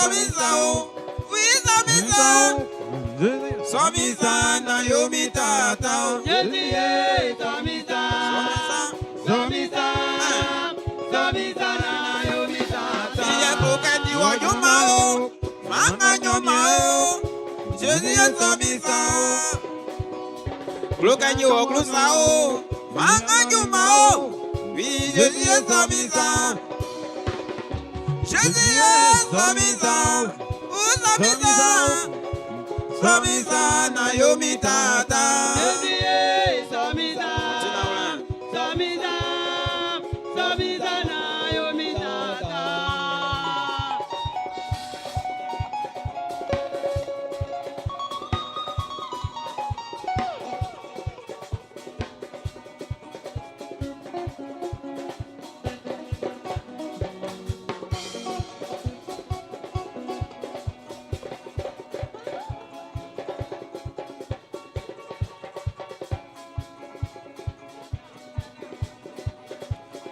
Samisa, oui, Samisa. Samisa na yomi tata. Jésus, Samisa. Samisa. Samisa na yomi tata. Iye koketi wa nyuma o, manga nyuma o. Jésus Samisa. Koketi wa klusa o, manga nyuma o. Oui, Jésus Samisa. Jésus Samisa. O Samisa. Samisa na yomi tata. Jésus, Samisa. Samisa. Samisa na yomi tata.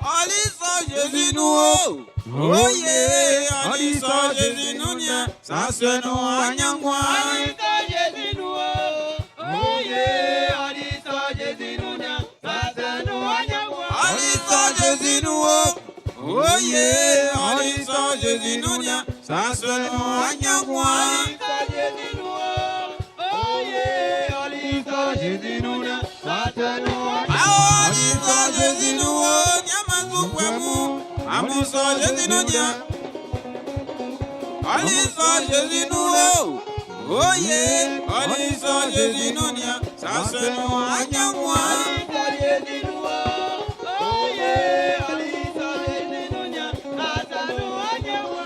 Alisa Jésus nous, oh yeah, Alisa Jésus nous nia, ça se nous anyangwa. Alisa Jésus nous, oh yeah, Alisa Jésus nous nia, ça se nous anyangwa. Alisa Jésus nous, oh yeah, Alisa Jésus nous nia, ça se nous anyangwa. Alisa Jésus nous, oh yeah, Alisa Jésus nous nia, ça se nous anyangwa. Alisa Jésus nous, nyama zukwemu, amusa Jésus nous nia. Alisa Jésus nous, oh yeah, Alisa Jésus nous nia, ça se nous anyangwa. Alisa Jésus nous, oh yeah, Alisa Jésus nous nia, ça se nous anyangwa.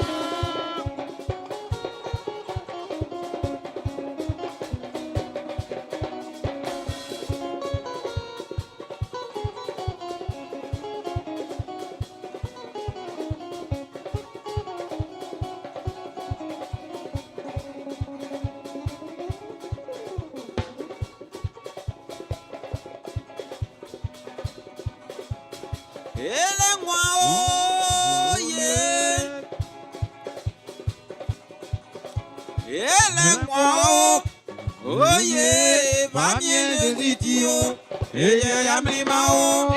Ele moi, oh yeah. Ele moi, oh yeah. Va bien le zitio. Ele yamlima oh.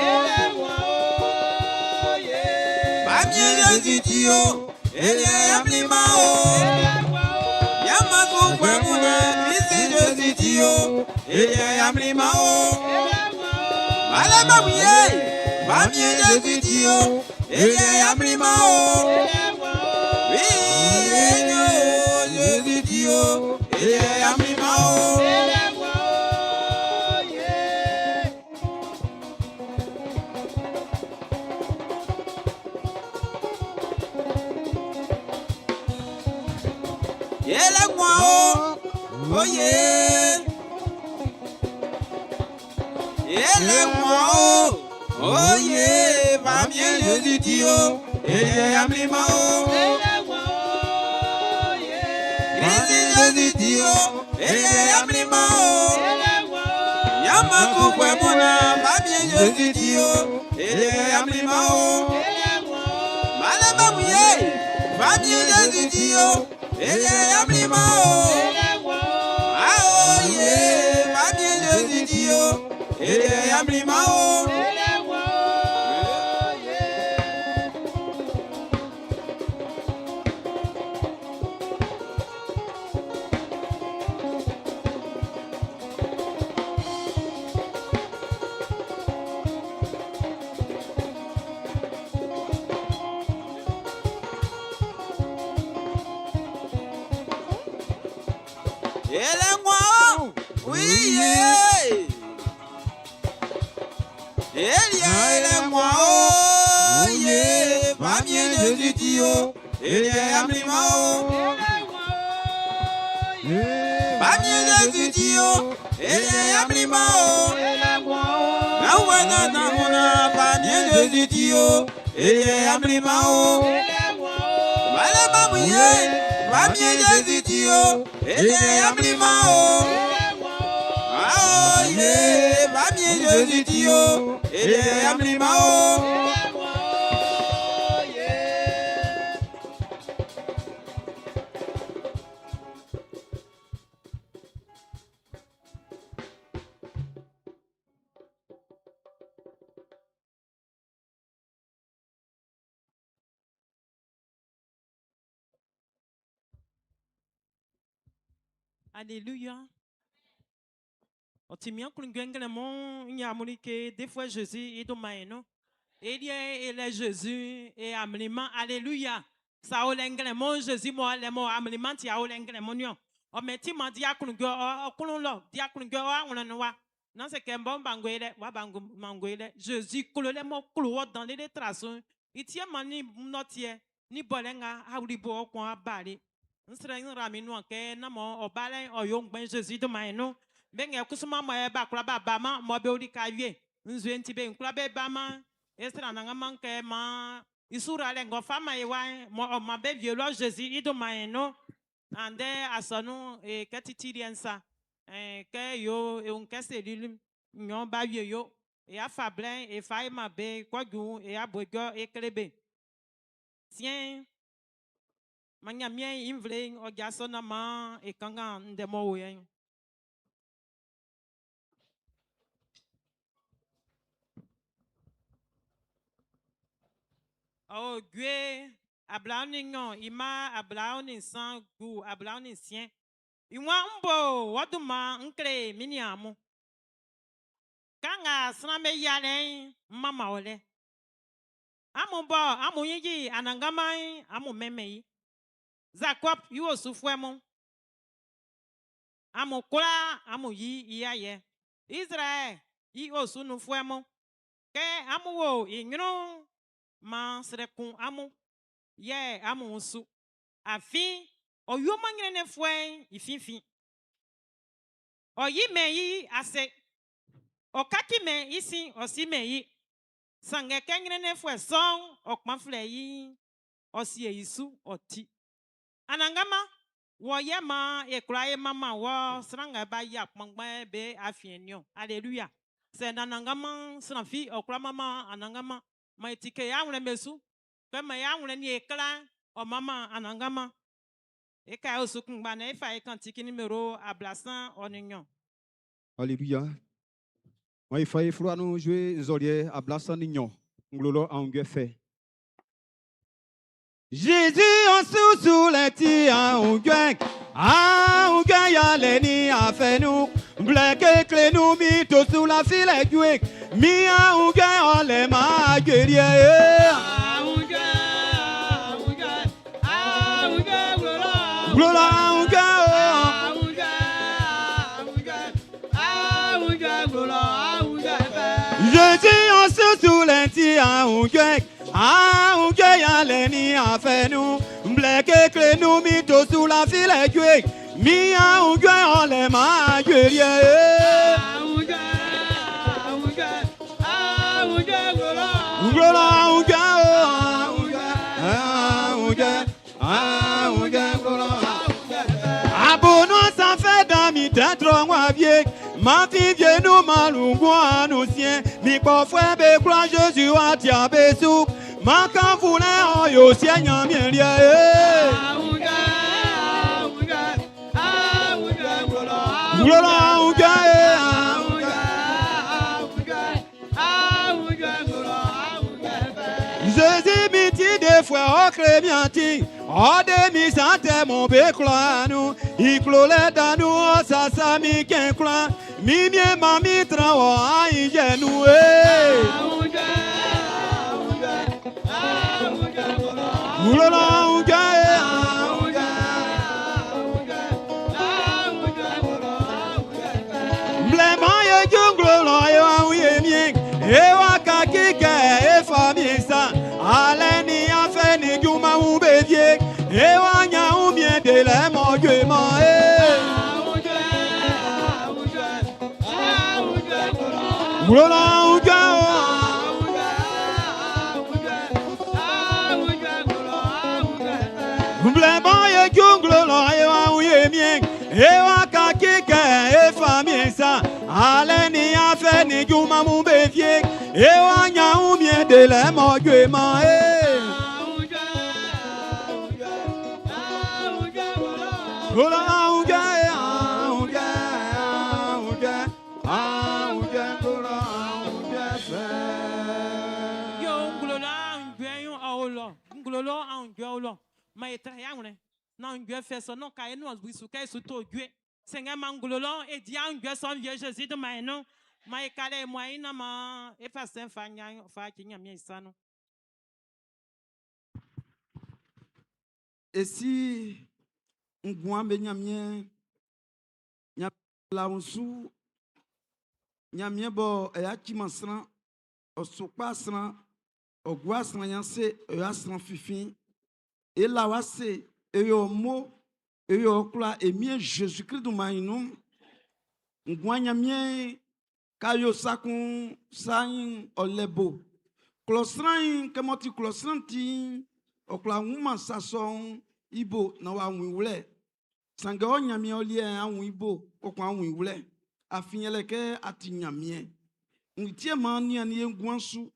Va bien le zitio. Ele yamlima oh. Yamaku kwemuna kisi le zitio. Ele yamlima oh. Vale mamuye. Va bien le zitio. Ele yamlima oh. Oui, le zitio. Ele yamlima oh. Ele moi oh yeah. Ele moi oh yeah. Va bien le zitio. Ele yamlima oh. Krisi le zitio. Ele yamlima oh. Yamaku kwemuna. Va bien le zitio. Ele yamlima oh. Malama muye. Va bien le zitio. Ele yamlima oh. Ah oh yeah. Va bien le zitio. Ele yamlima oh. Ele moi, oui yeah. Ele moi, oh yeah. Va bien le zitio. Ele yamlima oh. Va bien le zitio. Ele yamlima oh. Nawana namuna. Va bien le zitio. Ele yamlima oh. Malama muye. Va bien le zitio. Ele yamlima oh. Ah oh yeah. Va bien le zitio. Ele yamlima oh. Alléluia. Otimian Klungengele mon Yamulike, des fois Jésus et Domaino. Et il est Jésus et Amliman. Alléluia. Ça olengele mon Jésus, moi, les mots Amliman, tia olengele mon yon. O meti ma diakungo, o kulunlo, diakungo, on en voit. Non, c'est qu'un bon banguele, wa banguele. Jésus, coulole mo couloir dans les traces. Il tient mani notier, ni bolenga, haulibo, quoi, bali. On serait un ramino, que namo, o balen, o young ben Jésus de maino. Ben, ya kusuma moya baklaba bama, mo beuli kaye. Nzuen tibe, nkulabe bama. Estra nanga manke ma isura lengo fama iwa ma be violo Jésus ido maeno ande asonu e ketitiriensa ke yo e un keselil nyon ba yo e afablen e fai ma be kwagu e abogo e klebe tien manya mien imvle o gasona ma e kanga ndemo oyen. Oh, Dieu, Ablaoningon, Ima, Ablaonin sang, Gou, Ablaonin sien. Iwambo, Waduma, Nkle, Miniamu. Kanga, Sname Yalen, Mama Ole. Amumbo, Amuyigi, Anangamai, Amu Memei. Zakwap, you sufwemo. Amukula, Amuyi, Iaye. Israel, Io sunu fuemo. Ke Amuwo, Ignon. Ma serekun amu ye amu nsu afi oyo mangene fwen ifinfin oyi meyi ase okaki me isi osi meyi sange kengene fwen son okmafle yi osi isu oti anangama wo ye ma ekraye mama wo sranga ba ya pangba be afienyo. Alléluia. C'est nanangama srafi okra mama anangama ma etike ya nwere mesu kama ya nwere ni ekla o mama anangama e ka osukun gba na ifa ikantiki numéro ablasan oninyon. Alléluia. Moi il faut ifro anu jouer zolier ablasan ninyon nglolo angue fait. Jésus en sous lenti angue ya leni afenu bleke kle nous mito sous la file guek mi angue on les ma guerrier. Jésus en sous lenti angue ya leni afenu bleke kle nous mito sous la file guek mi angue on les ma guerrier. Abonnement ça fait d'amis d'être moi vieux. Ma fille vient nous malungwa nous sien. Mi ko frère be croix Jésus a tiabé sou. Ma kan voulait en yo sien nyam lié. Jésus miti des fois au crémianti, au demi santé mon béclano, il clolait dans nous, ça s'ami qu'un clan, mimie mami trawa, il genou. Ewa kakike e famille ça aleni a fait ni juma ou bédier ewa nya ou bien de la moguement ewa kakike e famille ça aleni a fait ni juma ou bédier ewa nya ou bien de la moguement Ma etra ya nwere na ngwe feso no ka enu azbu isu ka isu to gwe Seigneur Mangololon et Diane Guesson vieux Jésus de Maïno. Maïkale Moïna ma effacer Fanya Fakinya Miesano. Et si on voit Benyamien, il y a la onsu, il y a bien bon et à qui m'enseigne, au soupasran, au guasran yancé, et à san fifi, et la wassé, et au mot, et au cla, et bien Jésus-Christ de Maïnou, on voit Yamien, kayo sakun, sain, au lebo, closran, comment tu closran ti, au cla, woman sasson, ibo, na wa wule. Sanga o nyamie olie anwu ibo okwa anwu iwule afinyele ke ati nyamie ntie ma ni ani engwansu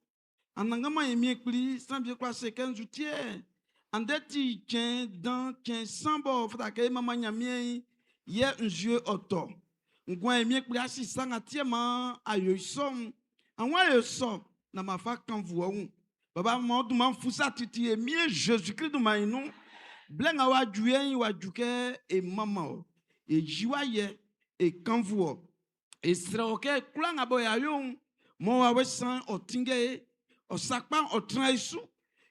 anangama yemi ekpli sambie kwa sekenzu tie andeti chen dan chen sambo fata ke mama nyamie ye njue oto ngwa yemi ekpli asi sanga tie ma ayo som anwa yo so na mafa kanvu o baba mo duma fusa titi yemi Jésus Christ duma inu blenga wa juyen wa juke e mama e jiwaye e kanvuo e sraoke kulanga boya yon mo wa wesan otinge o sakpan o traisu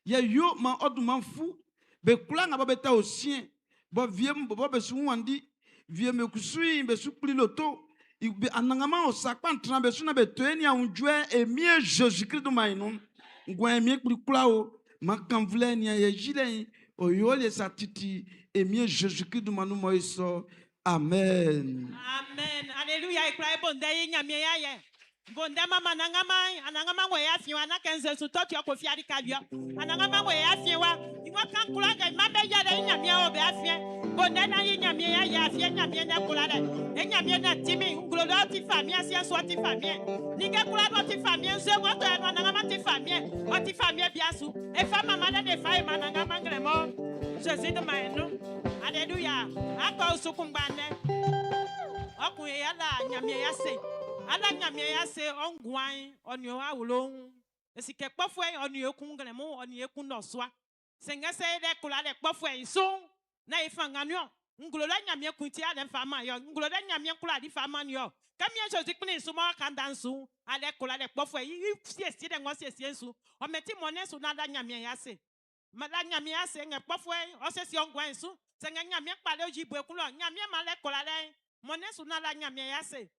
ye yo ma oduma fu be kulanga ba beta osien bo wiem bo be su wandi vie me kusui be su pli loto be anangama o sakpan tran be su na be toeni a unjue e mie Jésus Christ do mainom ngwa mie pli kulao ma kanvle ni ye jile oyole satiti emie Jésus-Christ de manu moiso. Amen. Amen. Alléluia. Et croyez bon d'ailleurs nyamie ya. Bon mama anangama we ya fiwa na kenze su toti ko fi adika bia. Anangama we ya fiwa. Iwa kan kula ga mabe ya da nyamie o be afie. Bon na nyamie ya afie nyamie na kula da. E nyamie na timi nglo do ti famia sia so ti famia. Ni ke kula do ti famia se wo to anangama ti famia. O ti famia bia su. E fa mama na de fa anangama ngremo. Jésus de Maïno. Alléluia. Ako sukumbane. Okuye yala nyamie ya se. Ala nyamie ya se ongwan onyo awulon. Esike kpofwe onyo kungremu onyo kunoswa. Sengese de kula de kpofwe isun na ifanganyo. Nglola nyamie kunti ale fama yo. Nglola nyamie kula di fama yo. Kamie Jésus kuni suma kandansu ale kula de kpofwe si de ngosi esiensu. O meti monesu na da nyamie ya se. Mala nyamie ase nge kpofwe osesi ongwan su senga nyamie kpale ojibwe kulo nyamie male kolale monesu na la nyamie ase.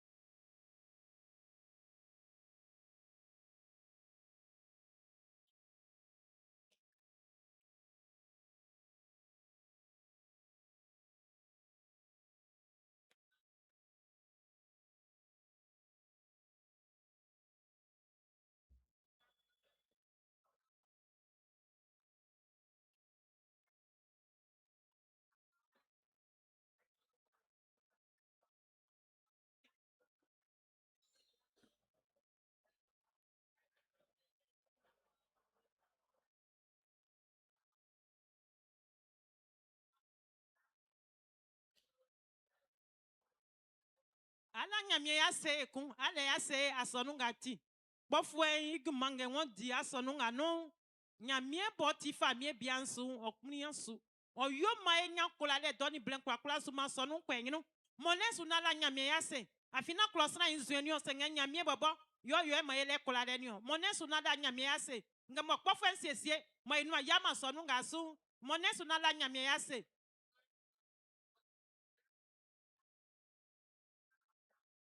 Ala nyamie ase kun ale ase asonungati. Bofwe igumange wondi asonunga no. Nyamie boti famie biansu okuniansu. Oyo mae nyakola le doni blanc kwa kula suma sonu kwengino. Monesu na la nyamie ase. Afina klosra inzuenio senga nyamie bobo. Yo mae le kola le nyo. Monesu na la nyamie ase. Ngamo kpofwe nsesie. Ma inua yama sonunga su. Monesu na la nyamie ase.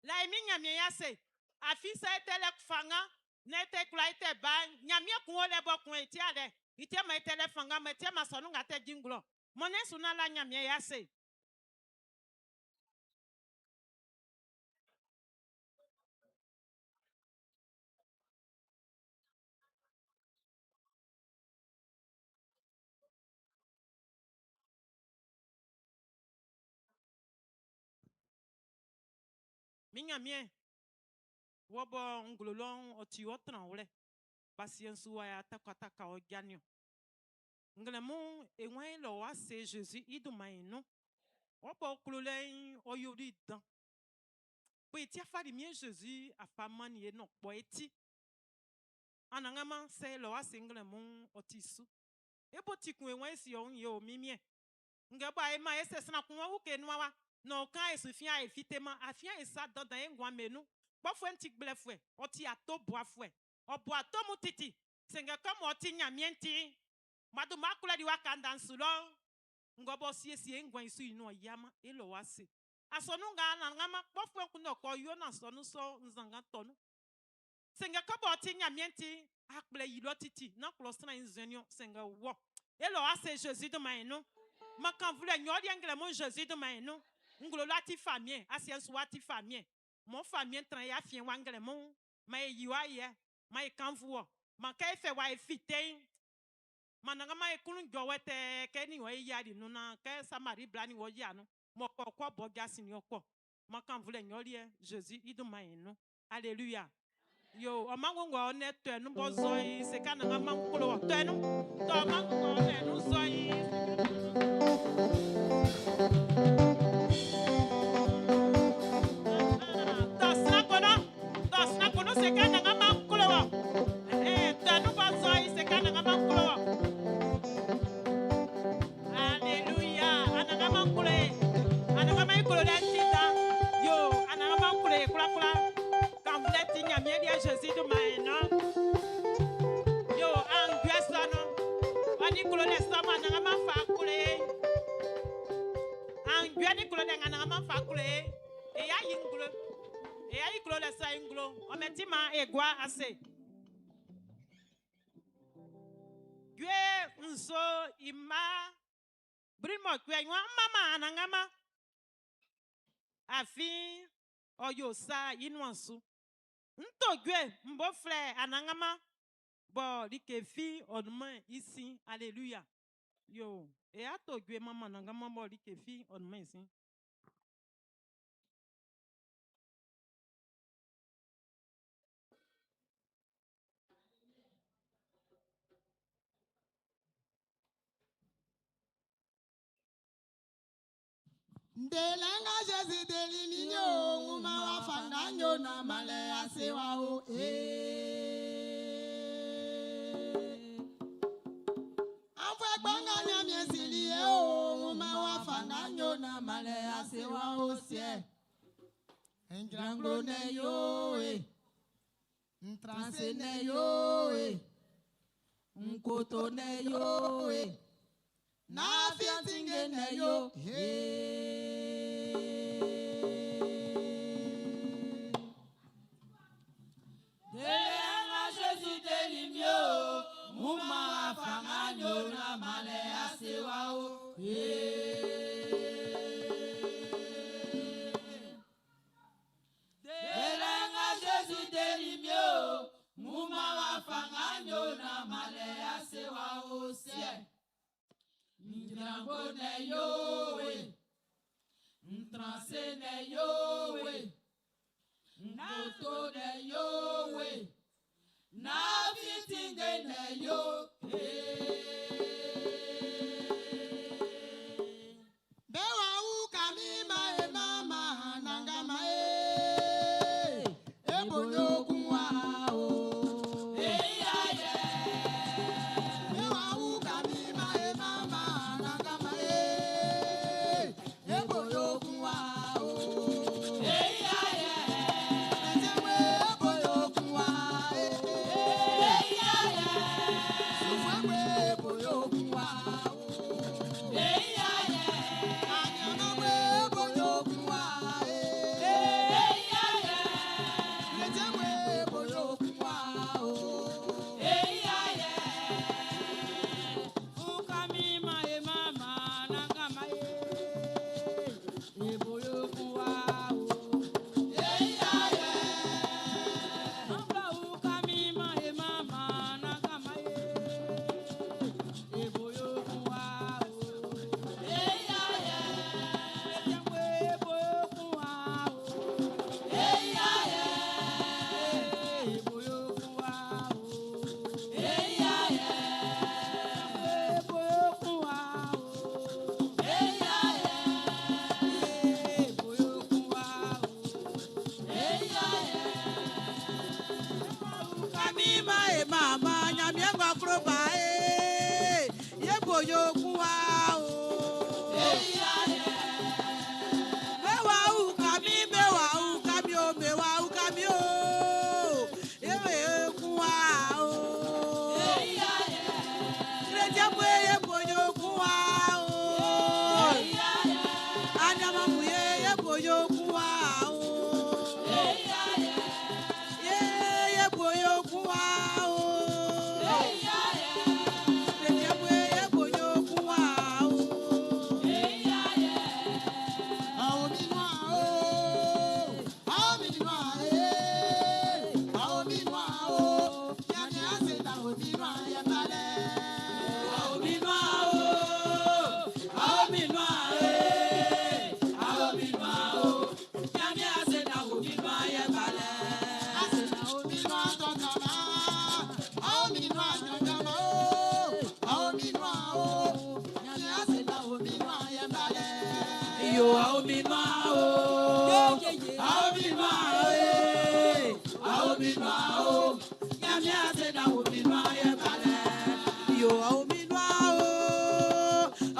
La emi nyamie yase afisa etele fanga nete kula ite ba nyamie kun ole bo kun eti ade ite ma etele fanga ma ite ma sonu ngate jinglo monesu na la nyamie yase mi nyamie wobo ngulolon oti otran wole pasiensu wa ya takataka ojanio nglemu enwen lo wa se Jésus idumainu wobo kulolen oyori dan pe ti afari mi Jésus afamani e no po eti anangama se lo wa se nglemu otisu ebo ti kun enwen si on ye o mimie ngeba e ma ese sna kun wa uke nwa wa Non, quand il se fait effectivement, a fait ça dans un grand menu. Pas faut un petit blé fouet, on t'y a tout bois fouet. On boit tout mon titi. C'est comme on t'y a mienti. Madou makula di wakanda nsulo. Ngobo si ngwa isu ino yama elo wase. Asonu nga ngama pas faut kuno ko yo na sonu so nzanga tonu. C'est comme on t'y a mienti. Akble yilo titi. Na klostra inzenyo senga wo. Elo wase Jésus de maïno. Ma quand vous le nyori angle mon Jésus de maïno. Ngolola ti famille, asien soit ti famille. Mon famille train ya fien wangle mon, ma yiwa ye, ma kanvuo, ma kai fe wa fite. Mananga ma kulun gowete ke ni wo yari nuna ke samari blani wo yano. Mo ko boga sinyo ko. Ma kan vule nyoli Jésus idu maino. Alléluia. Yo, o mango ngo ne to nu bozoi se kana ngama nkulo to nu. To mango ne nu zoi. Jésus de maïno. Yo, en guessano. On dit que le somme en a fa coulé. En guessani que le fa coulé. Et ya inglo. Et ya inglo le sa inglo. On met ma égua assez. Gue unso ima. Brimo gue mama anangama. Afi oyosa inwansu. Ntogwe mbo frère anangama bo likefi onman ici alléluia yo et atogwe mama anangama bo likefi onman ici Ndelenga Jésus deliminyo nguma wafanga nyo na male asewa o Amfwe gbanga nyamye silie o nguma wafanga nyo na male asewa o sie Engranglo ne yo Ntranse ne yo Nkoto ne yo Na fiatinge ne yo Delenga Jésus delimio Muma fanganyo na male asewa o Delenga Jésus delimio Muma fanganyo na male asewa o sie Ndrango ne yo Ntranse ne yo Nkoto ne yo Na fitinge ne yo Bewa ukamima mama nangama Ebonyo kumwa Yo aominoa o. Aominoa e. Aominoa o. Nyame ase na aominoa ye bale. Yo aominoa o.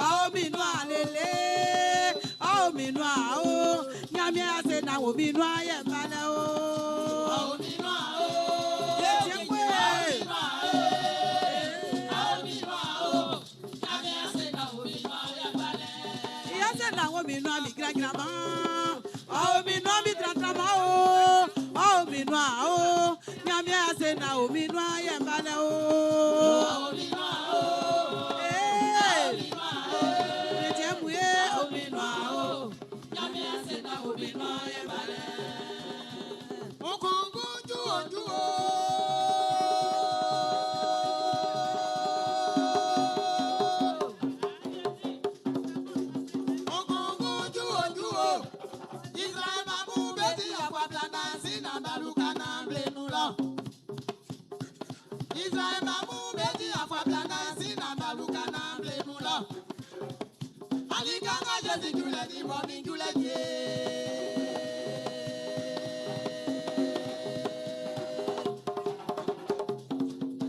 Aominoa lele. Aominoa o. Nyame ase na aominoa ye bale o. Aominoa o. Mi no mi gra grama, oh mi no mi trama oh, oh mi no oh, nyame ase na oh mi no ye mbale oh, oh mi no oh, eh, mi temu ye oh mi no oh, nyame ase na oh mi no ye mbale, okongu ju Israel mamu beti afwa blana sina maluka na mblemula. Alikanga jezi jule di bomi jule je.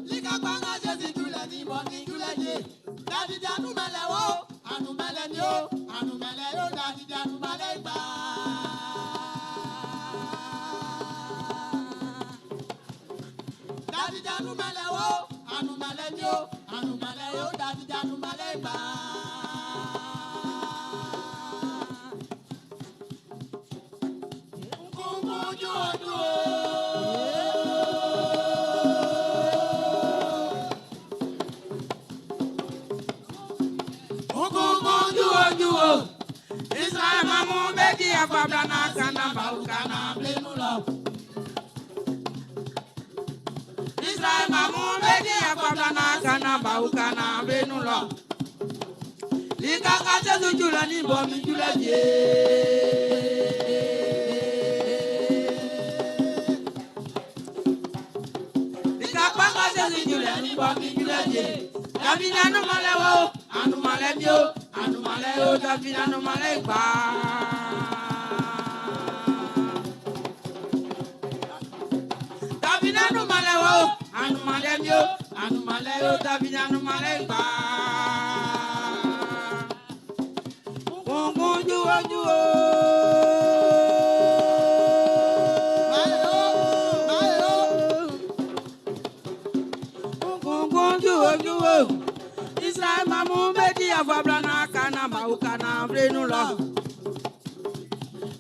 Likanga jezi jule di bomi jule je. Dadi janu melewo, anu melenyo, anu meleyo, dadi janu meleba. Dadi janu melewo, anu melenyo, anu meleyo, dadi janu meleba. Nkungu jojo. Nkungu jojo. Israel mamu beki afabla na kana baukana blenulo. Israel mamu beki afabla na kana baukana blenulo. Lika kacha zujula ni bomi jula je. Lika kacha zujula ni bomi jula je. Davina no malewo, anu malemyo, anu maleo, Davina no maleba. Davina no malewo, anu malemyo, anu maleo, Davina no maleba. Mungu juo juo. Israel mamu beti afabla na kana baukana blenulo.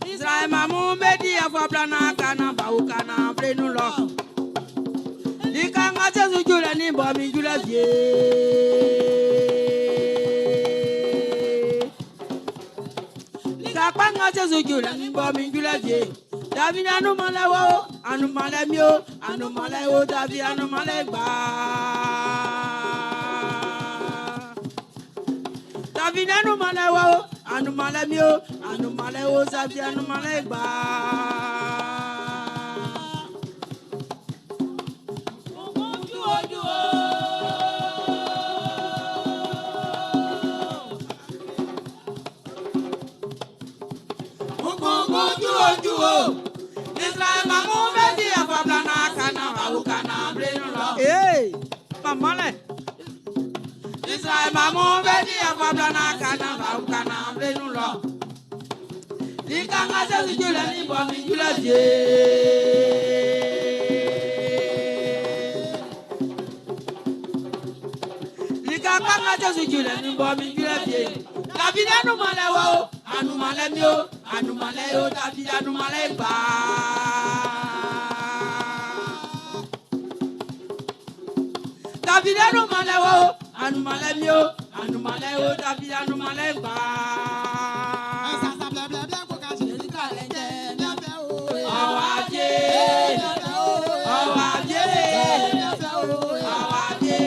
Israel mamu beti afabla na kana baukana blenulo. Likanga chezu jule ni bomi jule je. Likanga chezu jule ni bomi jule je. David anu malewo, anu malemyo, anu malewo, David anu malegba. David anu malewo, anu malemyo, anu malewo, David anu malegba. Israel mamu beti afabla na kana baukana blenulo. Hey, mamale. Israel mamu beti afabla na kana baukana blenulo. Likanga chezu jule ni bomi jule je. Likanga chezu jule ni bomi jule je. David anu malewo, anu malemyo, anu maleyo, David anu malegba. David anu malewo, anu malemyo, anu maleyo, David anu malegba. Awaje, awaje, awaje.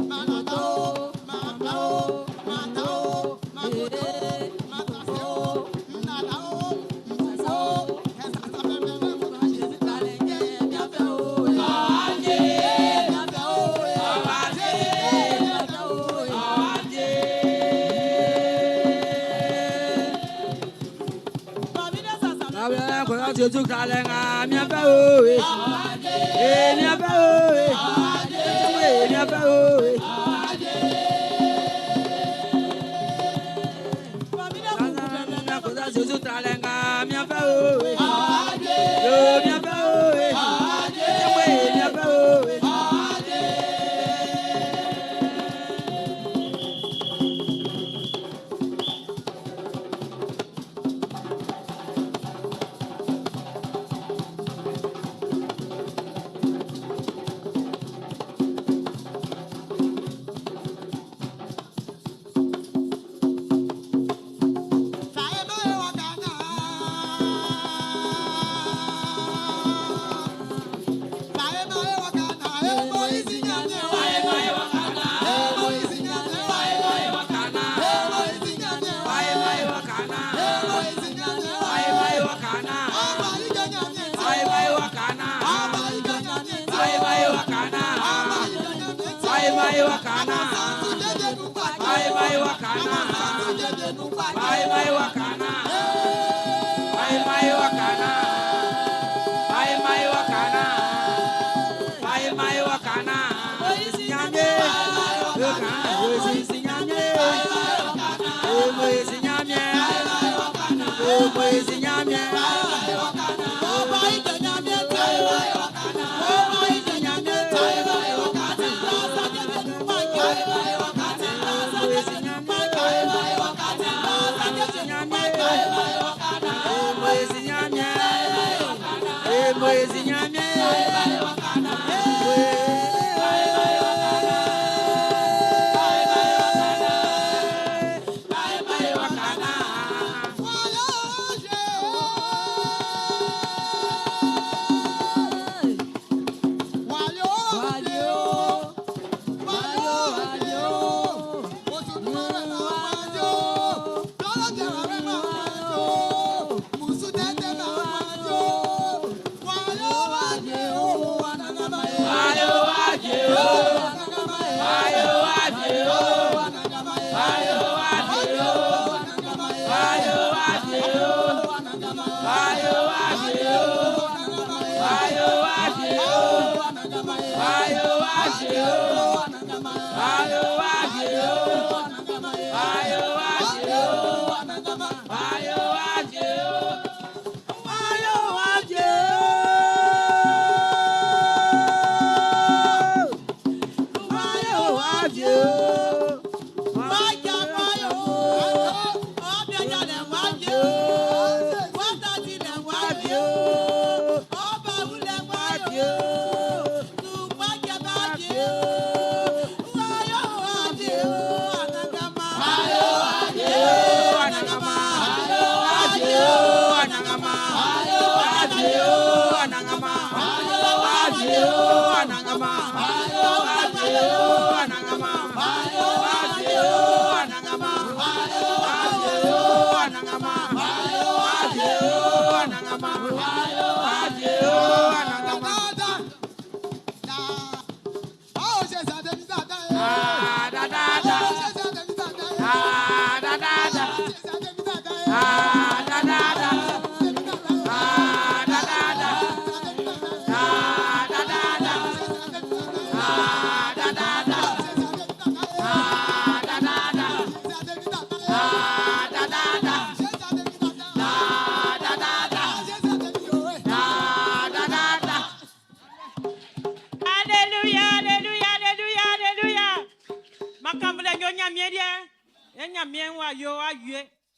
Makoto, Jésus Kalenga, mi apa o, mi apa o, mi apa o. Jésus Kalenga, mi apa o, mi apa o, mi apa o.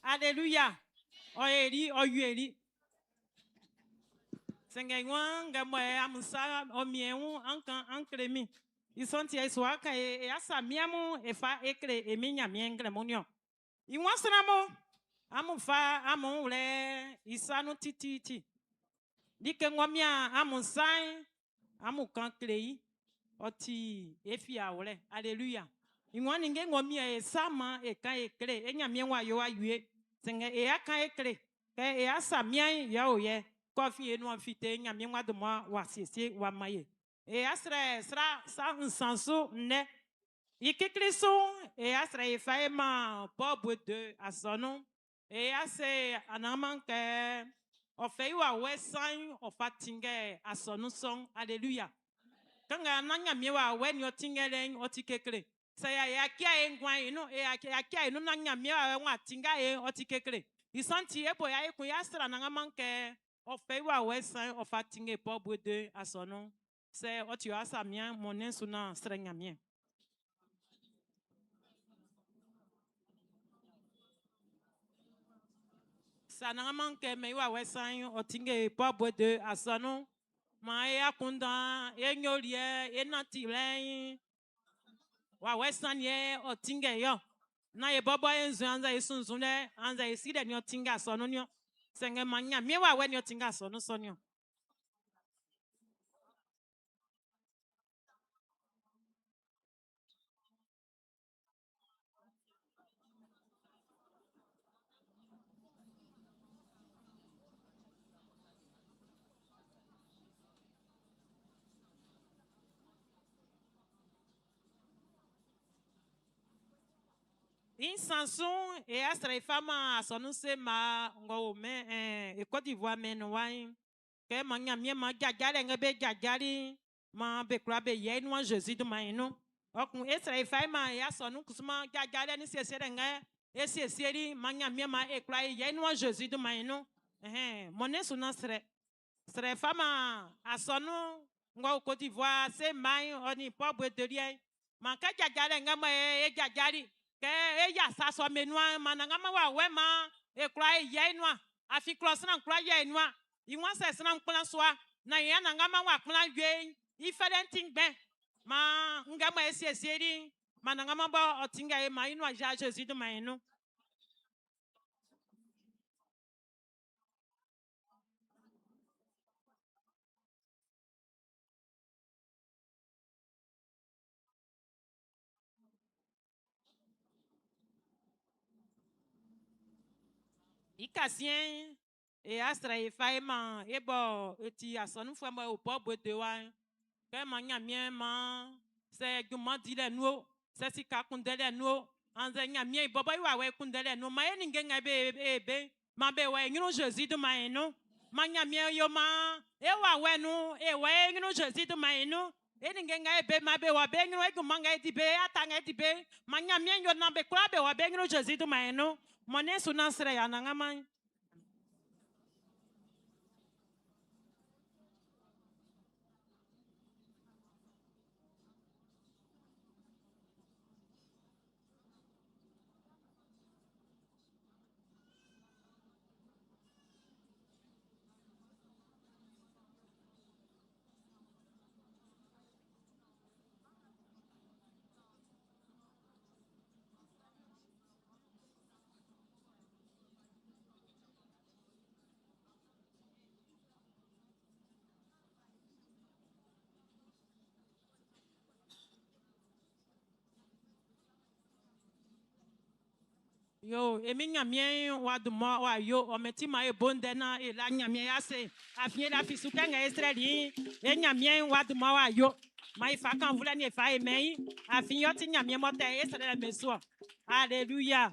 Alléluia. Oyeri, oyeri. Sengengwan, gamoe, amusa, omien, ankremi. Ils sont tiers soir quand et à sa miamu et fa écre et minya mien gremonio. Ils vont se namo. Amu fa amu le isanu titi. Dit que ngomia amu sai amu kan klei oti efia ole. Alléluia. Ils vont ninge ngomia e sama e kan écre et nya mien wa yo ayue. Senge e a kan écre. E a sa mien ya oye. Kofi e no afite nya mien wa de moi wa sese wa maye. Et asra sa un sensu ne ikiklisu et asra ifaema pobu de asono et ase anamanke o fait wa wesan o fatinge asonu song alléluia kanga nanya miewa we ni otingele otikekele saya ya kia engwa ino ya kia ino nanya miewa wa tinga e otikekele isanti ebo ya ekun ya sra na manke o fait wa wesan o fatinge pobo de asonu c'est otu asa mien monen suna srenya mien. Sanangaman ke me wa wesan otinge pobo de asonu ma ya kunda enyolie enatile wa wesan ye otinge yo na ye bobo enzu anza isunzune anza iside ni otinga asonu nyo senge manya me wa we ni otinga asonu sonyo. Insanson et astra fama sonu se ma ngo me e Côte d'Ivoire men wai ke manya mie ma jajale ngebe jajali ma be kra be ye no Jésus do maino okun estra fama ya sonu kusuma jajale ni sesere nga eseseri manya mie ma e kra ye no Jésus do maino monesu na sre fama asonu ngo Côte d'Ivoire se mai oni pobre de rien ma ka jajale nga ma e jajali ke eya saso menua manangama wa wema e kra ye noa afi krosna kra ye noa iwan sesna nkpla soa na ye nangama wa kpla gwe ifelenting ben ma ngama esieseri manangama ba otinga e ma ino ja Jésus do maino. Ikasien e astra e faima e bo eti asonu fo mo o pobo de wa ke manya mien ma se guma dile no se sika kundele no anze nya mien bobo wa we kundele no ma eni ngenga be ma be wa nyino Jésus do maino manya mien yo ma e wa we no e wa nyino Jésus do maino eni ngenga be ma be wa be nyino e guma nga edi be atanga edi be manya mien yo na be kra be wa be nyino Jésus do maino mone suna sre ya na ngama. Yo, emi nyamie wa dumo wa yo ometi ma e bonde na e la nyamie ya se afie la fisuke nga Israeli e nyamie wa dumo wa yo ma ifa kan vula ni fa e mei afie yo ti nyamie mo te Israel meso. Alléluia.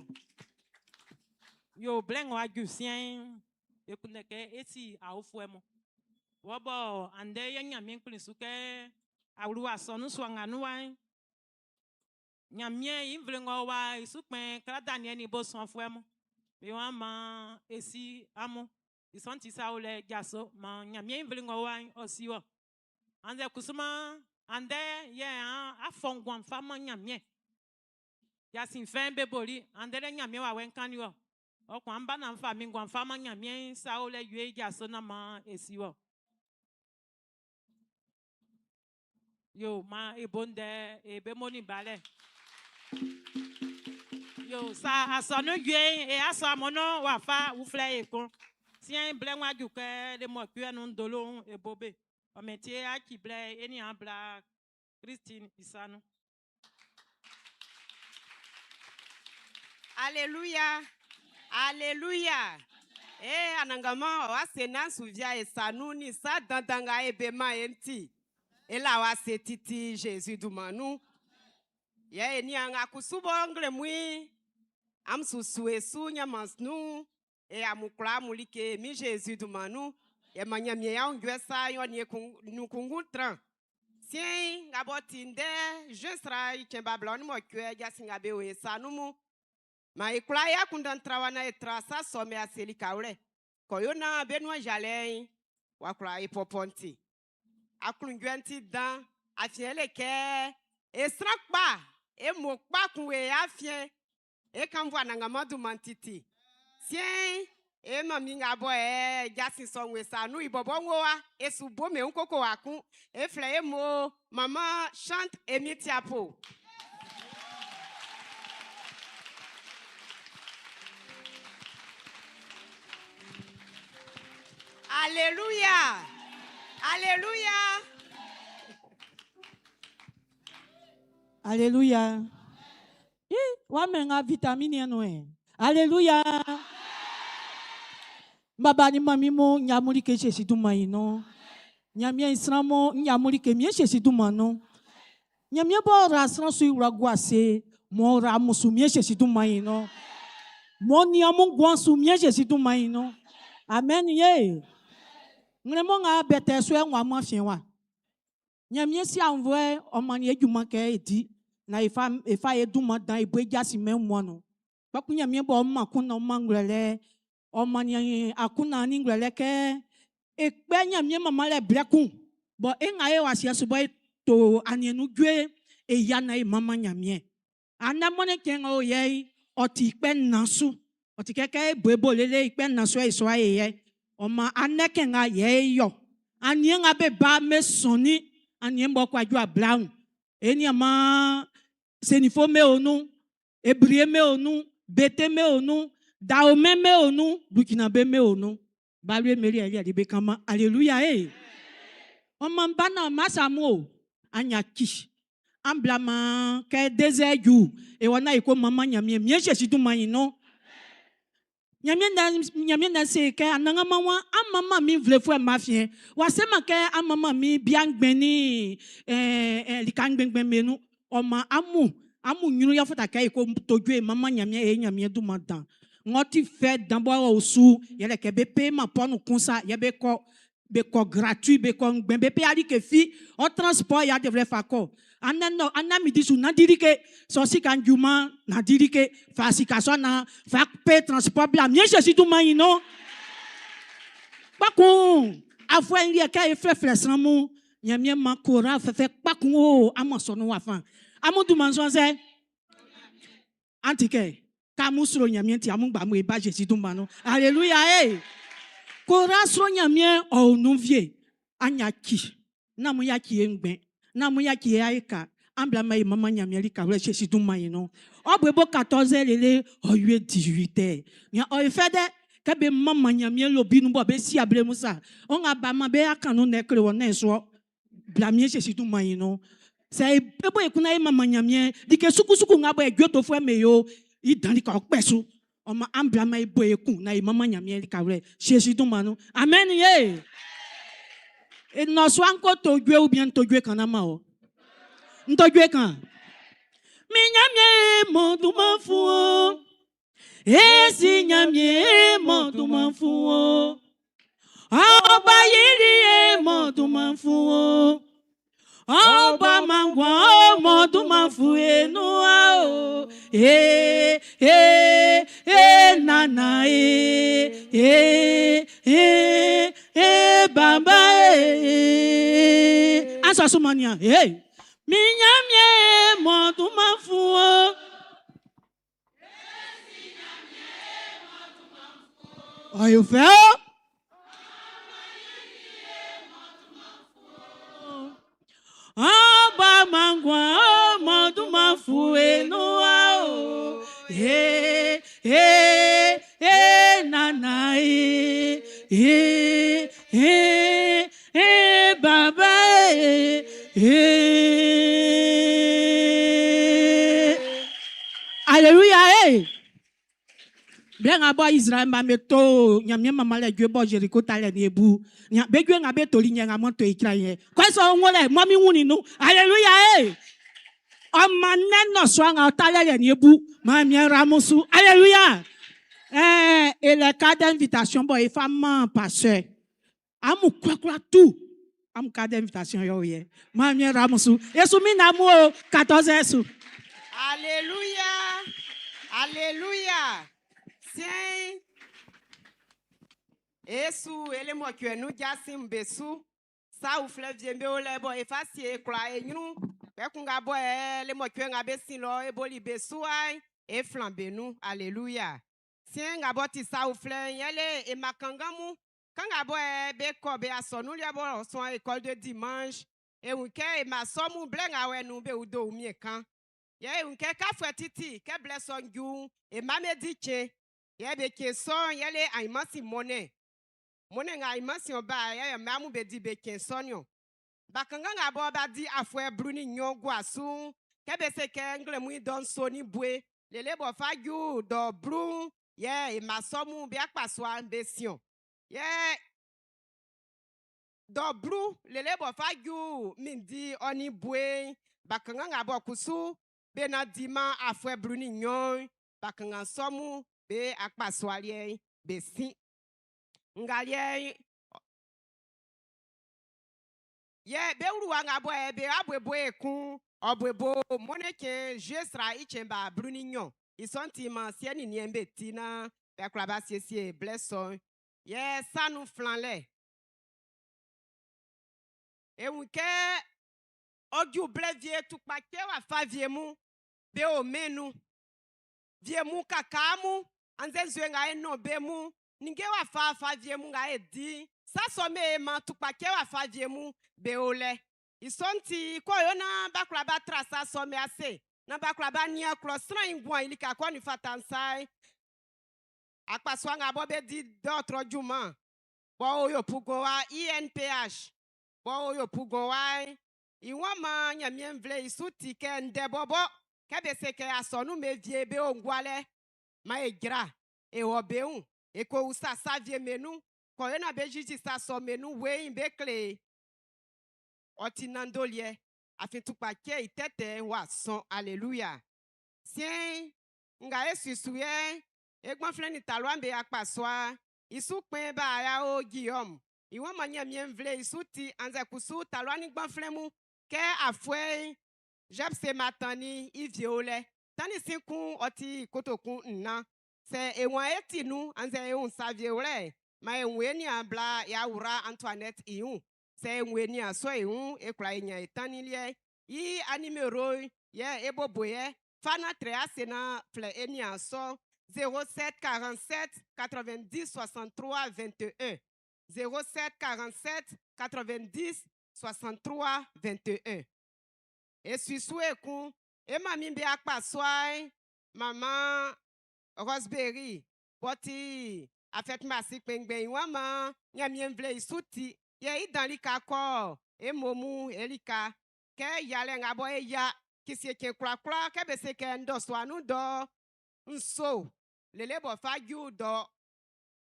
Yo blen wa gusien e kuneke eti awufuemo wo bo ande ye nyamie kunisuke awru asonu swanganu wa nyamie invlengo wa isukpen kra Daniel ni bo son fuemo bi wa ma esi amo isonti sa ole jaso ma nyamie invlengo wa osiwo ande kusuma ande ye afongwan fama nyamie ya sin fen bebori ande le nyamie wa wen kanyo okwa mba na mfa mi ngwan fama nyamie sa ole yue jaso na ma esiwo yo ma ebonde ebemoni bale. Yo sa asonu gwe e asa mono wa fa wu fle e kon sien ble nwa du ke le mo ku anu ndolo e bobe o metie a ki ble eni an bla Christine Isanu. Alléluia. Alléluia. Anangama wa sena souvia e sanu ni sa dandanga e bema enti. E la wa se titi Jésus du manu. Ye ni anga kusubo ngle mui am susu esu nyamasnu et à mukla mulike mi Jésus du manu et manya mi ya ngwesa yo ni nous kungutran sien ngabotinde je sera ikemba blon mo kwe ja singabe we sanumu ma ikula ya kundantra wana etrasa some aseli kaule koyona benwa jalen wakula ipoponti aklungwenti dan afiele ke esrakpa e mokpa kunwe afien e kanvwa nangamadu mantiti sien e mami ngabo e jasi songwe sanu ibobo ngoa e subo me unkoko wakun e fle e mo maman chante e mitiapo. Alléluia. Alléluia. Alléluia. Wa menga vitamine no e. Alléluia. Babani mami mo nyamuri ke chesi tumaino. Nyamia isramo nyamuri ke mie chesi tumano. Nyamia bo rasran su uragwase mo ramusu mie chesi tumaino. Mo niamu gwansu mie chesi tumaino. Amen ye. Ngremo nga bete so enwa mafienwa. Nyamia si anvoe omani eduma ke edi. Na ifa eduma dan ibweja si memwono. Baku nyamia bo ma kuna mangrele omani akuna ningrele ke ekpe nyamia mama le blekun. Bo enga e wasia so boy to anienu dwe e yana e mama nyamia. Anamone kenga o ye oti pe nasu. Oti keke bwebo lele ikpe nasu e so ye. Oma aneke nga ye yo. Anie nga be ba me soni. Anie mbo kwa jua brown. Eni ama senifo me onu. Ebrie me onu. Bete me onu. Daome me onu. Bukinabe me onu. Balwe meri elia di bekama. Alléluia eh. Oma mbana masamu. Anya kish. Amblama ke deseju. E wana iko mama nyamie. Miye situ mayino. Nyamie na se ke ananga mawa amama mi vle fwe mafien wasema ke amama mi biangbeni likangben menu oma amu nyuru ya fota ke ko tojue mama nyamie du madan ngoti fe dambo osu yele ke bepe ma ponu kunsa ye be ko gratuit be ko ngben bepe ali ke fi o transport ya devrait fako anna mi disu na dirike so si kan juma na dirike fasikaso na fak pe transport bla mie Jésus du mayino pakun afwa nri ka e frefre sanmu nyamie makora fefe pakun o amoso no wafan amudu manso se antike ka musro nyamie ti amugba mu e ba Jésus du mano alléluia eh kora sro nyamie o nuvie anyaki na mu yaki engben na mu yaki aika ambla mai mama nyamie ka wle Jésus du mayino obwebo 14 lele o 18 nya o fede ka be mama nyamie lobi nu bo be si abre musa on aba ma be akanu na ekre won na so blamie Jésus du mayino se ebo ekuna mama nyamie dike sukusuku ngabo egwoto fo emeyo idan ka okpesu o ma ambla mai bo ekun na mama nyamie ka wle Jésus du manu amen ye e no so anko to gwe ou bien to gwe kanama o nto gwe kan mi nyamie mo du mafu esi nyamie mo du mafu oba yiri mo du mafu oba mangwa mo du mafu enu o nana baba asa sumania mi nyamie mo du mafu oh you feel Oba mangwa mo du mafu enu o nana baba Alléluia bien abo Israël ma meto nyamie mama le gwe bo Jericho tale ni ebu nya be gwe ngabe toli nya ngamonto ikraye kwa so ngole mami wuni nu Alléluia o maneno so nga tale ni ebu ma mi ramusu Alléluia Et les cas d'invitation, bon, il faut m'en passer. Amu quoi tout. Am cas d'invitation, yo, ye. Mamie Ramusu. Yesu minamu 14 sous. Alléluia. Alléluia. Tiens. Esu, ele mo que nous jasim besu. Sa ou fleuve viembe o lebo effacier kla enyunu. Pe kunga bo le mo que ngabe sin lo e boli besu ai e flambe nous. Alléluia. Tiens ngaboti sa ou fleuve yele e makangamu. Kanga bo be ko be asonu lia bo son école de dimanche e unke e masomu blenga we nu be udo umie kan. Ye unke ka fwetiti ke bleson ju e mamediche. Ye be ke son yele aimasi monnaie. Mone nga imasi oba ya mamu be di be kensonyo. Bakanga nga bo ba di afwe bruni nyon gwasu. Kebe se ke ngle mu don soni bwe. Lele bo fagyu do brun. Ye masomu be akpaswa besion. Ye do bru lele bo fagyu mindi oni bwe. Bakanga nga bo kusu be na dima afwe bruni nyon. Bakanga somu be akpaswa liye besi. Ngalie ye be uruwa nga boy be abwebo ekun obwebo moneke jesra ichemba bruninyo isonti mansien ni niembe tina be klaba siesie blesson ye sanu flanle e unke odu blevie tu pake wa faviemu be o menu viemu kakamu anze zwenga eno bemu ninge wa fa viemu nga edi sa some ma tukpake wa fa viemu beole isonti ko yona bakla batra sa some ase na bakla ba nia klosran ingwan ilika ko ni fatansai akpaswa nga bo be di d'autres juma bo yo pugo wa INPH bo yo pugo wa iwa ma nyamien vle isuti ke ndebobo kebe se ke asonu me vie be ongwale ma egra e obeun e ko usa savie menu ko yona bejiji sa so menu we imbe kle otinandolie afin tupa ke itete wa son alléluia sien nga esusuye egbon fleni talwambe akpaswa isu pen ba ya o Guillaume iwon manya mien vle isuti anze kusu talwani gbon flemu ke afwe jepse matani iviole tani sinkun oti kotokun nna se ewan etinu anze eun savie ore ma enweni abla ya ura Antoinette iun se enweni aso iun ekra enya etanilie yi animero ye eboboye fana treasena fle eni aso 07 47 90 63 21 07 47 90 63 21 et suisue kun e mami be akpaswai maman Roseberry boti afet masi pengben wama nyamien vle isuti ye idali kako e momu elika ke yale ngabo e ya kisie ke kra ke be se ke ndo swanu do nso lele bo fagyu do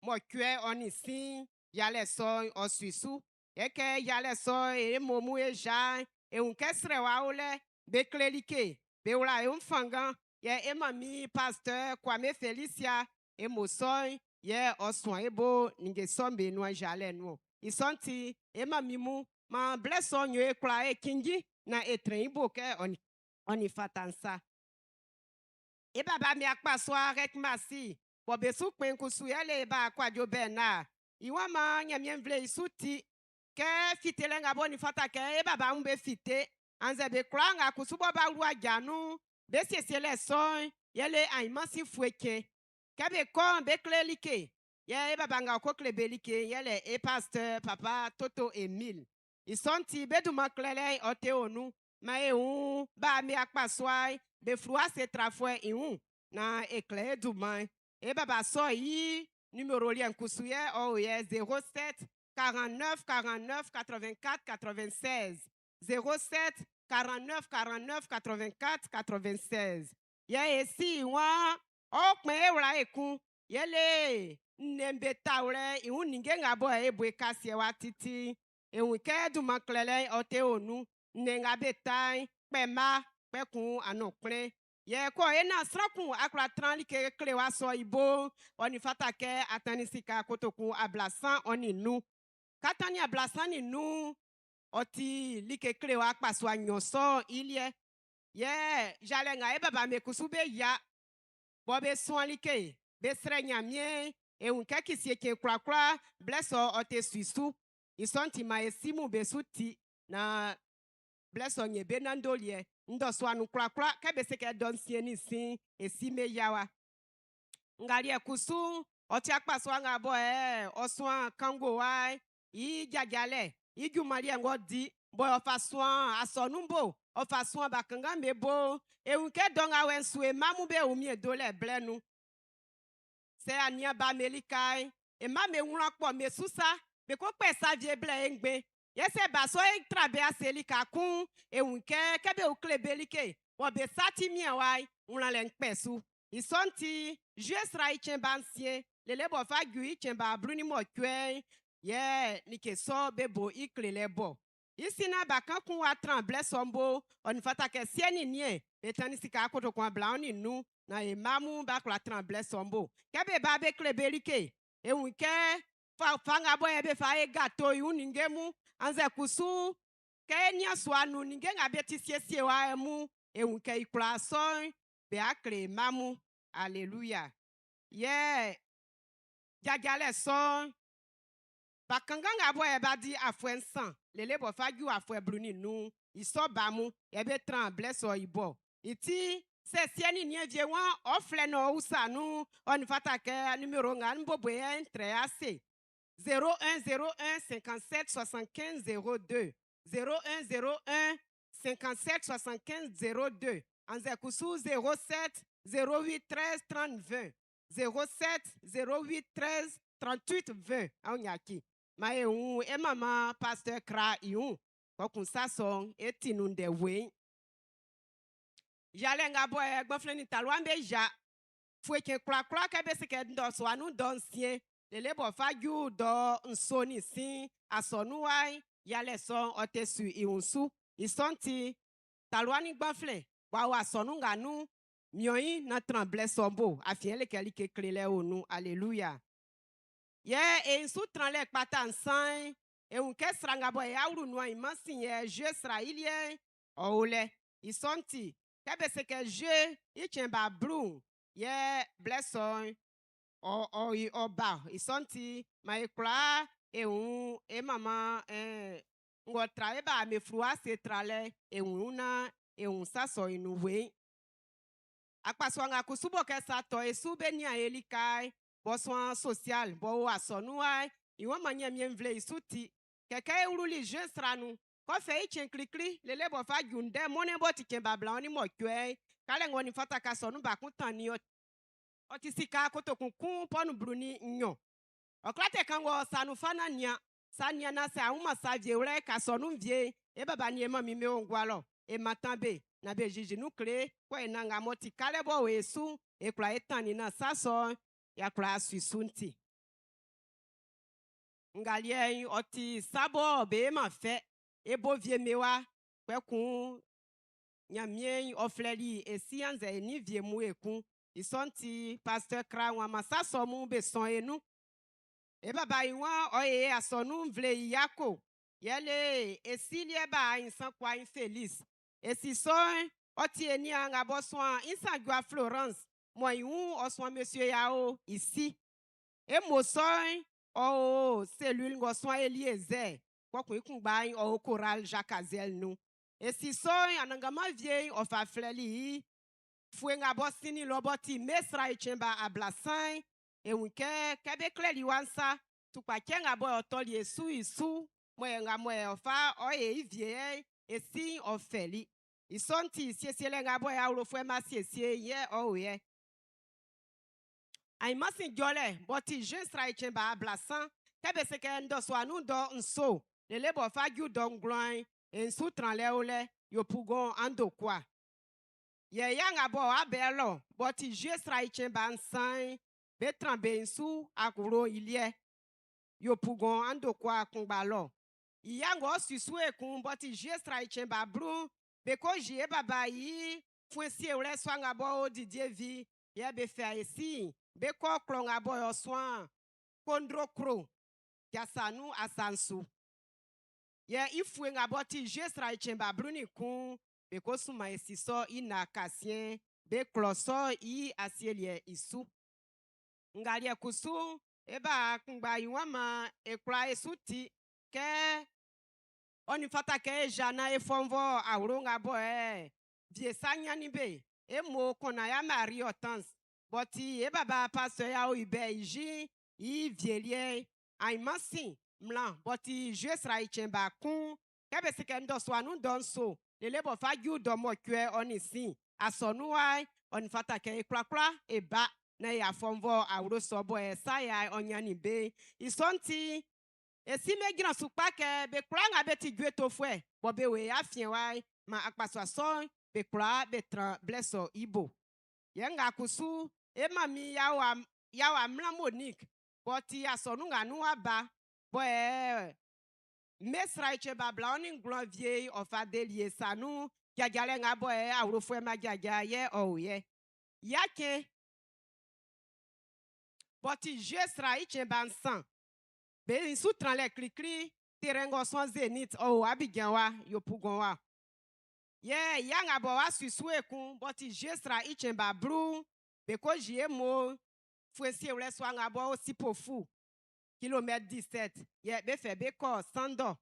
mo kwe onisi yale so osuisu e ke yale so e momu e ja e un kesre wa ole be klelike be ula e un fangan ye emami pasteur Kwame Felicia e mosoy ye oswan ebo ninge sombe no jale no isonti emami mu ma blesson yo e kra e kingi na etren ibo ke oni fatansa e baba mi akpaswa rek masi bo besu pen kusu ele ba kwajo bena iwa ma nyamien vle isuti ke fitele ngabo ni fata ke e baba mbe fite anze be kra nga kusu bo ba ruwa janu besi le son yele aimasi fueke kabe kon be klelike ye babanga ko klebelike yele e pasteur papa Toto Emile isonti beduma klele oteonu ma eun ba mi akpaswai be frua se trafwe iun na ekle duma e baba so yi numéro lien kusuye o ye 07 49 49 84 96 07 49 49 84 96 ye esi wa okpe ewra ekun yele nembe taure iun ninge ngabo ebwe kasie wa titi eun ke du maklele ote onu nenga betai pema pekun anokre Ye ko ena sraku akra tranli ke klewa so ibo oni fata ke atanisika kotoku ablasan oni nu. Katani ablasan ni nu oti like klewa akpaswa nyoso ilie. Ye jale nga e baba me kusube ya bobe soin like be sre nyamie e unke kisie ke kra blesso ote suisu isonti ma esimu besuti na blesso nye benandolie ndo swanu kra ke be se ke don sieni sin esime yawa ngari kusu oti akpaswa nga bo oswan kango wa i jajale i jumali ngodi bo ofaswan asonumbo ofaswan bakanga mebo e unke donga wensue mamu be umi dole blenu se ania ba melikai e ma me nwura po me susa be ko pe sa vie ble engbe yese ba so e trabe aseli ka kun e unke kebe o klebelike wo be sati mi awai nwura le npesu isonti jesra ichemba nsie lele bo fa gu ichemba bruni mo kwe ye nike so bebo iklele bo isina bakan kun wa tremble sombo on fata ke sieni nie etani sika akoto kwa blaoni nu na emamu ba kla tremble sombo kebe ba be klebelike e unke fa nga bo ebe fa e gato yu ningemu anze kusu ke nia swanu ninge nga beti siesie wa emu e unke ikla so be akle mamu Alléluia. Yeah. Jagale son. Bakanganga bo eba di afwensan. Lele bo fagyu afwe bruni nu. Iso bamu. Ebe tremble so ibo. Iti se sieni nye vie wan ofle no usa nu. On fata ke numero nga nbo boye entre ase. 0101 57 75 02. 0101 57 75 02. Anze kusu 07 08 13 30 20 07 08 13 38 20 Aonyaki ma e mama pasteur kra iun kokun sason etinunde we jale nga bo e gbonfleni talwa mbe ja fueke kra ke be se ke ndo so anu don sien lele bo fagyu do nsoni sin asonu wai yale son otesu iunsu isonti talwa ni gbonfle wa asonu nganu Mioi na tremble sombo afiele keli ke klele onu Alléluia. Ye e su tranle pata nsan e unke sranga bo e auru no imansin ye je srailie ole isonti kebe se ke je ichemba blue ye blesson o ba isonti ma ekra e un e mama ngo trae ba me frua se trale e una e un saso inuwe akpaswanga kusubo ke sato esube ni elikai boswan social bo asonua iwo manya mienvle isuti keke uruli jestranu ko fe ichen klikli lele bo fa gunde mone bo ti kemba bla oni mo kwe kale ngoni fata ka sonu ba kun tan ni otisika kotokunkun ponu bruni nyo oklate kango sanu fana nia sania na se ahuma savie ure ka sonu vie e baba ni ema mi me ongwalo e matambe na be jiji nukle kwa enanga moti kale bo wesu e kla etani na saso ya kla suisunti ngalie oti sabo be ma fe e bo vie mewa kwekun nyamien ofleri esianze ni vie mu ekun isonti pasteur kra wa masaso mu be son enu e baba iwan oye asonu mvle yako yele esilie ba insan kwa infelice esi son oti eni anga boswan insangua Florence moi un oswan monsieur yao ici e mo son o cellule ngoswan Eliezer kwa kun gba o choral Jacques nou esi son ananga ma vie of afleli fuenga bosini loboti mesra ichemba ablasan e unke kebe kleli wansa tukwa kenga boy otoli esu isu moyenga moye ofa oye ivie esi ofeli isonti siesiele nga boy aulo fue ma siesie ye oye ai masin jole boti jensra ichemba ablasan kebe seke ndo swanu do nso lele bo fagyu don gloin ensu tranle ole yopugon ando kwa ye yanga bo abelo boti jensra ichemba nsan betran bensu akuro ilie yopugon ando kwa kungbalo iyango susue kun boti jensra ichemba bru beko jie baba yi Fouensi ou les soins à boire Didier vie, y'a be fait ici, be quoi clon à boire soin, kondro kro, y'a sanou à sansu. Y'a il faut un aboti gestra chemba bruni kun, be ko suma ici so ina kasien, be closo i asielie isu. Ngalia kusu, eba kungba yuama, e kwa esuti, ke on fata ke jana e fonvo a urunga boe. Vie sanya ni be, e mo kona ya mari otans. Boti e baba paso ya o ibe iji, i vielie, ay mansi, mlan, boti je sra chemba kun, kebe se ken do swanu don so, le lebo fa yu do mo kwe on isi, asonu ai, on fata ke e krakra, e ba, na ya fonvo a uro sobo e saya onyani be, isonti, e si me gina sukpa ke be kura nga beti gwe to fwe, bo be we afien wai, ma akpaswa son, be kura be tran bleso ibo. Yenga kusu, e mami yawa mla Monique, boti asonu nga nuwa ba, bo mesra iche babla onin glon vie ofa delie sanu, gyagale nga bo a uro fwe ma gyagya ye o ye. Yake, boti jesra iche bansan, be insutran le klikli, terengo son zenit o abigyanwa yopugonwa. Ye yang abo wa susue kun, boti jesra ichemba bru, be ko jie mo, fwensi ou le swang abo sipofu, kilomètre 17. Ye be fe be ko sando,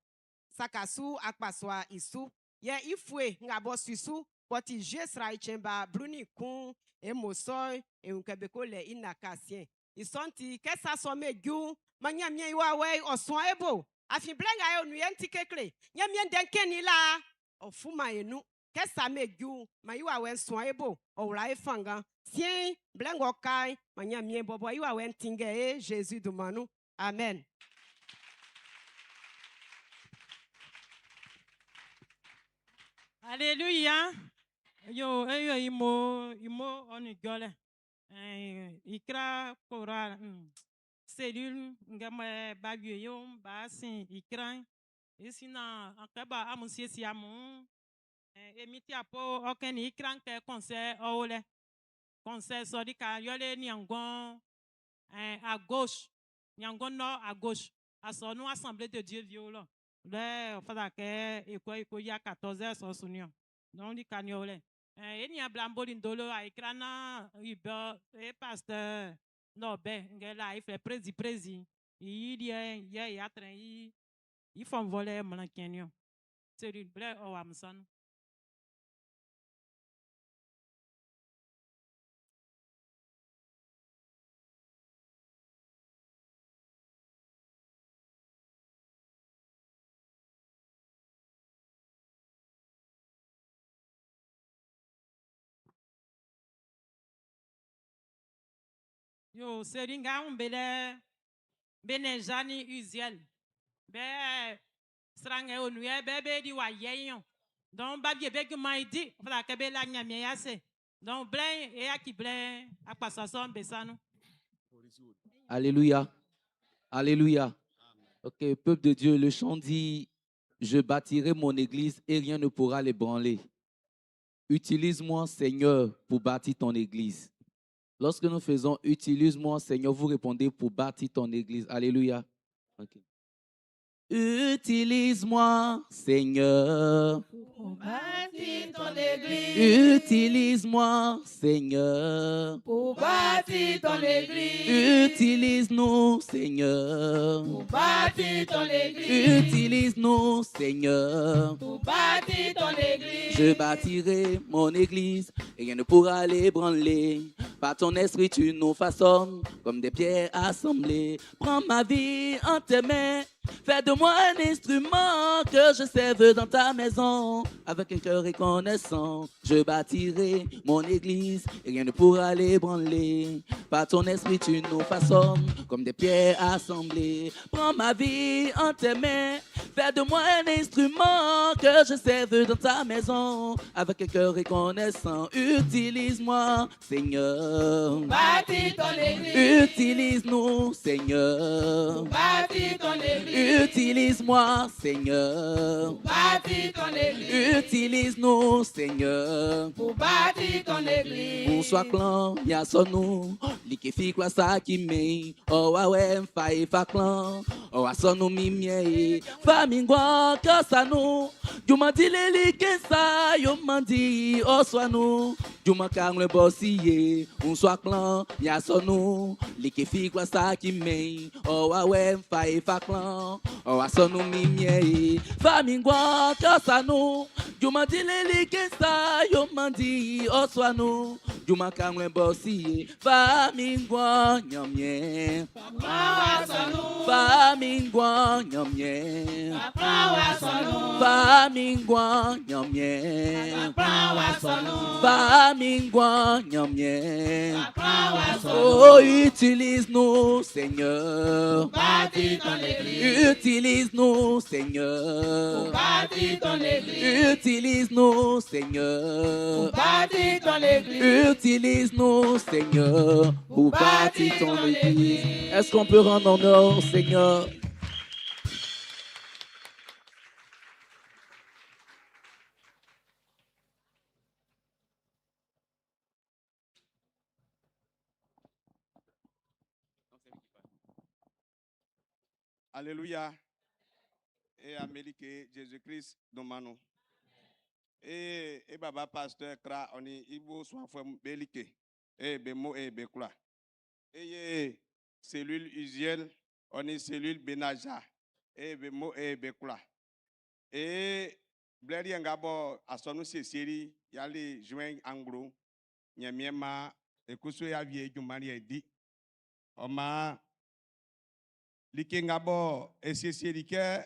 sakasu akpaswa isu. Ye ifwe ngabo susu, boti jesra ichemba bruni kun, e mosoy, e unkebeko le inakasien. Isonti, kesa some gyu, manya mien iwa wey oswan ebo. Afi blenga yo nuyen tikekle. Nya mien denkeni la. O fuma enu. Kesa me gyu, ma iwa wen swan ebo. O wla e fanga. Sien, blengo kai, manya mien bobo iwa wen tinge e Jésus du manu. Amen. Alléluia. Yo imo on gole. Ikra pora cellule ngama bagyo yo ba sin ikran ici na akaba amusie si amu emiti apo oken ikran ke concert ole concert sodika yole niangon à gauche niangon nord à gauche à son nous assemblée de Dieu violent le fada ke eko ya 14h so sunio donc di kanyole eni ablambo lindolo a ikrana ibe e pasteur no be ngela ife prezi il y a train il faut voler mlankenio c'est une blague o amsan. Yo seringa umbele benejani uziel be srange onuye bebe di wa yeyon donc ba bie begu maidi fala ke be la nyamie yase donc blen e aki blen akpasason besanu. Alléluia. Alléluia. Ok, peuple de Dieu, le chant dit, je bâtirai mon église et rien ne pourra l'ébranler. Utilise-moi, Seigneur, pour bâtir ton église. Lorsque nous faisons utilise-moi, Seigneur, vous répondez pour bâtir ton église. Alléluia. Okay. Utilise-moi, Seigneur, pour bâtir ton église. Utilise-moi, Seigneur, Pour bâtir ton église. Utilise-nous, Seigneur, Pour bâtir ton église. Utilise-nous, Seigneur. Pour bâtir ton église. Je bâtirai mon église et rien ne pourra l'ébranler. Par ton esprit, tu nous façonnes comme des pierres assemblées. Prends ma vie en tes mains. Fais de moi un instrument que je serve dans ta maison. Avec un cœur reconnaissant, je bâtirai mon église et rien ne pourra l'ébranler. Par ton esprit, tu nous façonnes comme des pierres assemblées. Prends ma vie en tes mains. Fais de moi un instrument que je serve dans ta maison. Avec un cœur reconnaissant, utilise-moi, Seigneur. Bâtis ton église. Utilise-nous, Seigneur. Bâtis ton église. Utilise-moi, Seigneur. Bâtis ton église. Utilise-nous, Seigneur. Pour bâtir ton église. Bonsoir clan, y'a son nous. Liké fi quoi ça qui me. Oh ouais, m'faille fa clan. Oh à son nous mimie. Famingwa que ça nous. Du m'en dit les liké ça. Yo m'en dit oh soit nous. Du m'en kang le bossier. Bonsoir clan, y'a son nous. Liké fi quoi ça qui me. Oh ouais, m'faille fa clan. Oh à son nous mimie. Famingwa que ça nous. Du m'en dit les liké ça. Yo m'en dit oh soit nous. Du m'en kang le bossier. Famingwa nyamien. Famingwa nyamien. Famingwa nyamien. Famingwa nyamien. Oh, utilise-nous, Seigneur. Bâtis ton église. Utilise-nous, Seigneur. Bâtis ton église. Utilise-nous, Seigneur. Bâtis ton église. Utilise-nous, Seigneur, pour bâtir ton église. Est-ce qu'on peut rendre honneur au Seigneur? Alléluia. Et Amérique, Jésus-Christ, nous manou. Et baba pasteur Kra, on est Ibo, soit femme Belike. Et Bemo et Bekula. Et cellule usuelle, on est cellule Benaja. Et Bemo et Bekula. Et Blairi Ngabo, à son série, il y a les joints anglo. Nyamiema, et Koussou ya vieille du mari dit. Oma, Likengabo, et série que,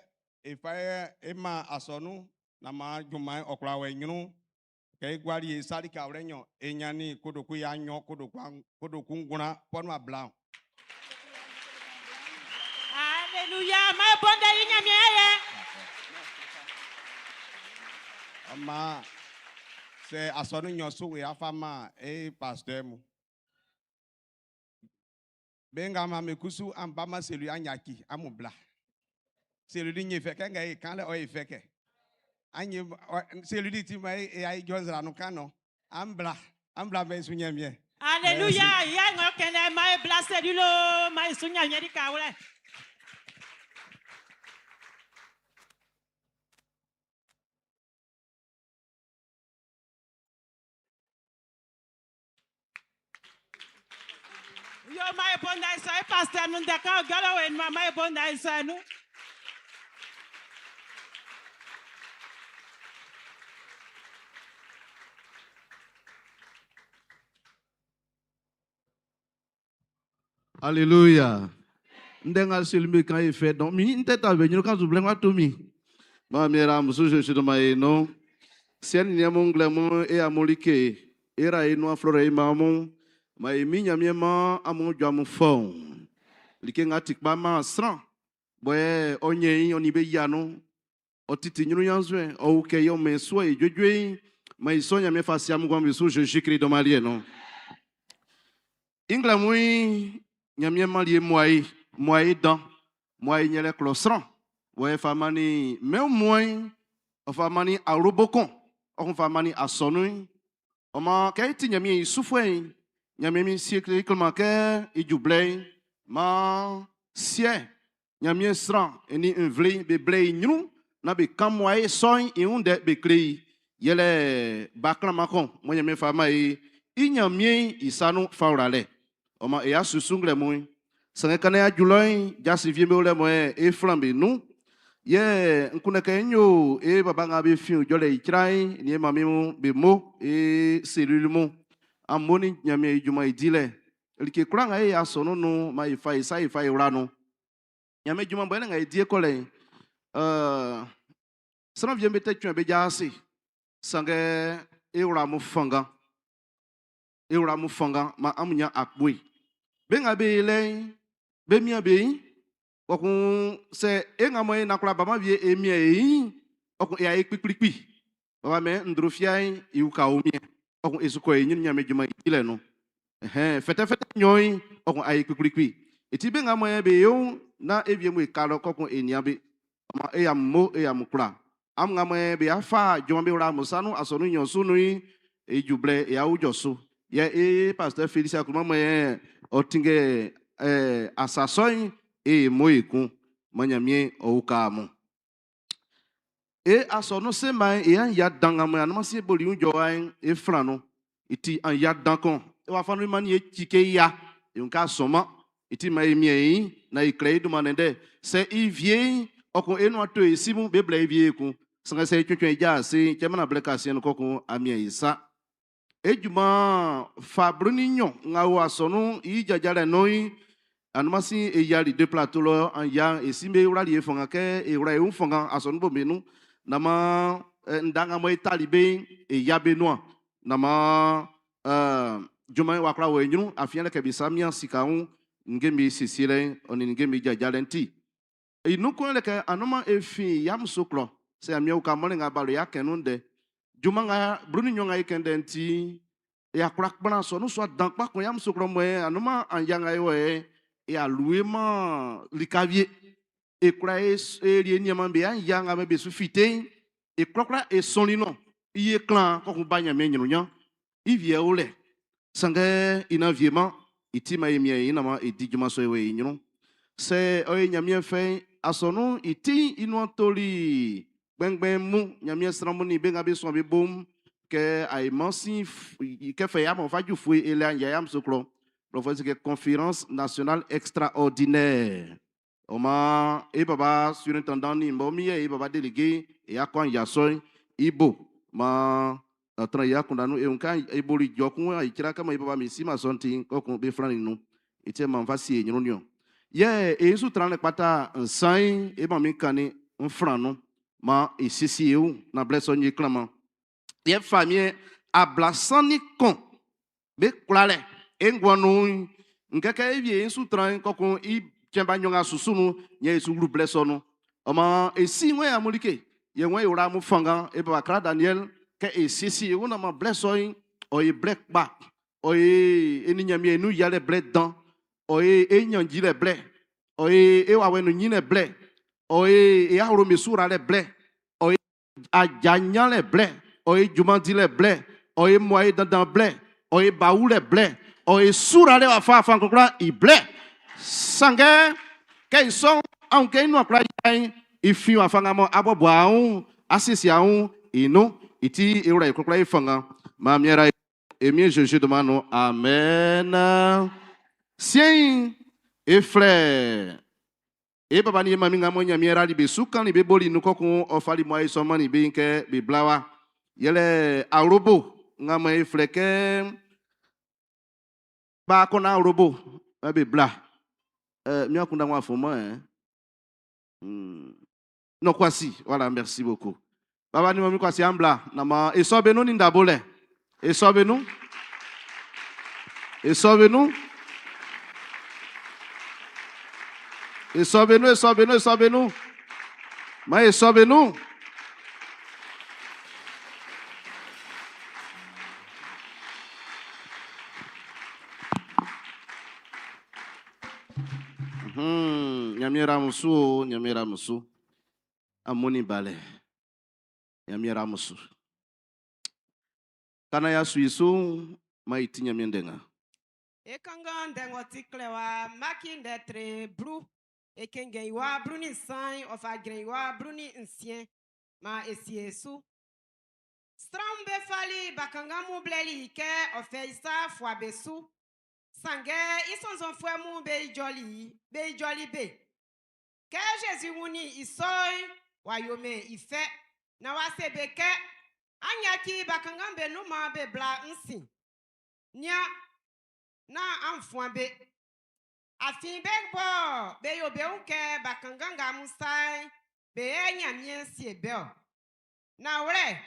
et faye, Emma à son nama jumai okla wenyunu kay gwali sali ka wrenyo enyani kodoku ya nyo kodoku nguna ponwa blanc. Alléluia, ma bonne inyamiye. Ama c'est asonu nyosu we afama e pasteur mu. Benga ma mekusu ambama celui anyaki amubla. Celui ni feke ngai kan le o feke. C'est lui qui m'a dit et Ambla ben sunyamie. Alléluia, ya ngokene mai blase dulo mai sunyamie di kawle. Yo mai bonda isa pastor nun de ka galo en mai bonda isa nu. Alléluia. Ndenga silmi kan fait donc mi nteta venir quand vous blenga to mi. Ma mera musu je suis de maino. Sien ni amongle mo e amolike. Era ino aflore mamon. Ma mi nyamiema amon jamu fon. Likenga tikba ma sran. Boye onye oni be yano. Otiti nyunu yanzwe o ke yo menso e dwedwe. Ma iso nyame fasiam gwa musu je Jésus-Christ de Marie non. Ingla mui nyamie malie moi dans moi nyele closran ouais famani même moi famani a robocon on famani a sonu on ma kaiti nyamie soufouin nyamie mi siècle comment que et jublé ma sie nyamie sran eni un vle be blé nyunu na be kam moi soin et on de be clé yele bakla makon moi nyamie famai inyamie isanu faurale Oma e a susungle moi. Sange kane a juloi jasi viembe ole moi e flambe nu. Ye nkune kenyo e babanga be fiu jole ikrai ni mami mu be mo e cellule mu. Amoni nyame juma idile. Elike kranga e asono no ma ifa isa ifa urano. Nyame juma bwana nga idie kole. Sana viembe te twa be jasi. Sange e uramu fanga. E uramu fanga ma amunya akbui. Ben abe le be mi abe Okun se engamoy na kula bama vie emie okun ya ekpikpikpi baba me ndrofia iuka omie okun esuko enyin nyame djuma ile no fete nyoy okun ay ekpikpikpi eti be ngamoy be yo na evie mu ikalo kokun eniabe ma eyammo eyamukura am ngamoy be afa djuma be ra musanu asonu nyonsunu ejuble ya ujoso ye pasteur Félix akuma moye otinge asasoy moikun manyamie oukamu asono sema ya dangam ya no se boli unjo an frano iti an ya dankon wa fanu mani chike ya yunka soma iti mai mie na ikrei du manende se ivie okon enu ato esimu bebla ivie ku sanga se twetwe ja se chemana bleka se no kokon amie isa ejuma fabruni nyon ngawo asono ijajale noi anumasi eyali de plateau lo an ya esimbe urali efonga ke ura eunfonga asono bomenu nama ndanga mo talibe eyabe noa nama juma wakra wenyu afiana ke bisamia sikaun ngemi sisire oni ngemi jajalenti inuko le ke anoma efi yam soklo se amia ukamole ngabalo ya kenunde juma nga bruni nyonga ikendenti ya krak bana so no so dankpa ko yam soklo mo anoma anyanga yo ya louema likavie e kura e nyama be an yanga me be sufite e krokra e sonino iye clan ko banya me nyunya ivie ole sange ina viema itima yemie ina ma edijuma so we nyunu se o nyamie fe asono iti inu antoli gbengben mu nyamie sramoni be ngabe so be bom ke ay mansi ke fe ya mo faju fu ele an yam sokro professeur conférence nationale extraordinaire Oma baba surintendant ni mbomi baba délégué et akwan yasoy ibo ma tra ya kundanu unka iboli jokun ikira kama baba misima sonti kokun be frani nu ite man fasi nyonyo ye esu trane pata nsan ba mi kani nfranu ma isisi eu na blesso nyi klama ye famille ablasani kon be klale engwanu nkeke evie esu trane kokun Chemba nyonga susunu nye sugru blesono ama esi nwe amulike ye nwe ura mu fanga e bakra Daniel ke esisi e wona ma blesoy o e black back o e eninyami enu yale black dan o e enyanji le black o e wa wenu nyine black o e ahoro mesura le black o e ajanya le black o e jumandi le black o e moye dandan black o e baou le black o e sura le wa fa kokra i black sange ke son aunque no akra ifi afangamo abobo aun asisi aun ino iti eura ikokra ifanga ma miera emie jeje de mano amen sien e frère e baba ni mami ngamo nya miera li besukan li be boli no kokun ofali mo so mani be nke be blawa yele arobo ngamo e frère ba kona arobo be bla mieux qu'on a un fond, non quoi si, voilà, merci beaucoup. Baba ni mami quoi si ambla, nama et sobe nous ni d'abole, et sobe nous, et sobe nous, et sobe nous, et sobe nous, et sobe nous, mais et sobe nous. Nyamira musu amoni bale nyamira musu kana ya suisu maiti nyamendenga ekanga ndengo tiklewa maki ndetre bru ekenge wa bruni san of agren wa bruni ancien ma esiesu strambe fali bakanga mu bleli ke ofeisa fwa besu sange isonzon fwe mu be joli be ke Jésus wuni isoy wayome ife na wasebeke anyaki bakangambe numa be bla nsi nya na amfwan be afin be bo be yo be unke bakanganga musai be enya miensie be na wre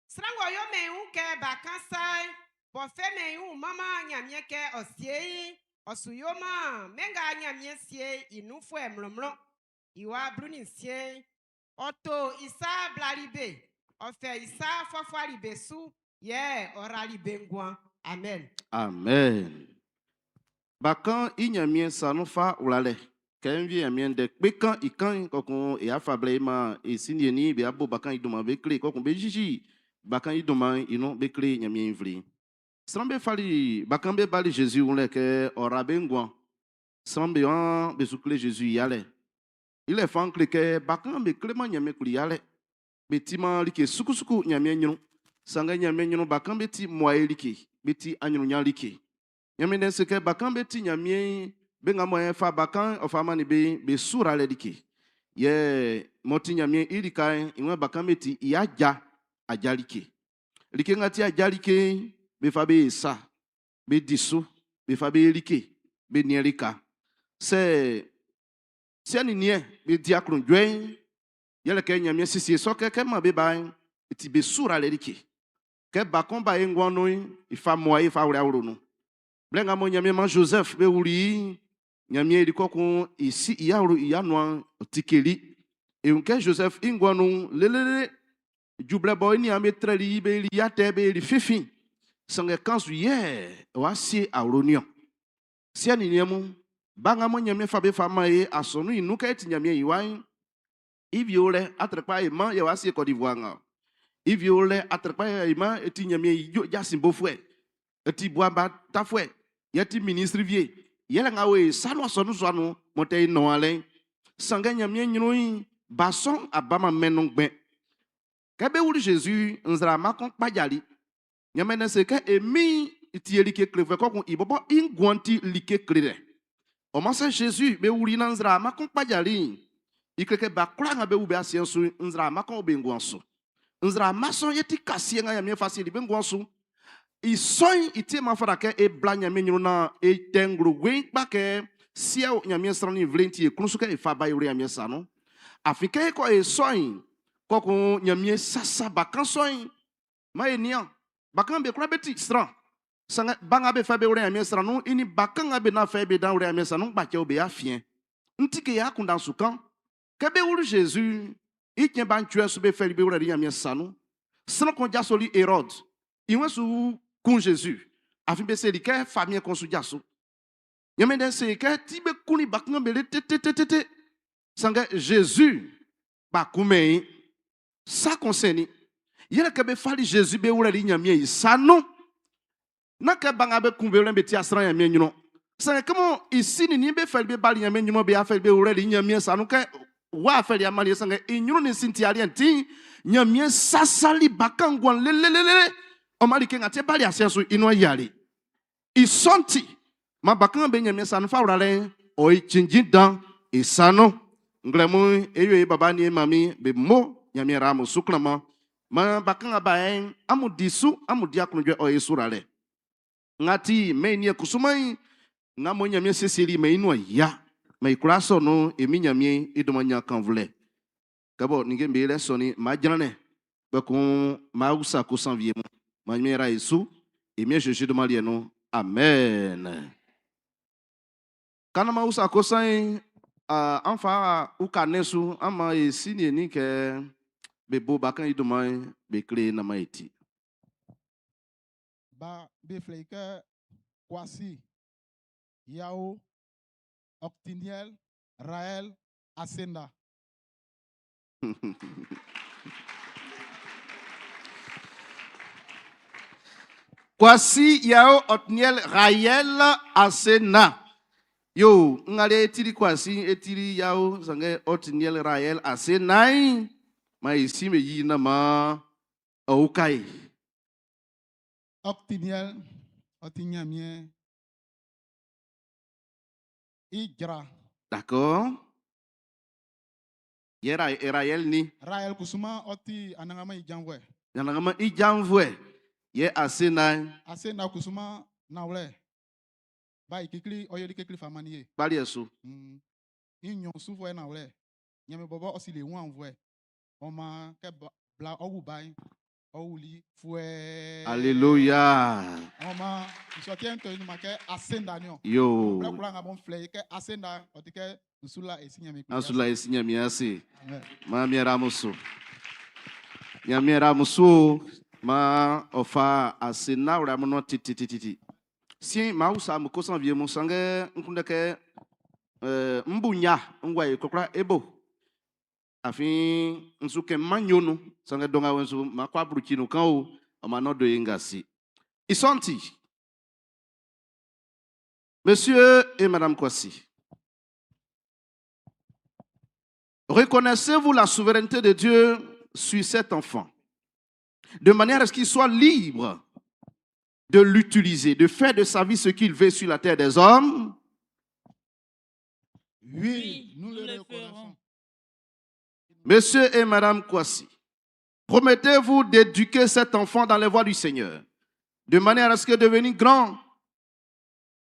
srango yo me unke bakansai bo fe me un mama nya mieke osie osuyoma menga nya miensie inu fo emlomlo Iwa bluni sien. Oto isa blaribe. Ofe isa fafwa libe su. Ye ora libe ngwan. Amen. Amen. Bakan inyamien sanufa ulale. Kenvi yamien de bekan ikan kokon e afable ma e sinieni be abo bakan iduma be kle kokon be jiji bakan iduma ino be kle nyamien vli. Srambe fali bakan be bali Jésus unle ke orabe ngwan. Srambe an be sukle Jésus yale. Il est fan kle ke bakan be kle man nyame kli yale. Be ti man like suku suku nyamien nyunu. Sanga nyamien nyunu bakan be ti moye like. Be ti anyunu nyalike. Nyamien den seke bakan be ti nyamien benga moyen fa bakan ofamani be sura le dike. Ye moti nyamien irika inwe bakan be ti iaja ajalike. Like ngati ajalike be fa be sa be disu be fa be like be nierika. Se ani nie be diakrun dwen yele ke nyamien sisi so ke ma be ba ti be sura le dike. Ke bakon ba engwano ifa moye ifa wura wuro no. Blenga mo nyamien man Joseph be wuri nyamien di kokon isi iyaru iyanwa tikeli e unke Joseph ingwanu lelele juble boy ni ametreli be li yate be li fifi sange kansu ye wa si awronion si ani niemu banga mo nyamien fa be fa mai asonu inuka eti nyamien yiwan iviole atrepa e man ye wa si Côte d'Ivoire nga iviole atrepa e man eti nyamien yo jasimbo fwe eti boaba tafwe yeti ministre vie yela nga we salwa sonu swanu mote no ale sanga nyamien nyinu bason abama menong ben kabe wuli Jésus nzra makon pajali nyamene se ke emi tieli ke kleve kokon ibobo ingwanti like klere o masa Jésus be wuli na nzra makon pajali ikreke bakla nga be ube asiensu nzra makon be ngwansu nzra mason yeti kasie nga yamien fasili be ngwansu isoin ite mafara ke e bla nyamien nyinu na e tengru wen bake sia nyamien strani vlenti e kunsuke e fa bayuri nyamien sano afike ko e soin koko nyamien sasa bakan soin ma enian bakan be krabeti stran sanga banga be fa be uri nyamien strano ini bakan be na fa be dan uri nyamien sano ba ke obe afien ntike ya kundan sukan ke be uri Jésus itien ban tue su be fa be uri nyamien sano sano kon jasoli Hérode iwe su kun Jésus afin be se ke famille kon su jaso nyame den se ke tibe kuni baknga bele tete sanga Jésus ba kumei sa konseni yele ke be fali Jésus be wura nyame isano na ke banga be kumbe wura be ti asran nyame nyuno sanga kamo isini ni be fali be bali nyame nyuno be afali be wura nyame sano ke wa afali amali sanga inyuno ni sinti alienti nyame sasali bakangwan lelelele o mali ke ngate bali asenso ino yali isonti ma bakan be nyame sano fa wurale o chinjin dan isano nglemu eyo baba ni mami be mo nyame ramo suklama ma bakan baen amu disu amu diakunje o isurale ngati me ni kusumai ngamo nyame sesili me ino ya me kuraso no emi nyame idomanya kanvule kabo ninge le soni ma jane be kun ma usa ko sanvie mo ma nyera isu emi jeje de malieno amen kana ma usa ko san anfa ukanesu ama esini ni ke bebo bakan idomai be kle na maiti ba be fleke kwasi yao octiniel rael asenda kwasi yao otniel rael asena yo ngale etiri kwasi etiri yao sange otniel rael asena ma isi me yi na ma aukai octiniel otinyamien igra d'accord yera rael ni rael kusuma oti anangama ijangwe yanagama ijamvwe ye asena kusuma nawle ba ikikli oyeli kekli famaniye bali eso inyo suvwe nawle nyame bobo osile wanvwe oma ke bla owu bai Ouli, fouet. Alléluia. Maman, il sortit un peu, il m'a dit, ascendant. Yo. Là, pour un bon fleur, que ascendant, on dit que nous sommes là et signe mes Asula esinya miasi. Ma miera musu. Ya miera musu ma ofa asena ura mono titi. Si ma usa muko san vie musange nkundeke mbunya ngwa ekokra ebo. Afin nsuke manyonu sange donga wensu makwa brukinu kan o amano do ingasi. Isonti. Monsieur et Madame Kwasi. Reconnaissez-vous la souveraineté de Dieu sur cet enfant, de manière à ce qu'il soit libre de l'utiliser, de faire de sa vie ce qu'il veut sur la terre des hommes? Oui, nous le reconnaissons. Monsieur et Madame Kwasi, promettez-vous d'éduquer cet enfant dans les voies du Seigneur, de manière à ce que devenu grand,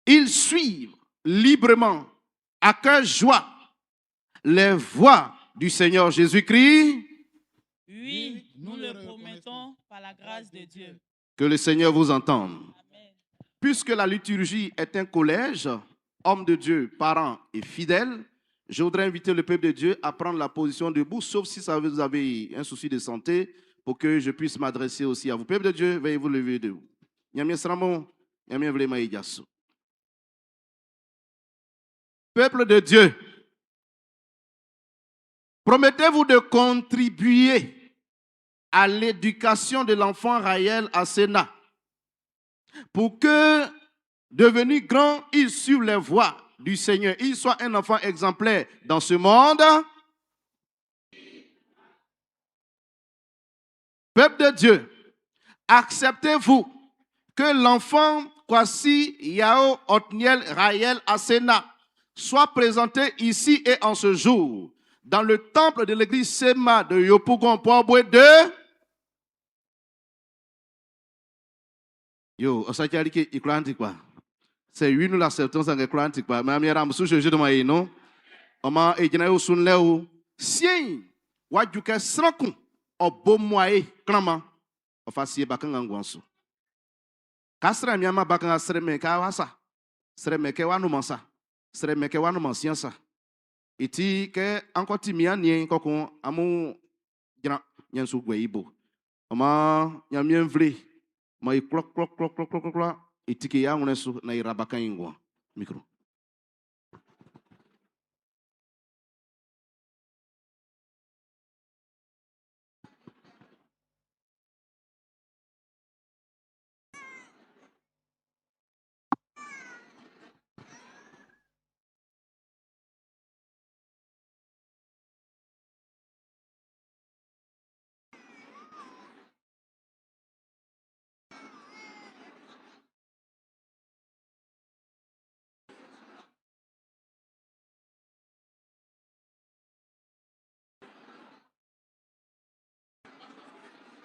il suive librement, à cœur joie, les voies du Seigneur Jésus-Christ? Oui, nous le promettons par la grâce de Dieu. Que le Seigneur vous entende. Amen. Puisque la liturgie est un collège, hommes de Dieu, parents et fidèles, je voudrais inviter le peuple de Dieu à prendre la position debout, sauf si vous avez un souci de santé, pour que je puisse m'adresser aussi à vous. Peuple de Dieu, veuillez vous lever debout. Peuple de Dieu, promettez-vous de contribuer à l'éducation de l'enfant Raël Asena pour que, devenu grand, il suive les voies du Seigneur, il soit un enfant exemplaire dans ce monde? Peuple de Dieu, acceptez-vous que l'enfant Kwasi Yao Otniel Raël Asena soit présenté ici et en ce jour dans le temple de l'église Sema de Yopougon Poaboué de Yo, osakali ikranti kwa. C'est lui nous l'acceptons sans ikranti kwa. Mais amira musu jeje de mai non. Oma ejina yo sun leo. Sien wajuke sranku obomoae krama. Ofasie bakanga ngwanso. Kasra miama bakanga sreme ka wasa. Sreme ke wanu mansa. Sreme ke wanu mansiansa. Iti ke ankoti mianie kokon amu gira nyansu gweibo. Oma nyamien vle. Mais cloc, et tiki ya on est na irabaka ingwa. Micro.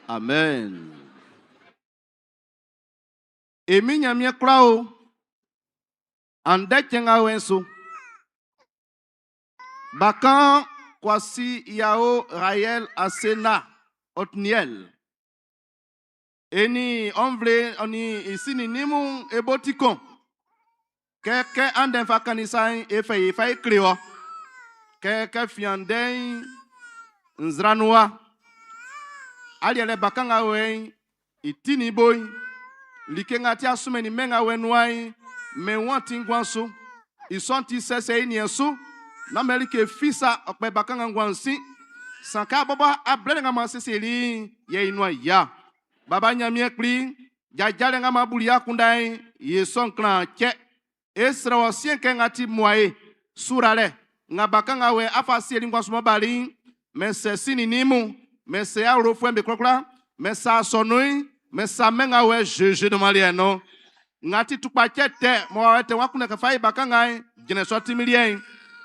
Amen. Emi nyamie krao ande kenga wenso bakan Kwasi Yao Raël Asena Otniel eni onvle oni isini nimu ebotikon ke anden fakanisa e fay kreo ke fianden nzranwa aliele bakanga wen itini boy likenga ti asumeni menga wenwai me wanti ngwanso isonti sese inienso na melike fisa okpe bakanga ngwansi sanka baba abrenga maseseli ye inwa ya baba nyamie kli jajale nga mabuli yakundai ye son clan che esra wasien kenga ti moye surale nga bakanga we afaseli ngwanso mabali me sesini nimu mais c'est à refouer mes crocra, mais ça sonne, mais ça mène à ouais, je de malieno. Ngati tu pakete, moi, te wakuna kafai bakangai, jene sorti milien.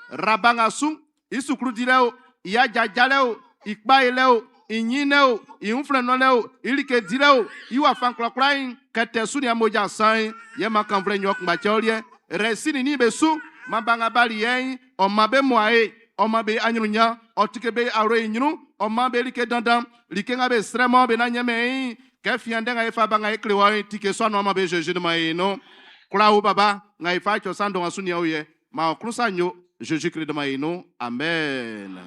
Rabangasum, isukru dileo, iya jajaleo, ikbaileo, inyineo, iunfrenoleo, ilike dileo, iwa fan crocrain, kete suni amoja sain, yema kanvre nyok macholie, resini ni besu, mabanga balien, o mabe moae, oma be anyunya otike be aro nyunu oma be like dandam like nga be stremo be na nyame ke fiande nga ifa ba nga iklewa tike so no oma be Jésus de maino kula u baba nga ifa cho sando nga sunia uye ma okrusa nyo Jésus Christ de maino amen.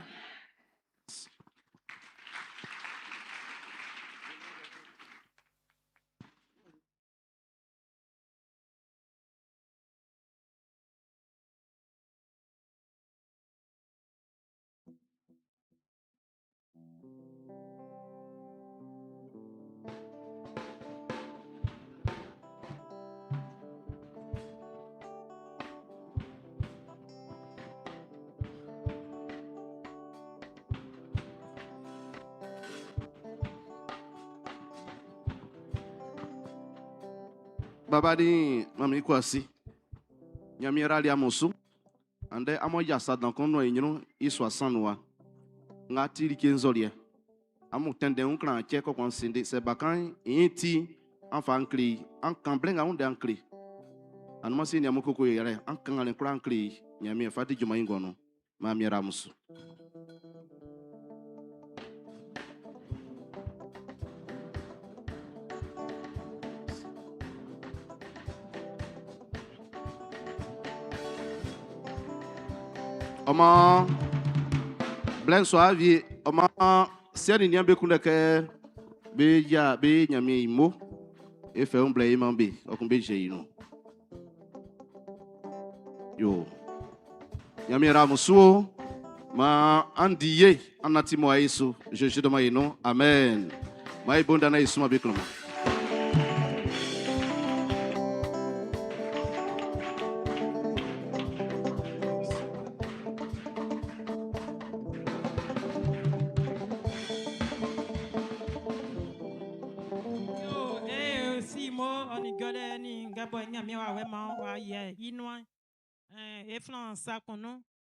Baba di mami kwasi nyamiera li amosu ande amo yasa dan kono enyino iso asanwa ngati li kenzolie amu tende un kran che ko kon sinde se bakan yiti anfa ankli an kamble nga unde ankli anuma si nyamu koko yere an kangale kran ankli nyami fati juma ingono mami ramusu. Oma blen so avi oma seri nyam be kunde ke be ya be nyame imo e fe un blay mambe okun be je ino yo nyame ra musuo ma andiye anati mo aiso Jésus de maino amen mai bonda na isuma be kloma.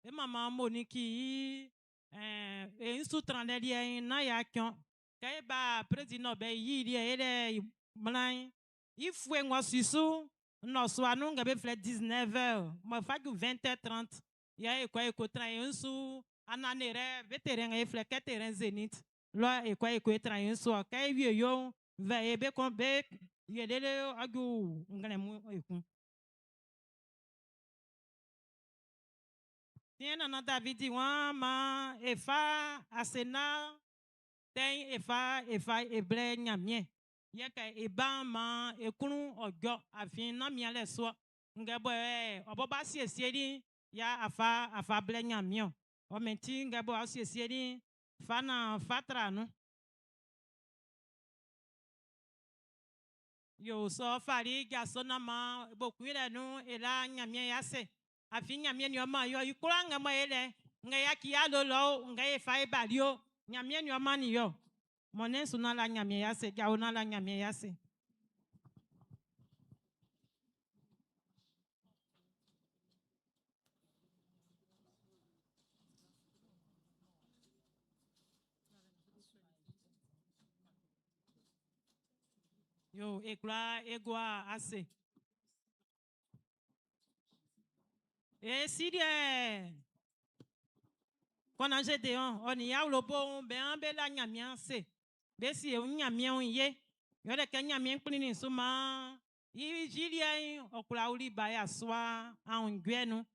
E maman Monique e soutran de na ya kion kay ba président be yi ele mlan il faut ngwa sisu no so anu nga be fle 19h ma fa 20h30 ya e ko train su ananere veteran e fle terrain Zénith lo e ko train su kay wie yo va e be kon be yedele agu ngalemu e kun. Tiens, dans David dit, ma efa asena ten efa eble nyamie. Yaka eba ma ekunu ogo afin na miale so. Ngabo oboba siesiedi ya afa ble nyamio. O menti ngabo siesiedi fana fatra no. Yo so fari gasona ma bokuire no ela nyamie yase. Afi nyamie ni oma yo ikura ngama ele nga yaki ya lolo nga ye fa ebalio nyamie ni oma ni yo mone suna la nyamie yase jauna la nyamie yase yo ekura egwa ase et si quand on jette on y a le bon ben bela nyamia se be si nyamia on ye yo de ke nyamia klini suma yi jilia okula uli ba ya swa an gwenu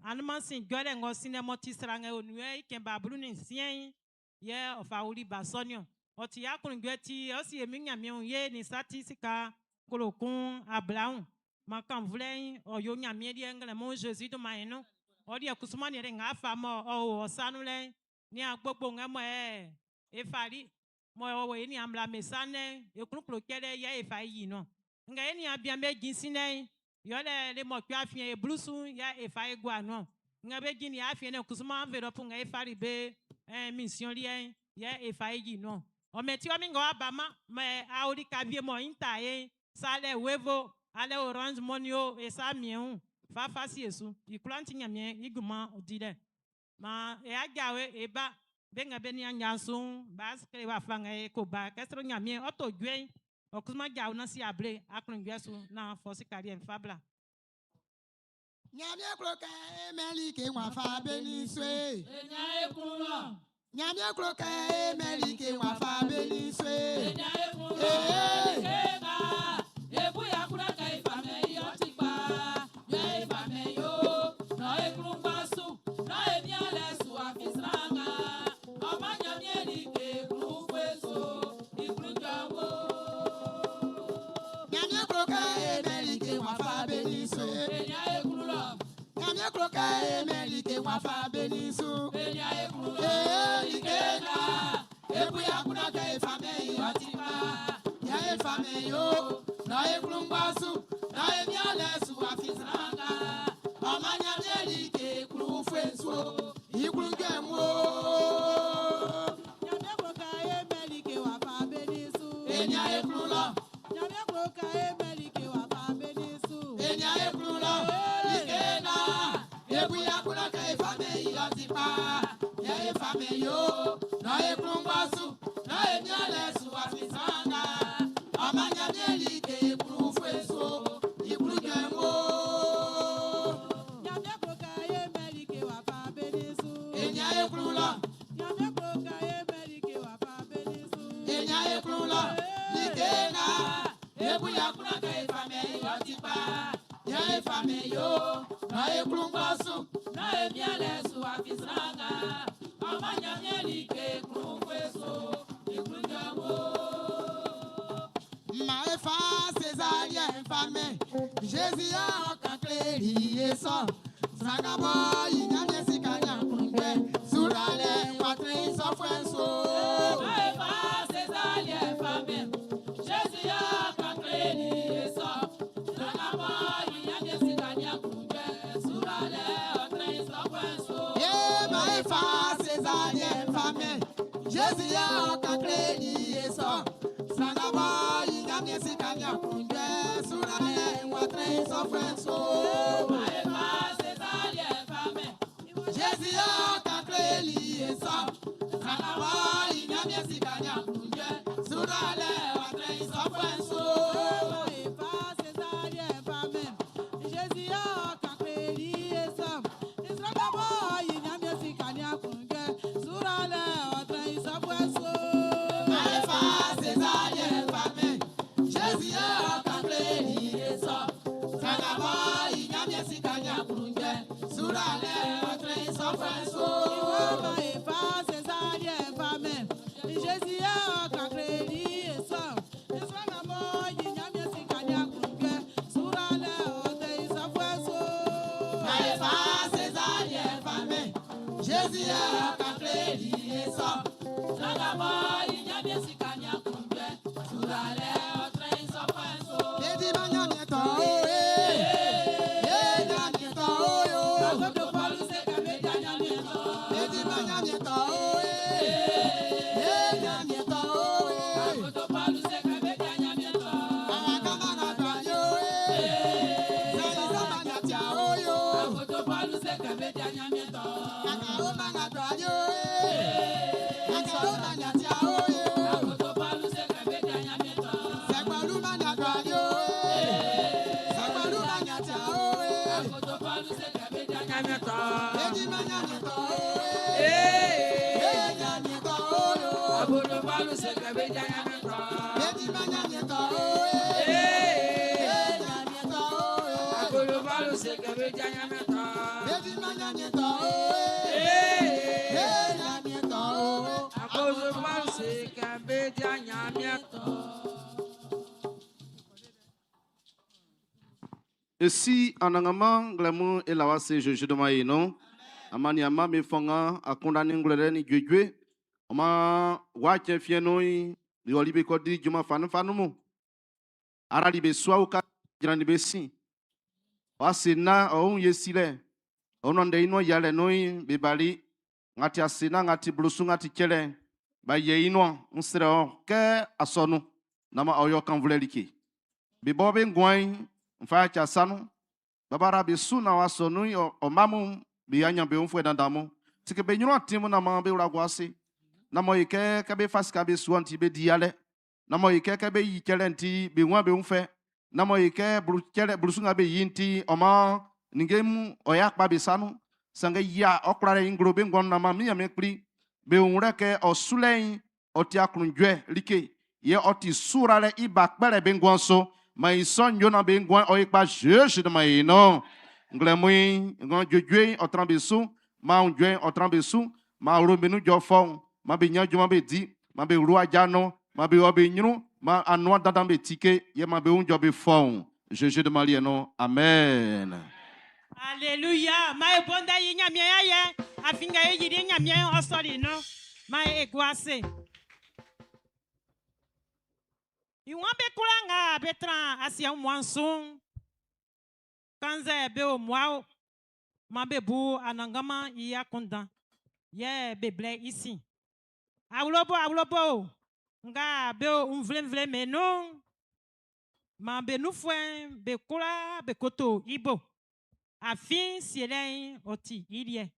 anuma sin gwele ngo sinemo tisrange onue ikemba bruni sien ye ofa uli ba sonio oti ya kun gweti o si emi nyamia on ye ni statistika kolokun ablaun makan vlen o yo nyamie di engle mon Jésus de maino o di akusuma ni renga famo o sanule ni agbogbo ngamo e fari mo o ni amla mesane e krukro kele ya e fayi no nga ni abia me ginsine yo le mo kwa afien e blusu ya e fayi gwa no nga be gini afien ne kusuma envelope nga e fari be mission li ya e fayi no o meti o mi ngo abama me auri kabie mo intae sale wevo ale orange monio e sa mien fa fasi esu iklanti nyamie iguma odile ma e agawe e ba benga beni anyasun bas kre wa fanga e ko ba kestro nyamie oto gwen okuma gawo na si abre aklun gwesu na fosi carrière fabla Nyamia kroka emelike wafa beniswe. Nyamia kroka emelike wafa beniswe. Wafa benisu ikena ebu ya kuna ka efame yotipa ya efame yo na ekrumbasu na emialesu afisranga amanya melike krufenso ikrungemo nyame kroka emelike wafa benisu enya ekrula nyame kroka emelike wafa benisu enya ekrula ikena ebu ya kuna ka ya efame yo na ekrumbasu na emialesu afisanga amanya melike krufenso ikrungemo nyame kroka emelike wafa benisu enya ekrula nyame kroka emelike wafa benisu enya ekrula likena ebu ya kuna ka efame yotipa ya efame yo na ekrumbasu na emialesu afisanga amanya melike krufenso ikrungemo maefa cesaria infame Jésus a kakleri eso sragabo inyame sikanya kungwe surale kwatri sofrenso maefa cesaria infame Jésus a kakleri eso sragabo inyame sikanya kungwe surale kwatri sofrenso maefa cesaria infame Jésus a kakleri eso sragabo inyame sikanya kungwe surale kwatri sofrenso maefa cesaria infame Jésus a kakleri eso sragabo inyame sikanya kungwe surale kwatri sofrenso maefa cesaria infame Jésus a kakleri eso sragabo inyame sikanya kungwe surale kwatri sofrenso maefa cesaria infame Jésus a kakleri eso sragabo inyame sikanya kungwe surale kwatri sofrenso maefa cesaria infame Jésus a kakleri eso sragabo inyame sikanya kungwe surale kwatri sofrenso maefa cesaria infame Jésus a kakleri eso sragabo inyame sikanya kungwe surale kwatri sofrenso dedi manyamieto nyamieto yo agodo palu se kabeja nyamieto dedi manyamieto nyamieto agodo palu se kabeja nyamieto akamana kanyo zali zamanya tiao yo agodo palu se kabeja nyamieto akaomana kanyo akaomana tiao yo agodo palu se kabeja nyamieto sekwalu manya kanyo sekwalu manya tiao yo agodo palu se kabeja nyamieto dedi manyamieto nyamieto yo agodo palu se kabeja nyamieto dedi manyamieto nyamieto yo agodo palu se kabeja nyamieto dedi manyamieto nyamieto agodo palu se kabeja nyamieto. Et si en angama glamu elawase je de maïno amani ama me fonga akondani ngulere ni gwegwe oma wache fienoi bi olibe kodi juma fanumu arali be swauka jirani be si wasina o yesile ononde ino yale noi be bali ngati asina ngati blusu ngati kele ba ye ino nsere ke asonu nama oyo kan vuleliki be bobe ngwai mfa cha sanu babara be suna wasonu o mamu be anya be mfu dandamu tike be nyuro timu na ma be uragwase na mo ike ka be faska be suanti be diale na mo ike ka be yikele nti be nwa be mfe na mo ike blusunga be yinti o ma ningemu oyak babisanu sange ya okrare ingrobe ngon na mami ya mekpli be unreke osulein otia krunjwe like ye oti surale ibakbere be ngonso ma ison yona be ngon oyekpa jeje de maino nglemui ngon jojwe otrambesu ma unjwe otrambesu ma romenu jofon ma be nyanjo ma be di ma be roi jano ma be obe nyru ma anwa dadam be tike ye ma be unjo be fon jeje de malieno amen. Alléluia. Ma ebonda yinyamia ya afinga yiri nyamia osori no. Ma egwase. Iwan be kulanga betran asia mwansun. Kanze be o mwao. Ma bebu anangama iya kondan. Ye beble ici. Awlobo. Nga be o mvle menon. Ma be nou fwen be kula be koto ibo. Afin sielen oti ilie.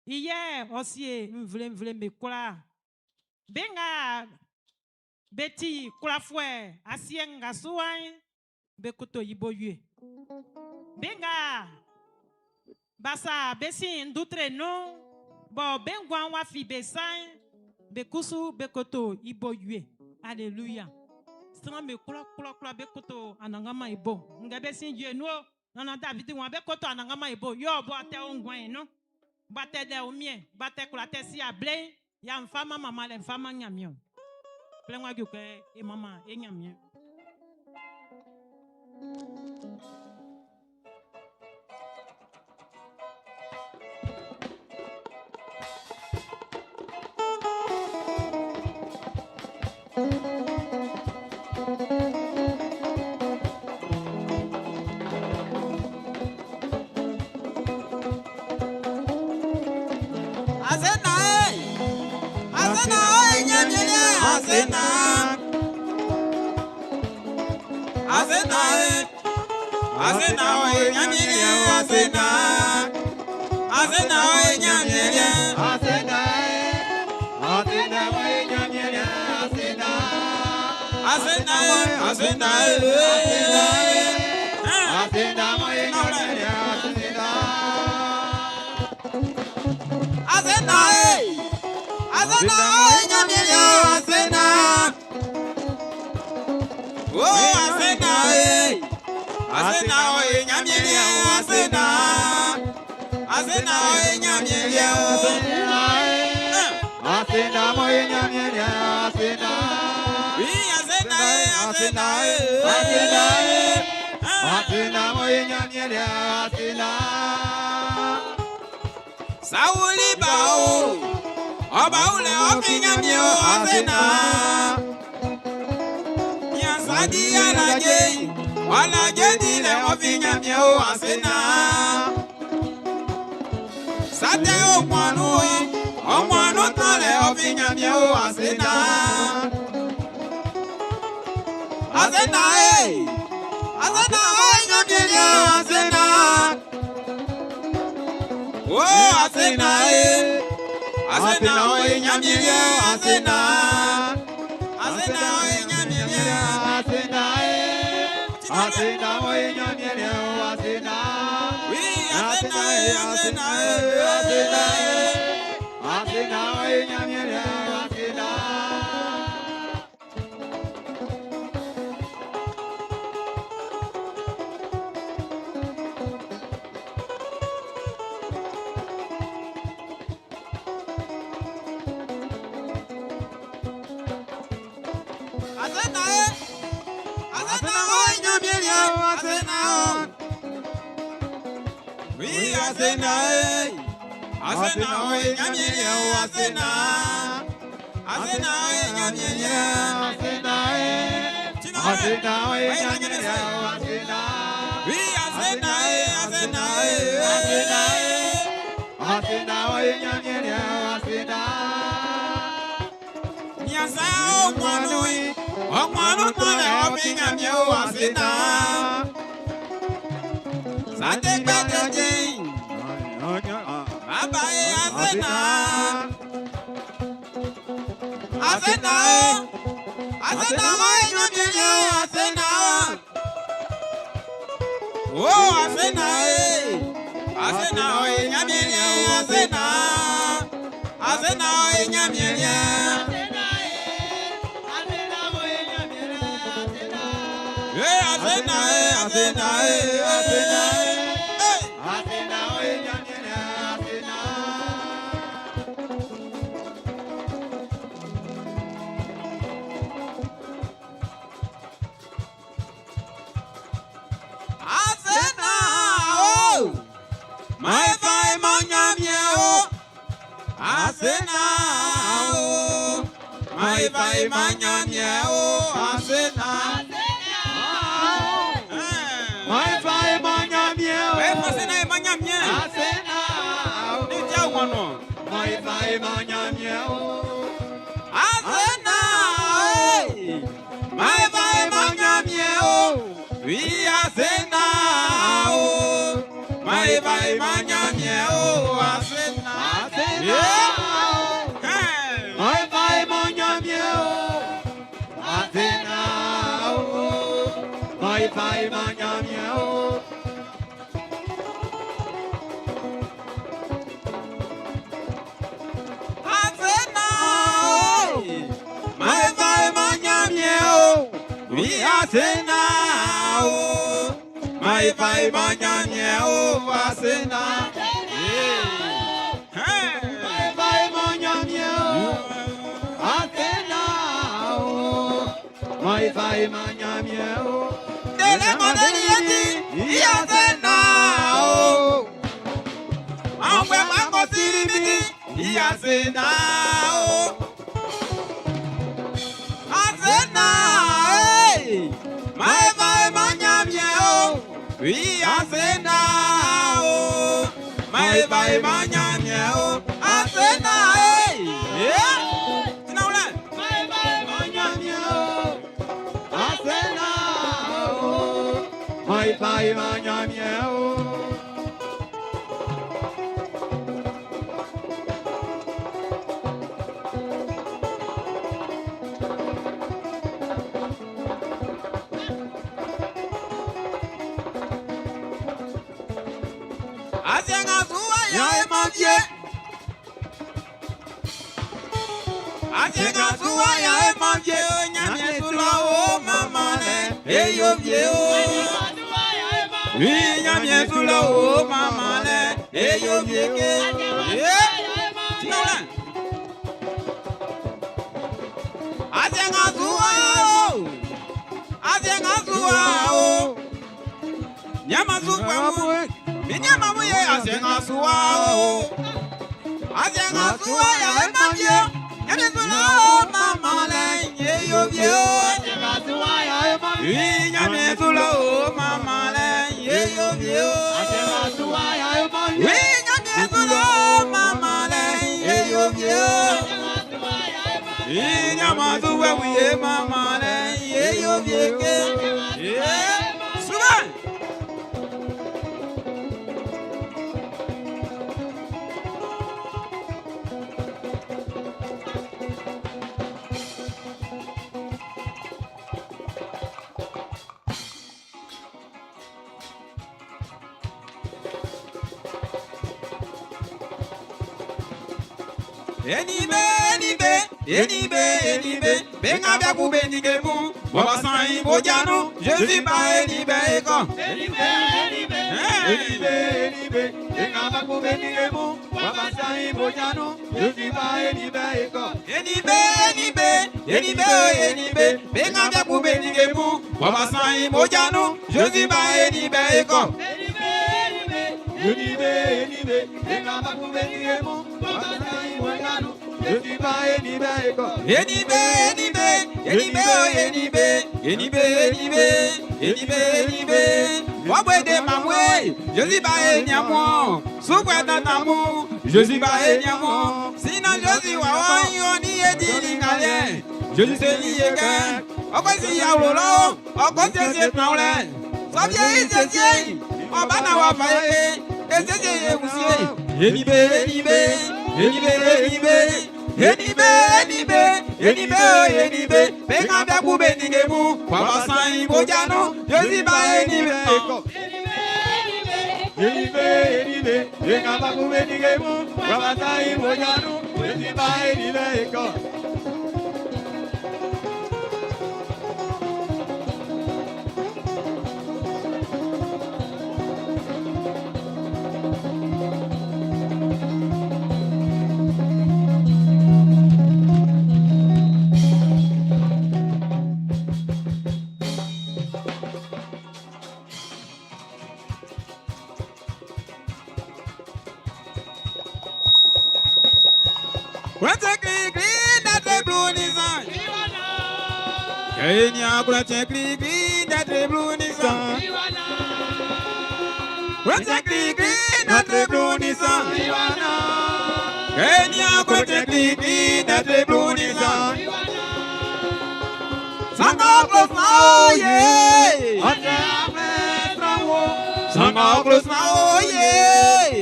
Iye osie mvle me kula. Benga beti kula fwe asien nga suwain be koto ibo yue. Benga basa besi ndutre no bo bengwan wafi besain be kusu be koto ibo yue. Alléluia. Stra me kula be koto anangama ibo. Nga besi yue no. Non, David, on a koto anangama ibo. Yo, boate ongwen, non? Bate de omie, bate kulate si able. Ya mfama mama le mfama nyamio. Plenwa gyuke e mama e nyamio. Sauli bao, obaule okinyamio asena. Yansadi alaje, alaje dile okinyamio asena. Sate omwanu tole okinyamio asena. Asena nyamio asena. Oh, asena nyamia asena Oh, Asena, Asena, Nyamilia, Asena, Asena, Nyamilia. Asena, Asena, my fine manyamio, Asena, my fine manyamio, Asena, My fire manyamia. Asena, manyamia, Asena. Nita wano, My fire manyamia. Asena, my fine manyamio, we Asena, my fine manyamio, Asena, My fire manyamia. Asena. My fire manyamia. my fine manyamio, we Asena, my fine manyamio, Asena. My fire manyamia. Asena. My fire manyamia. Dele madelieti, Asena. Amwe mango sirimiti, Asena. Asena, my fine manyamio, we Asena, my fine manyamio, Asena, Tinaula, My fire manyamia. Asena. My fire manyamia. Asenga suwa ya emavie, Asenga suwa ya emavie, Nyamye sula o mamale, eyo vie o. Nyamye sula o mamale, eyo vie ke. Tinaula. Asenga suwa o, Asenga suwa o. Nyama suwa o. Minyama muye Asenga suwa o. Asenga suwa ya emavie, Nyamye sula o mamale, eyo vie o. Asena suwa ya emavie. Nyamye sula o mamale, eyo vie o. Asena suwa ya emavie. Nyamye sula o mamale, eyo vie o. Nyama suwa wiye mamale, eyo vie ke. Suwa. Enibe, benga bia ku benige mu, waba san bojano, je suis pas enibe eko. Enibe, benga baku benige mu, waba sai bojano, je suis pas enibe eko. Enibe, benga bia ku benige mu, waba san bojano, je suis pas enibe eko. Enibe, benga baku benige mu, waba sai bojano, je suis pas enibe eko. Enibe, wabwede mamwe, je suis pas eniamo, soukwe tatamu, je suis pas eniamo, sinon je suis wawa, yoni edilingale, je suis selieke, okwesi ya lolo, okwesi se naule, sabye isese, obana wafaye, esese ye usie, Enibe, benga bia ku benige mu, waba san bojano, je suis pas enibe eko. Elive, Yekabaku Benigemu, Rabatai Mojanu, Eliva, Elive, Kenya kurache klikli natre blue Nissan. Kurache klikli natre blue Nissan. Kenya kurache klikli natre blue Nissan. Sanga close now, yeah. Sanga close now, yeah.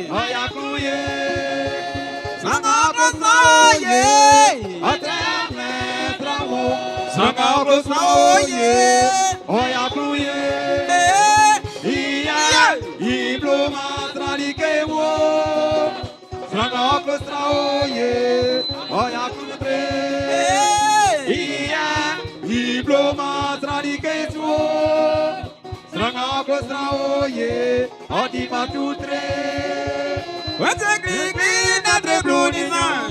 Sanga close now, yeah. Sanga close now, yeah. Oya kluye, iya, iblo matralike wo. Sanga close now, yeah. Oya kluye, iya, iblo matralike wo. Sanga close now, yeah. Odi matutre. What's a green natre blue Nissan?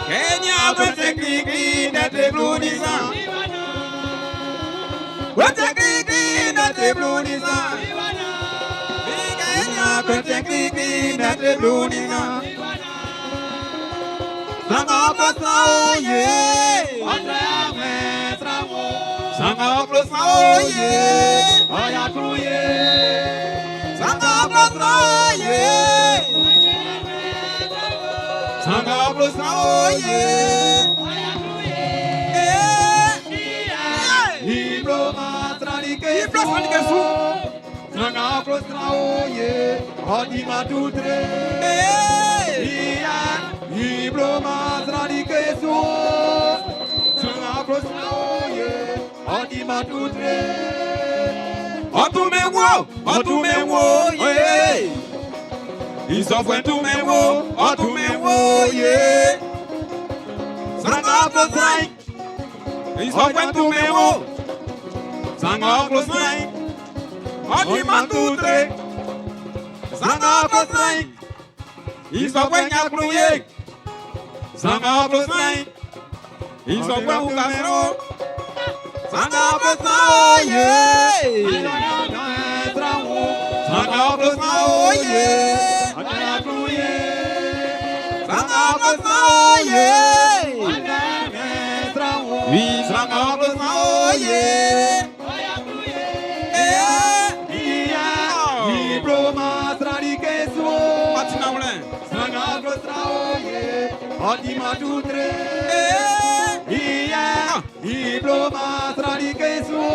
Kenya what's a green natre blue Nissan? What's a green natre blue Nissan? Kenya what's a green natre blue Nissan? Sanga close now, yeah. Sanga close now, yeah. Oya kluye, Sanga close now, yeah. Sanga close now, yeah. iblo matralike wo. Sanga close now, yeah. Odi matutre. Iya, iblo matralike wo. Sanga close now, yeah. Odi matutre. Otumewo, yeah. Ils offrent tout mes mots, yeah. Sanga close right. Ils offrent tout mes mots. Sanga close right. Odi matutre. Sanga close right. Ils offrent nyakluye. Sanga close right. Ils offrent ukasero. Sanga close right, yeah. Sanga close now, yeah. Oya kluye, Sanga close now, yeah. Oui, Sanga close now, yeah. iblo matralike wo. Patina Moulin. Sanga close now, yeah. Odi matutre. Iya, iblo matralike wo.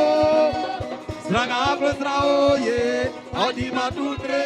Sanga close now, yeah. Odi matutre.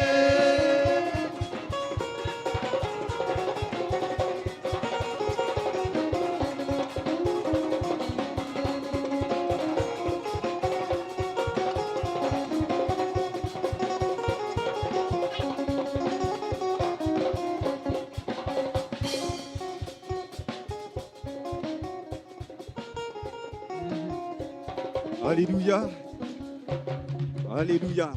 Alléluia. Alléluia.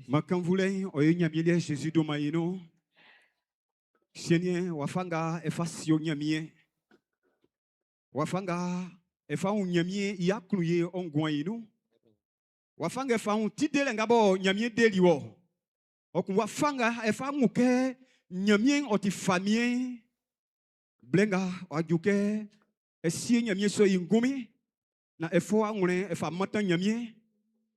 Makamvule oyonyamie Jésus do maino. Seigneur wafanga efasio nyamie. Wafanga efa unyamie yakluye ongwaino. Wafanga efa untidele ngabo nyamie deliwo. Oku wafanga efa nguke nyamie otifamie. Blenga wajuke esie nyamie so ingumi. Na efo angune efa mata nyamie.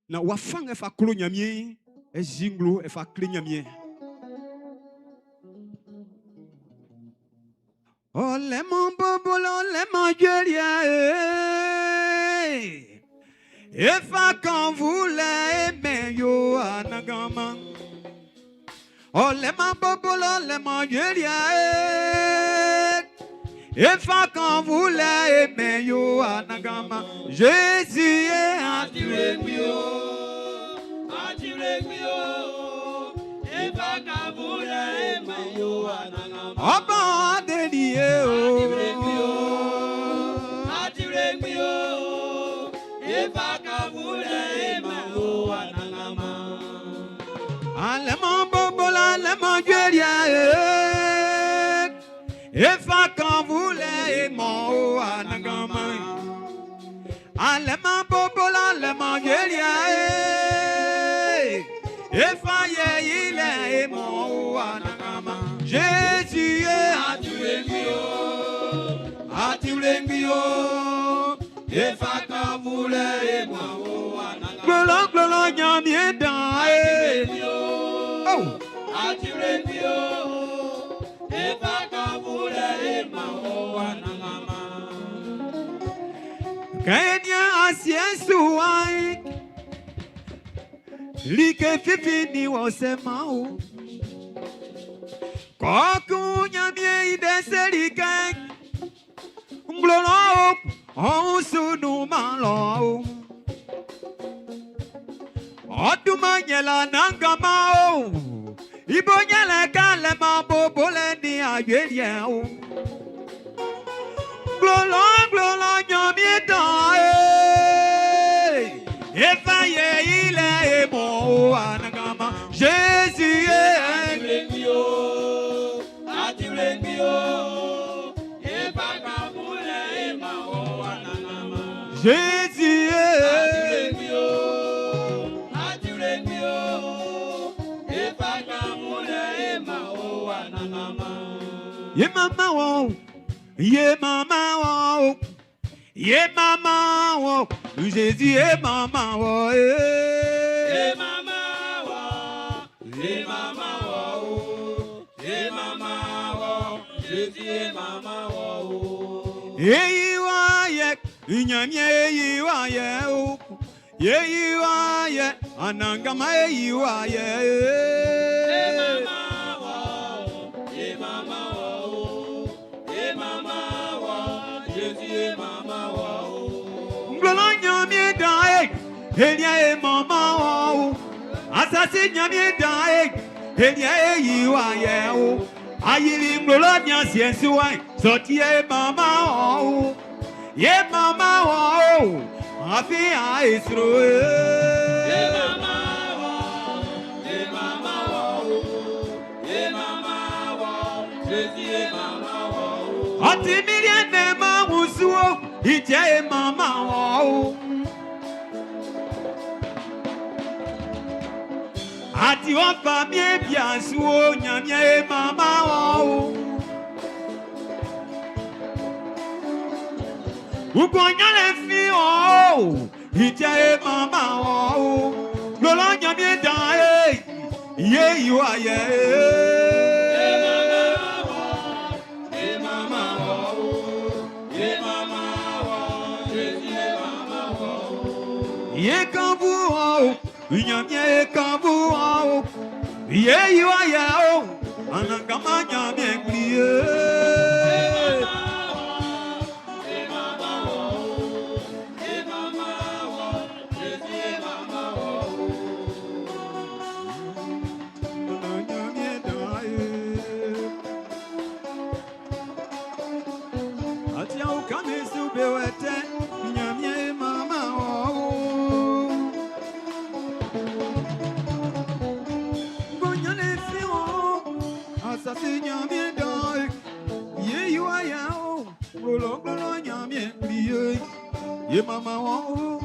Na wafanga efa klo nyamie. Ezinglo efa kle nyamie. Ole mon bobolo, ole mon Julia. Efa quand vous l'aimez yo anagama. Ole mon bobolo, ole mon Julia. Efa quand vous l'aimez yo anagama. Jésus est à tuer mieux. Ọba adeliye o. Alemo bobola, alemo jueria Efa kan vule emo anagama. Alemo bobola, alemo jueria Efa ye ile emo anagama. Jésus atulengio Efa kan vule emo anagama. Glolo glolo nyamieda oh atulengio Efa kan vule emo anagama. Kenya asiensuai like fifini wosemao Kokunya mie ideserike Nglolo on sunu malo Odumanyela nangamao Ibonyele kale mabobole ni ayelia Nglolo nglolo nyamie dae Efa ye ile emo anagama Jésus Jésus Ye mama wo Ye mama wo Ye mama wo Jésus ye mama wo Ye mama wo Ye mama wo Ye mama wo Jésus ye mama wo Yeyiwaye Inyamye yeyiwaye Yeyiwaye Anangama yeyiwaye Ye mama wo Ye mama wo Ye mama wo Jésus ye mama wo Ngolo nyamye dae Elia ye mama wo Asasi nyamye dae Elia yeyiwaye Ayili ngolo nyansiensuwai Soti ye mama wo Ye mama wo Afi a isro Ye mama wo Ye mama wo Ye mama wo Jésus ye mama wo Ati miliane mamusuo Ije ye mama wo Ati wafa mie biasuo Nyamye ye mama wo Ugonya le fi o Ije mama o Lolo nyamie da ye you are ye Ye mama o Ye mama o Ye mama o Ye kambu o Nyamie kambu o Ye you are ye o Anangama nyamie kliye Ye mama wo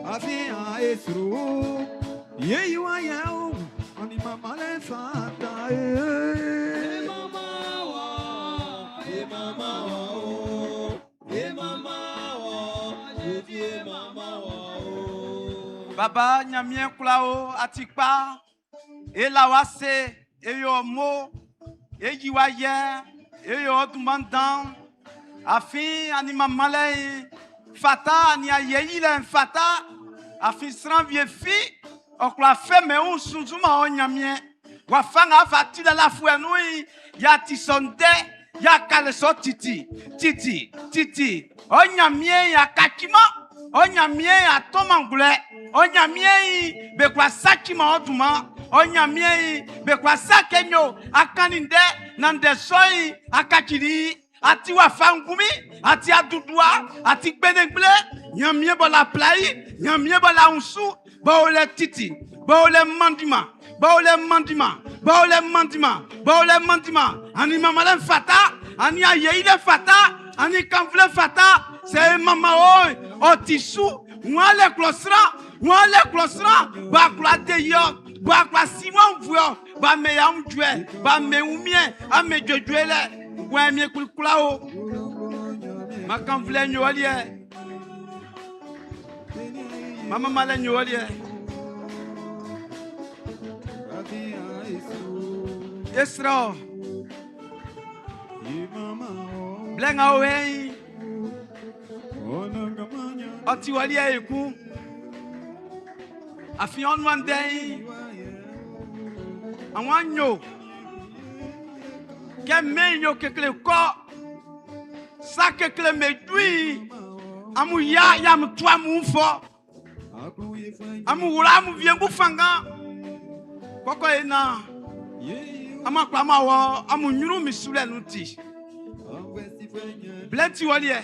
afi a esru ye you are you ani mama le fata ye mama wo ye mama wo ye mama wo ye mama wo baba nyamien kulao atikpa elawase eyo mo ejiwa ye eyo dumandan afi ani mama le Fata ni ayeyile fata afisran vie fi okla feme un sunzuma onyamie wa fanga fati de la fuenui ya tisonde ya kaleso titi onyamie ya kakima onyamie ya tomangule Onyamie be kwa sachi ma otuma. Onyamie be kwa sakenyo akaninde nande soi akachiri ati wa fangumi ati adudua ati gbenegle nyamie bola plai nyamie bola unsu baole titi baole mandima baole mandima baole mandima baole mandima ani mama fata ani ayeile fata ani kamvle fata c'est mama oi otisu mwale klosra ba klade yo ba kwa simon vuo ba me ya mjwe ba me umie ame jojwele wa mi kulkula o makamvle nyolie mama mala nyolie Esra blenga we ati walie eku afion one day awanyo ke menyo kekle ko sa kekle medui amu ya mtwa mufo amu wura mu vie bufanga koko ena ama klama wo amu nyuru misule nuti bleti walie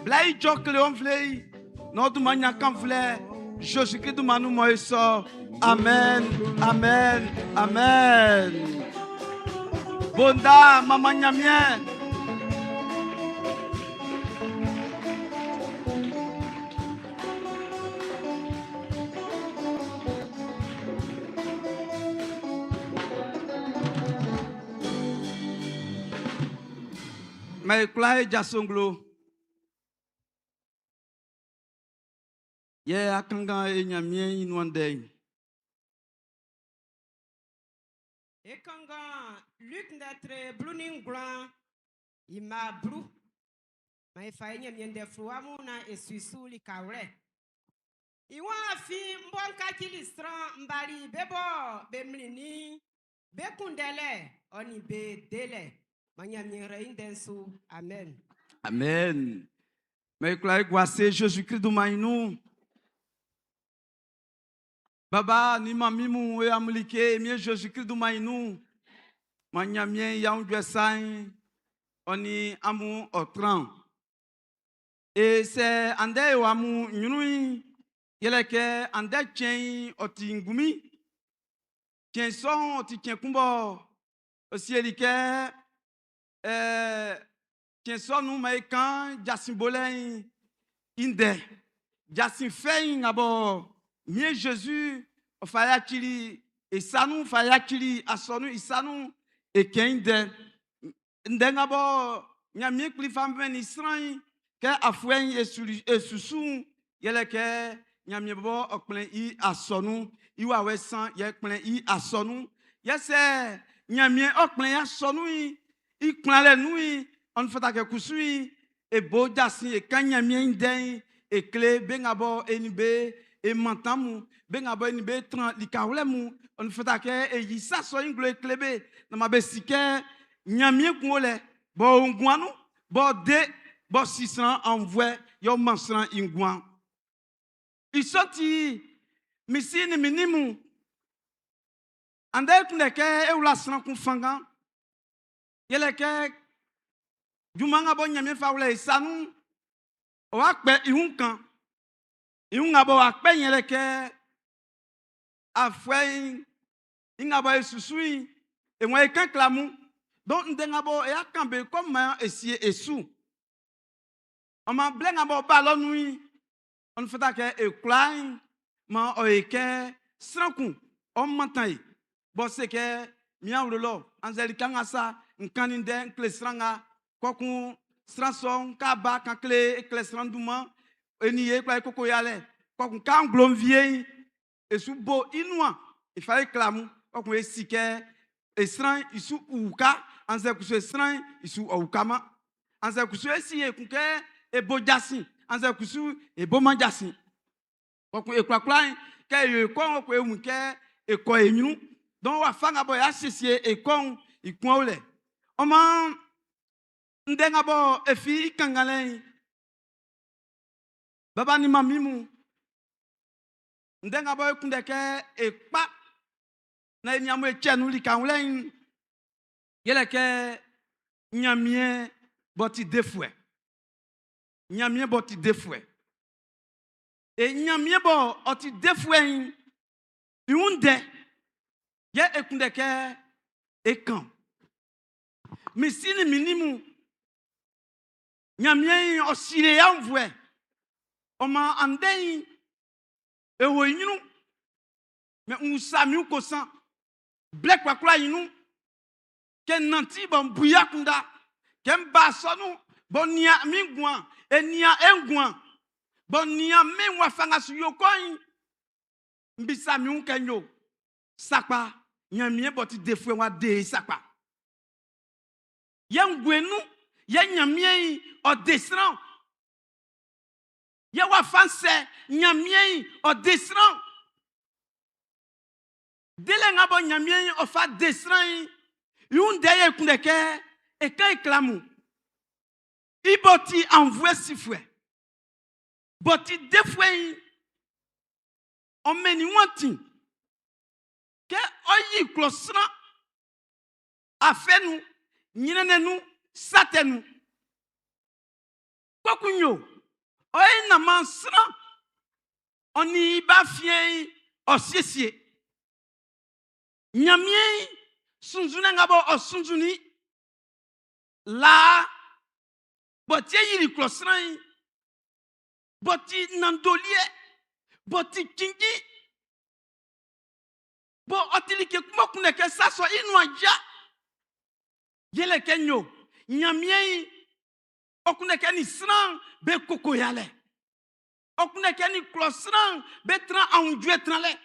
blai jokle on vlei no du manya kan vle Jésus Christ manu moiso amen amen amen bonda mama nyamien mais clay jasonglo ye akanga enyamien inwande Ekanga Luc d'être bluning blanc ima blu ma ifanye myende fruamu na esuisu likawre iwa fi mbonka kilistran mbali bebo bemlini bekundele oni be dele manyamire indensu amen amen mais clay guase Jésus Christ do mainu Baba ni mamimu e amulike mi Jésus Christ do mainu manyamien ya undwe sain oni amu otran et c'est ande wamu nyunui yeleke ande chen oti ngumi chen son oti chen kumbo osielike chen son nu mai kan jasin bolen inde jasin fein abo Mie Jésus, fayakili, et sanu fayakili, asonu, isanu, et kende. Ndengabo, nyamie klifamben isran, ke afwen et susu, yele ke nyamie bo okplen I asonu, iwa wesan, ye kplen I asonu. Yese, nyamie okplen asonu, I kplen nui, on fata ke kusui, et bo jasin, et kan nyamie inden, et kle, bengabo, enibe, et mantamu benga ni be tran likawlemu on fata ke e yisa so inglo klebe na mabe sike nyamie kunole bo ngwanu bo de bo 600 envoie yo mansan ingwan isoti misini minimu ande kuneke e ula san kun fanga yele ke jumanga bo nyamie fawle isanu o akpe ihunkan Iungabo akpenye leke afwen ingabo esusui e mwa ekan klamu don ndengabo e akambe comme esie esu ama blengabo balonui on fata ke e klain ma o eke sranku on mantai bo seke miawlo anzelika ngasa nkaninde klesranga kokun stranson kaba kankle klesranduma eniye kwa koko yale kwa kan glomvie esubo inwa ifale klamu kwa esike esran isu uka anze kusu esran isu ukama anze kusu esiye kunke ebojasi anze kusu ebomajasi kwa ekwa ke yekon kwa emunke eko enyu don wa fanga bo ya sisie ekon ikon ole oma ndenga bo efi kangalen Baba ni mamimu ndenga boy kundeke e pa na nyamwe chenu likanlen yele ke nyamie boti defwe nyamie boti defwe e nyamie bo oti defwe yunde ye ekundeke e kan misini minimu nyamie osire yanvwe oma andei e woyinu me unsami ukosan black kwakula yinu ken nanti bon buyakunda ken basonu bonia mingwan enia engwan bonia menwa fanga suyokoin mbisa mi unkenyo sakpa nyamie boti defwe wa de sakpa yengwenu ye nyamie o desran ye wa fanse nyamie o desran dele ngabo nyamie o fa desran yun deye kundeke e kay klamu iboti envoie sifwe boti defwe on meni wanti ke oyi klosra afenu nyinenenu satenu kokunyo oyi na mansra oni ba fien osiesie nyamie sunzuna ngabo osunzuni la boti yiri klosra boti nandolie boti kingi bo otilike kuma kuneke saso inwaja yele kenyo nyamie okuneke ni sran be koko yale okuneke ni klosran be tran anjue tranle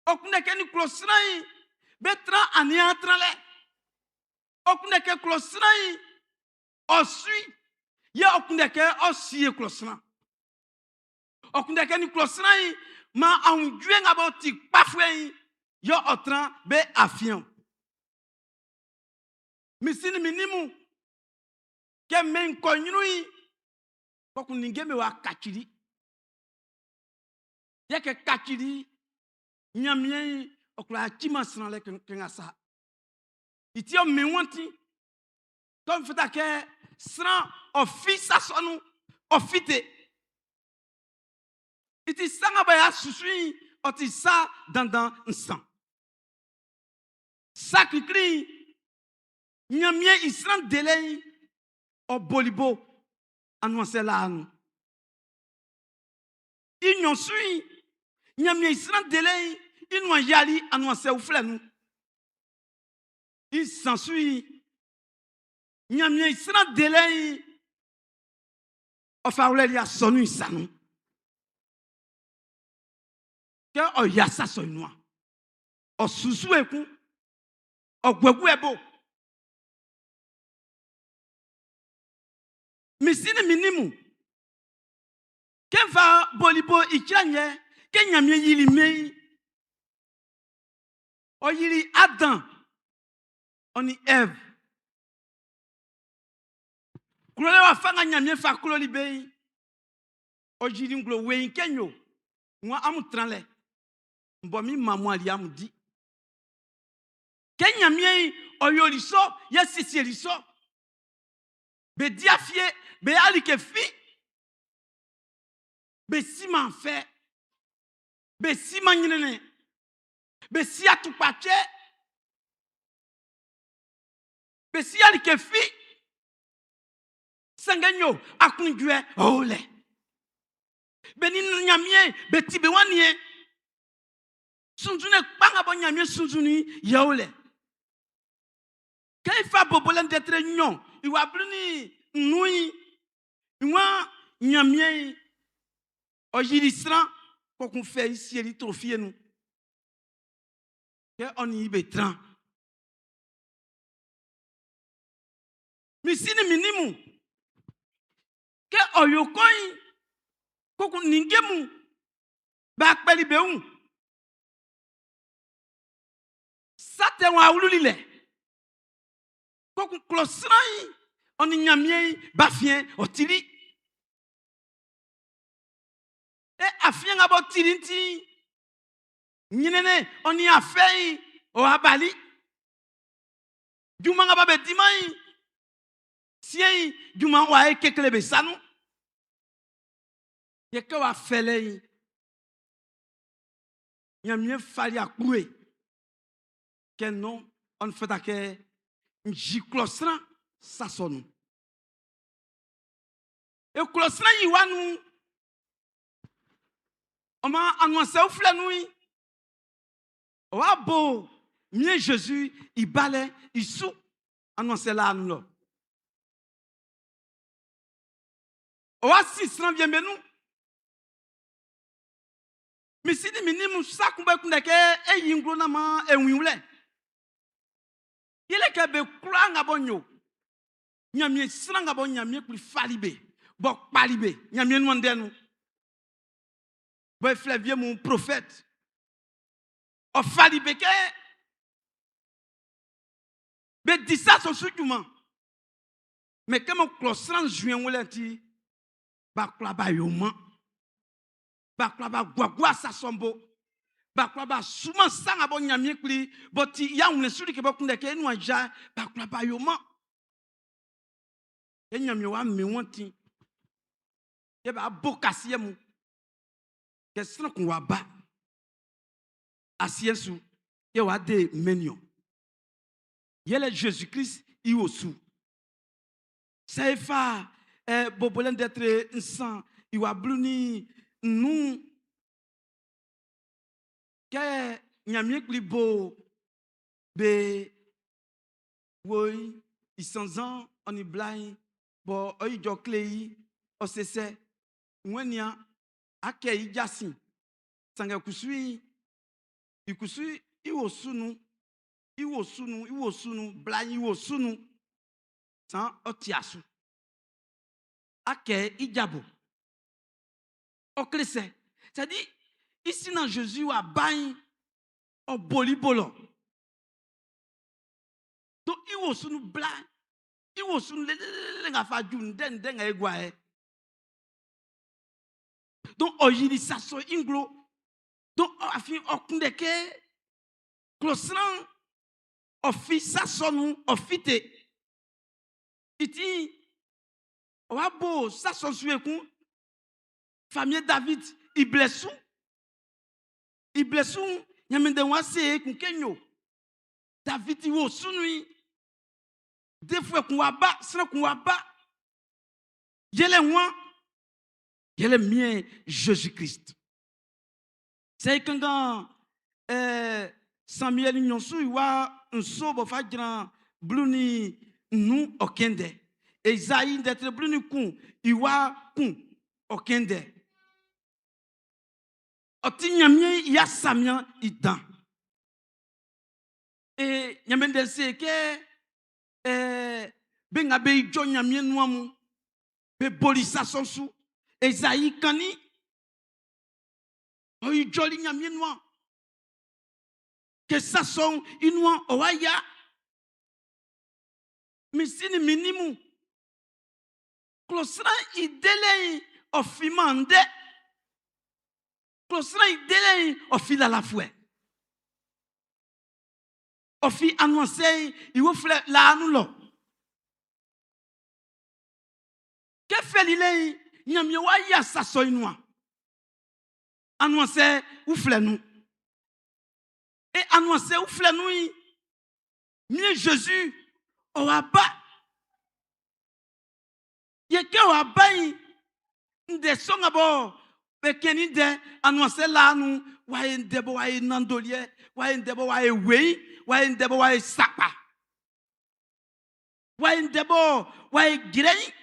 okuneke ni klosran be tran ania tranle okuneke klosran osui ye okuneke osie klosran okundeke ni klosran ma anjue ngabo ti pafwe yo otran be afion misini minimu ke men konyui kokuninge me wa kachiri yeke kachiri nyamie okula chima sran le kengasa itio me wanti comme fata ke sran ofisa sonu ofite iti sanga ba ya susui oti sa dandan nsan sakikri nyamie isran delay o bolibo annoncer la anu inyon sui nyamie isran delay inwa yali annoncer uflenu isan sui nyamie isran delay o fauleli ya sonu isanu ke o yasa so inwa o susu eku o gwegu ebo misini minimu ke va bolibo ichanye ke nyamie yili mei o yili Adam oni Eve kulole wa fanga nyamie fa kuloli bei o yili nglo we kenyo nwa amutranle mbomi mamwali amudi Kenya mien oyoliso yesisieliso be diafie be alikefi be siman fe be siman nyinene be si atupache be si alikefi sangenyo akunjwe ole be ni nyamie be tibe wanie sunjune kpanga bo nyamie sunjuni yaole Kaifa bobolen d'être nyon, il va bruni nui, moi nyamien, ojilisran, pour qu'on fait ici, il trofie nous. Que on y betran. Mais si ni minimu, que oyokoi, qu'on ningemu, bakbeli beun. Ça te wa ululile. Koku klosrai on nyamie bafien otili e afien abo tilinti Nyinene, on y a fait, au abali. Du manga babe dimai. Si du manga wa keklebe sanu. Yeke wa fele. Nyamye fali a koué. Quel nom on fait à que j'iclosera ça sonne. Et closera yiwanu. On m'a annoncé au flanoui. Wabo, mien Jésus, il balait, il sou, annoncé là nous. Oasi sran bien nous. Mais si ni minimum ça kumba kundeke e yinglo na ma e winwle. Il est que be kura nga bonyo. Nyamie sran nga bon nyamie kuli falibe. Bok palibe, nyamie nou ndenu. Boy Flavie mon prophète. O falibe ke be dit ça son soutouman. Mais comme on closran juin wala ti bakla ba yoman. Bakla ba gwagwa sa sombo. Bakla ba souma sanga bon nyamie kuli boti ya unle suri ke bokunde ke nou anja bakla ba yoman. E nyamie wa me wonti. Ye ba bokasiye mu. Ke sran kun wa ba. Asiesu ye wa de menyo. Yele Jésus-Christ i osu. Ça fa bobolen d'être instant i wa bluni nous que nyamie klibo be woy i sanzan on i blay bo oy joklei o sese nwenia akei jasin sanga kusui ikusui iwosunu blay iwosunu san otiasu ake ijabo oklese. C'est-à-dire, ici dans Jésus, il a bain au bolibolo. Donc, il va se nous blanc. Il va se nous les donc, aujourd'hui, ça soit inglo. Donc, à fin, on connaît que Closran, on fait ça son on fit. Il dit, on va beau, ça son sué famille David. Il blesse. Il blesse. Il y a même des mois, c'est qu'on David, il va au des fois qu'on va bas, sinon qu'on va bas. Il y a les mois, il y a les miens, Jésus-Christ. C'est quand Samuel Nyonsu, il va un sobo fagran, bluni, nous, okende. Esaïe d'être bluni kun, il va kun, okende. Oti nyamie ya samia idan. Et nyamende se ke benga be ijo nyamie nuamu be bolisa sonsu Esaïe kani o ijo li nyamie noa que ça son inouan oaya misini minimu klosra idele ofimande klosra idele ofila la fouet ofi annoncé il vous fait la anulo que fait l'ile nyamie waya ça so inouan annoncé ou fait nous et annoncer ou flanouille mieux Jésus au abba yeke au abba de son abo bekeni de annoncer là nous waye ndebo waye nandolie waye ndebo waye wei waye ndebo waye sapa waye ndebo waye grei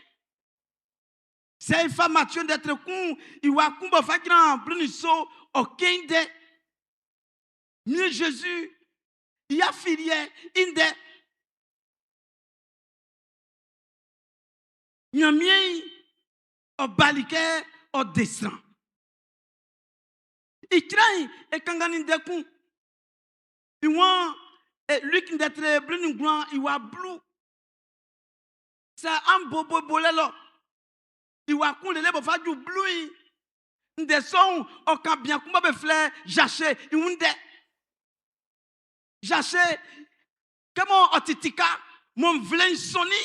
c'est information d'être con il wa kumba fakran bluniso okende. Mieux Jésus, il y a filière, inde. Nyamie, au baliké, au descend. Il craint, et quand il y a des il voit, et lui qui est très bleu, il voit bleu. C'est un bobo bolelo. Il voit qu'on le lève, il va du bleu. Nde son okan bien kuma be fleur jaché iunde. Jaché comment otitika mon vlen soni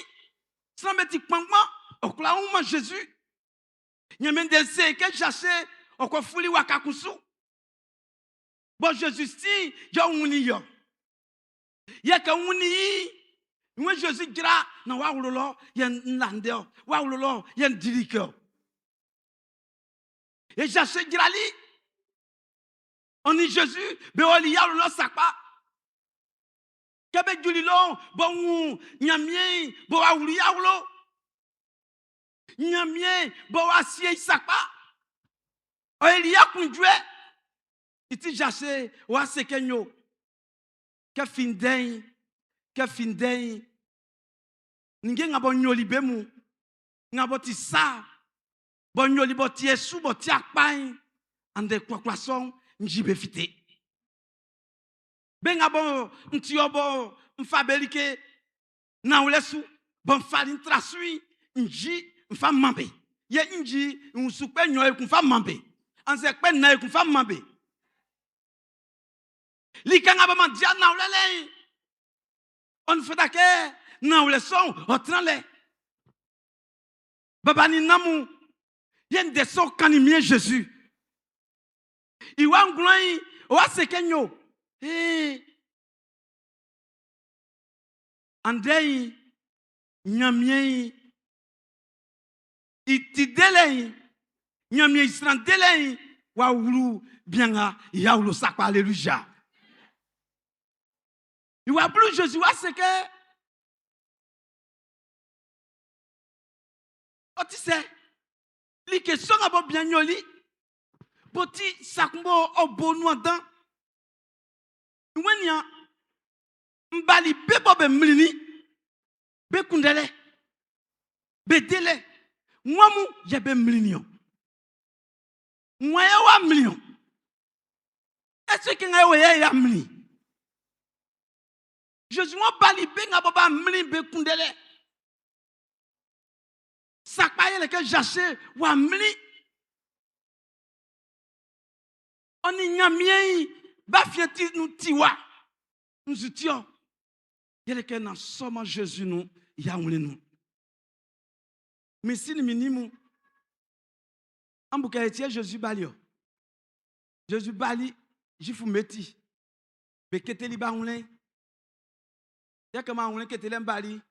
sans mettre pangma okla uma Jésus. Nyamende se que jaché okofuli wakakusu. Bon Jésus si yo uni yo. Ya ka uni Mwen Jésus gira na wa ulolo yen nlandeo, wa ulolo yen diriko. Et j'achète grali. On dit Jésus, be oli ya ulolo sakpa. Kebe julilo bon nyamien bo wa uli ya ulo. Nyamien bo wa siye sakpa. O elia kunjwe. Iti j'achète wa sekenyo. Ke findei ninge ngabo nyoli bemu ngabo ti sa bo nyoli bo ti esu bo ti akpai ande kwakwason njibe fite be ngabo nti obo mfabelike na ulesu bo mfali ntrasui nji mfa mambe ye nji nsupe nyoy ku mfa mambe anse pe na ku mfa mambe likanga ba mandia na ulele on fait d'accord na le son otranle baba ni namu yen de so kanimie Jésus iwa nglan o asekenyo andei nyamie itidele nyamie israndele wa wulu bianga ya wulu sakpa alléluia. Il va plus Jésus, c'est que. Oh, tu sais, les questions à bien yoli, poti sakumbo au bon noadan. Ouenya, mbali bebo be mlini, be kundele, be dele, mwamu yebe mlinio. Mwaya wa mlinion. Est-ce que nga weye ya mlini? Jésus m'a bali benga baba mli be kundele. Sakpaye le que jaché wa mli. Oni nyamien ba fienti nous tiwa. Nous tio. Yele que na soma Jésus nous ya mli nous. Mais si ni minimu ambuka etie Jésus balio. Jésus bali jifu meti. Be keteli ba mli. Ya kama on ke telem bali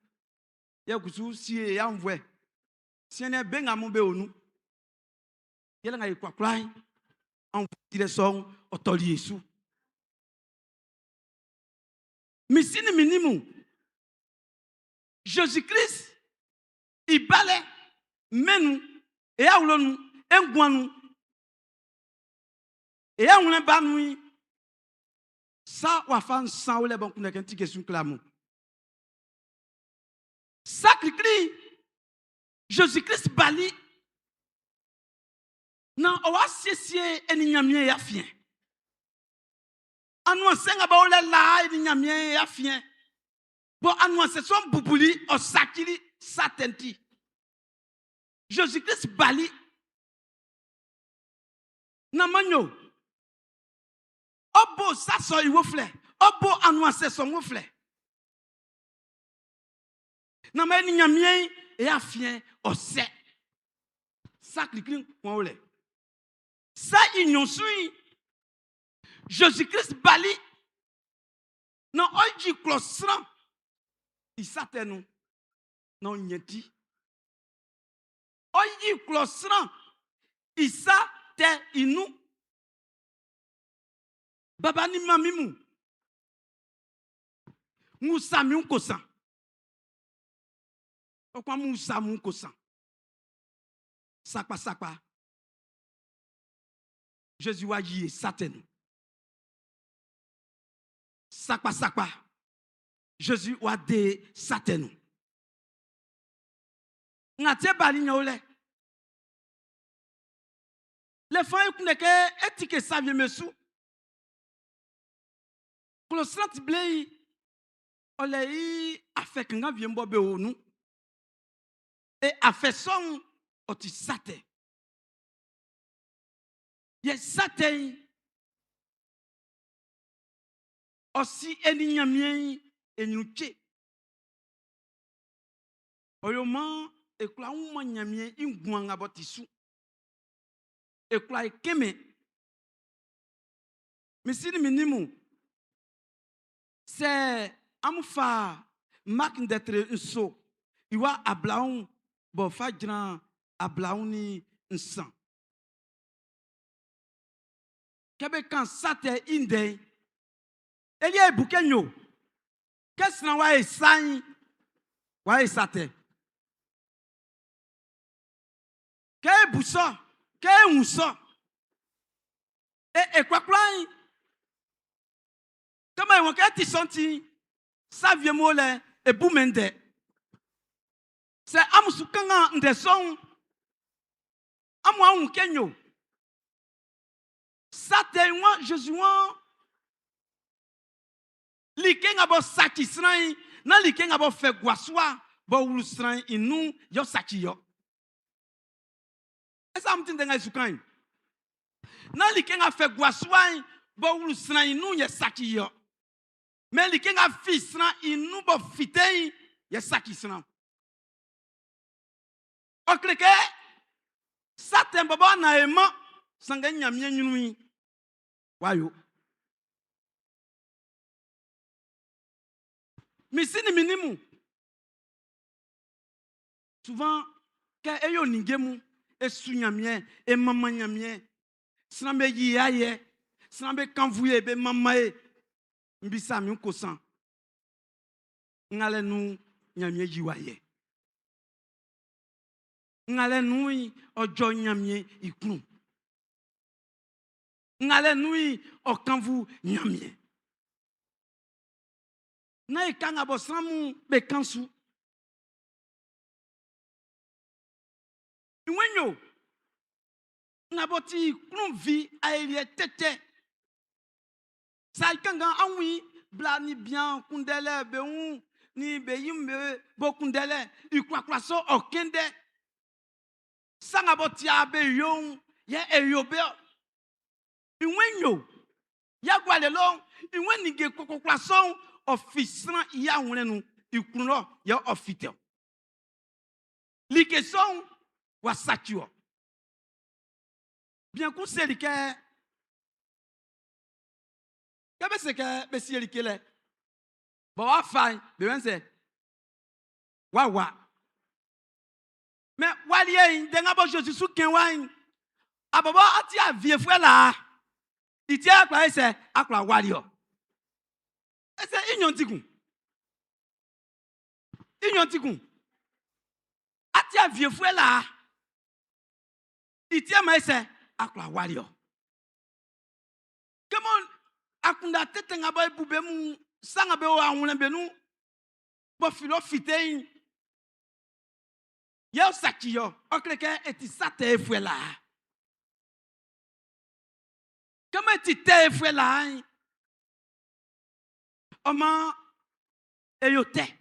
ya kusu si ya mvwe si ene benga mo be onu yela ngai kwakwai en direction otoli Yesu misini minimu Jésus-Christ il balé menu et a ulonu engwanu et a ulen banui sa wa fan sa ole bon kuna kenti question clamo. Sacré Jésus-Christ bali nan owa siesie eninyamie ya fien anwansenga ba ole la eninyamie ya fien bo anwanse son bubuli o sakili satenti Jésus-Christ bali nan manyo obo sa so iwofle obo anwanse son wofle na ma ni nyamien e afien ose ça cliquin point ole ça union sui Jésus-Christ bali na oji klosran isatenu na onyeti oji klosran isate inu baba ni mamimu musami unkosan okwa musa munkosan sakpa Jésus wa yi Satan sakpa Jésus wa de Satan ngate bali nyole le fan kuneke etike savie mesu klosrat blei olei afek nga viembo be onu et a fait son oti sate Ye Satan aussi eni nyamien enyuche. Oyoma ekula uma nyamien ingwanga botisu. Ekula ekeme. Misini minimu. C'est amfa mak d'être nso. Iwa ablaun bo fajran ablauni nsan. Kebe kan sate inde. Elie bukenyo. Kesna wa esan wa esate. Ke buso, ke unso. E kwakwai. Kama yon ke ti senti sa vie mole e boumende. Se amusukanga ndeson amwa unkenyo. Sate wa Jésus likenga bo saki sran na likenga bo fe gwaswa bo wulu sran inu yo saki yo. Esa mtin denga isukan. Na likenga fe gwaswa bo wulu sran inu ye saki yo. Mais likenga fi sran inu bo fitei ye saki sran. Okleke saten baba na ema sanga nyamye nyunui wayo. Misini minimu. Souvent, quand eyo ningemu, e sunyamien, e mama nyamien, snambe yiaye, snambe kanvuye be mamae, mbisa mi kosan. Ngale nu nyamie yiwaye. Ngale nui ojo nyamie ikunu. Ngale nui o kanvu nyamie. Na ikanga bosamu be kansu. Iwenyo ngaboti kunvi aelie tete. Sa ikanga anwi bla ni bien kundele be un ni be yimbe bo kundele ikwakwaso okende. Sa ngaboti abe yon ye eyobe. Iwenyo ya gwalelo iwenige kokokwaso ofisran ya wunenu ikuno ya ofite. Like son wa satio. Bien qu'on se like kabe se ke be si like le. Ba wa fine be wense. Wa. Mais waliye denga bo Jésus sou ken wan. Ababa ati a vie frère la. Iti akwa ese akwa waliyo. Ese inyon ati a vie fwe la iti ama ese akwa walio. Kemon akunda tete nga boy bube mu sanga be o anwule be nu bo filo fitein yo sakiyo okleke eti sate fwe la. Kama eti te fwe la Oma eyote.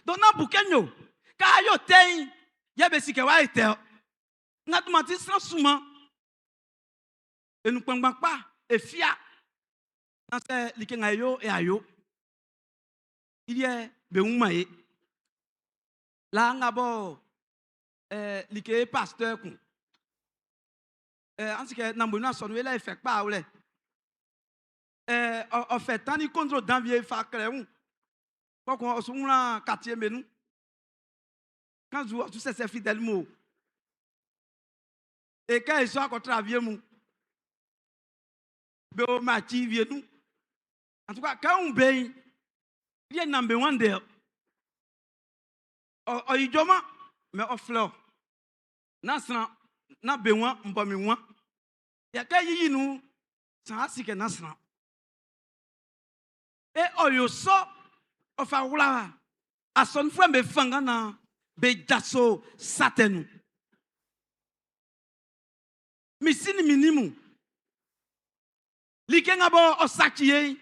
Dona bukenyo. Ka yote yebe sike wa ete. Ngatumati san souma. E nou pangbank pa e fia. Nan se like nga yo e ayo. Il y a be umaye. La nga bo like pasteur kun. Ansike nambo na sonu ele effect pa ou le. En fait, tant qu'il contrôle dans vieille facréon, quand on se rend quartier menou, quand je sais c'est fidèle mot, et quand ils sont à travailler mou, béo mati vient nous. En tout cas, quand on paye, il y a number one there. O idoma, mais o fleur. Nasran, na bewan, mbami wan. Ya quand y nous, ça a si que nasran. Et oyoso ofa wula a son fwe me fangana be jaso satenu. Misini minimu. Likenga bo osakiye.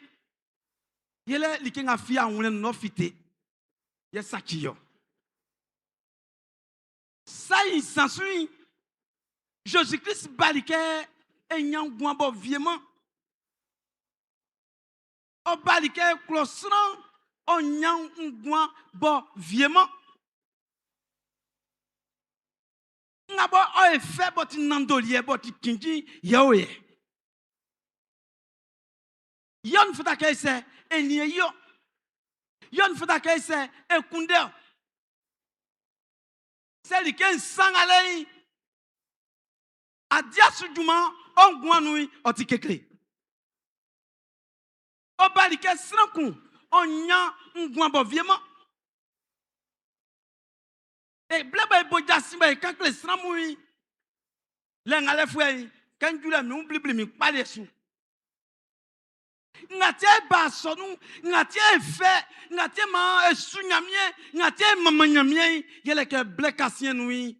Yele likenga fia wunen no fite. Ye sakiyo. Sa yi sansui. Jésus-Christ balike et nyangwa bo viement. O balike klosran o nyangwa bo viement. Ngabo o efe boti nandolie boti kinji yaoye. Yon futa kaise enye yo. Yon futa kaise e kunde. C'est lui qui est sans aller. A dia sujuma on guanui otikekle. O balike sranku on nya ngwan bo viement. E bleba boja simba e kankle sramui. Le ngale fwe kan jula mi blibli mi pale su. Ngatie ba sonu, ngatie fe, ngatie ma esu nyamie, ngatie mama nyamie, yele ke blekasien nui.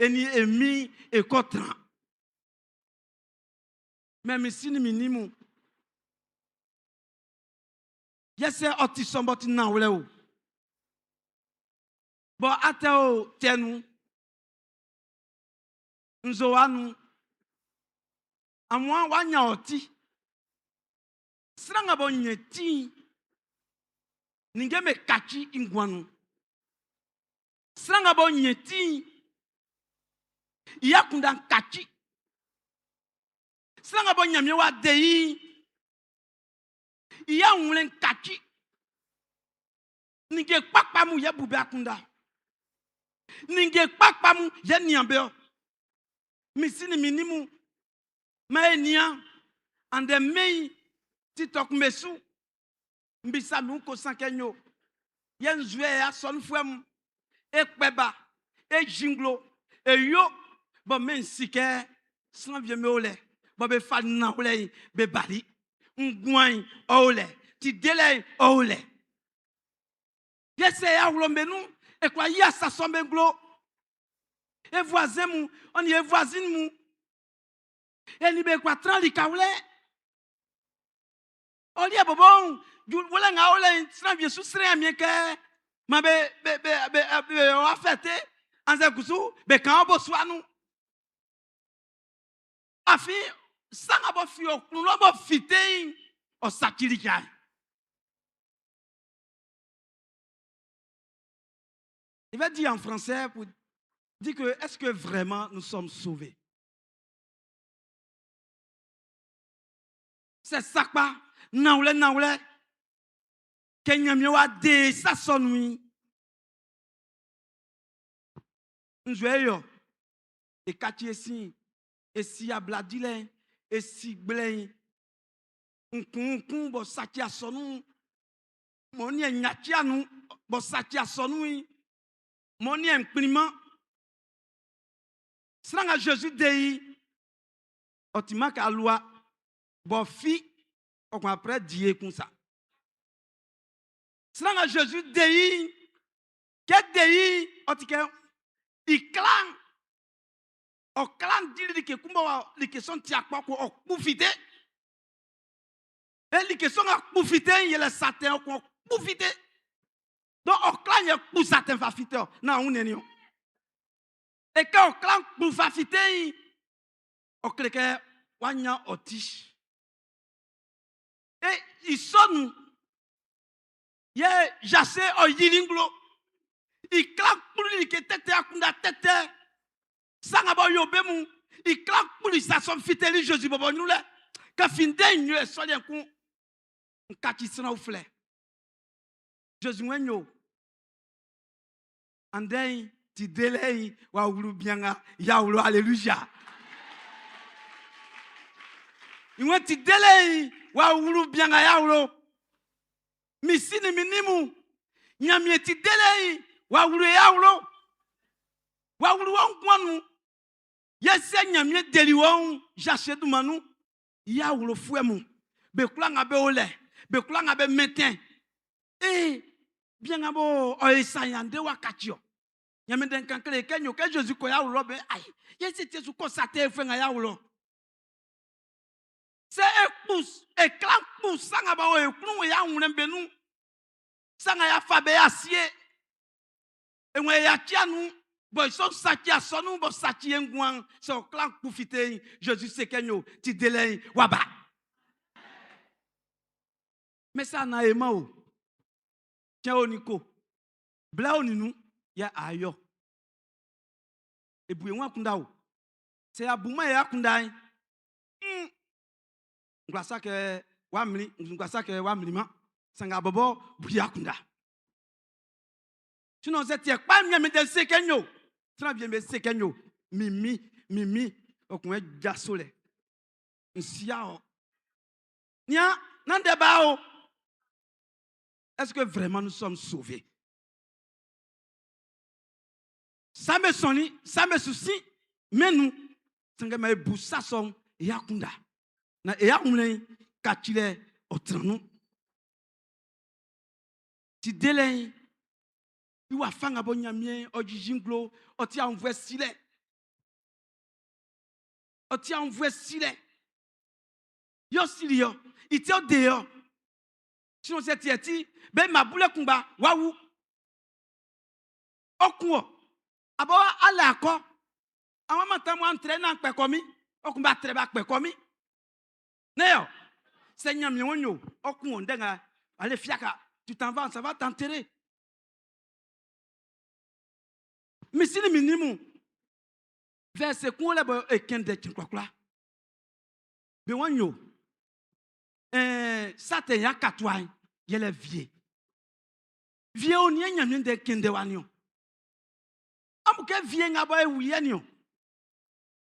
Eni emi e kotran. Même ici ni minimu. Yese oti somboti na wle o. Bo ate o tenu. Nzo anu. Amwa wanya oti. Sranga bo nyeti. Ninge me kachi ingwanu. Sranga bo nyeti. Yakunda kachi. Sranga bo nyamye wa dei. Iya unlen kachi. Ninge kpakpamu ye bube akunda. Ninge kpakpamu ye niambeo. Misini minimu. Ma enia. Ande mei. Titok mesu. Mbisa mi uko sankenyo. Yen zwe ya son fwem. E kweba. E jinglo. E yo. Bo men sike. San vie me ole. Bo be fal na ole. Be bali. Ngwany ole. Ti dele ole. Yese ya ulombe nou. E kwa yasa sombe glo. E voisin mou. On y e voisine mou. E ni be kwa tran li ka ole. Olie bobon, wala nga ole sran vie sou sre amien ke ma be o afete anze kusu be kan bo swanu. Afi sanga bo fi o kun lo bo fite o sakiri kai. Il va dire en français pour dire que est-ce que vraiment nous sommes sauvés? C'est ça quoi? Naoule, Kenyamiewa de sa sonui. Njoyo, e kati esi abladile, esi gblei, nkun bo saki asonu, moni e nyaki anu, bo saki asonui, moni e mpriment. Sranga Jésus dei, otimaka alua, bo fi, on après dire comme ça. Sranga Jésus dei, que dei, otike, il clan, o clan dit que kumba li que son tiakwa ko o poufite. Et li que son a poufite, il est satan ko poufite. Donc o clan y pou satan va fite na unenio. Et quand o clan pou va fite, o kleke wanya otish. Et ils sont, ye jasse o yilinglo, il claque pour lui que tete akunda tete, sangabo yobemu, il claque pour lui sa son fiteli Jésus bobo nous le, que fin de nous solien kun, kakisna ou fle. Jésus wenyo, andei ti delei wa ulu bianga ya ulu alléluia. Il want ti delei wa ulu bianga ya ulu. Misini minimu nyamie ti delei wa ulu ya ulu. Wa ulu wangwanu. Yese nyamie deli wang jache du manu ya ulu fuemu. Be kulanga be ole, be kulanga be meten. Bien abo oesayande wa katio. Nyame den kankele kenyo ke Jésus ko ya ulu be ai. Yese te su ko sate fenga ya ulu. C'est épouse et clan pour sanga ba o ekunu ya nwure benu sanga ya fabe asie enwe ya kianu Bon, ils sont saki à son nom, bon, saki engouan, c'est au clan pour fiter, Jésus c'est kenyo, ti délai, waba. Mais ça n'a pas eu. Tiens, au Nico. Bla au Ninou, il y a ailleurs. Et puis, on a kundao. C'est à Bouma et à Kundaï. On va ça que Wamli, on va ça que Wamlima, Sangabobo, Bouyakunda. Sinon, c'est pas bien, mais c'est kenyo. Très bien, mais c'est kenyo. Mimi, au coin de Jassole. Nsiao. Nia, nan debao. Est-ce que vraiment nous sommes sauvés? Ça me sonne, ça me soucie, mais nous, c'est que boussa son yakunda. Na yakumle katile otranu. Ti délai, il va faire un bon yamien, ojijinglo, oti envoie sile. Oti envoie sile. Yo silio, iti o deo. Sinon c'est tieti, ben ma boule kumba, waou. Okuo. Abo ala ko. Awa matam wa entraîner en pekomi, okumba treba pekomi. Neo. Seigneur mi wonyo, okuo ndenga, allez fiaka, tu t'en vas, ça va t'enterrer. Mais si le minimum, verset qu'on l'a ekende tinkwa. Be wonyo. Ça te ya katwai, il est vieux. Vieux on y a de kende wanyo. Amuke vieux ngabo e wiyenyo.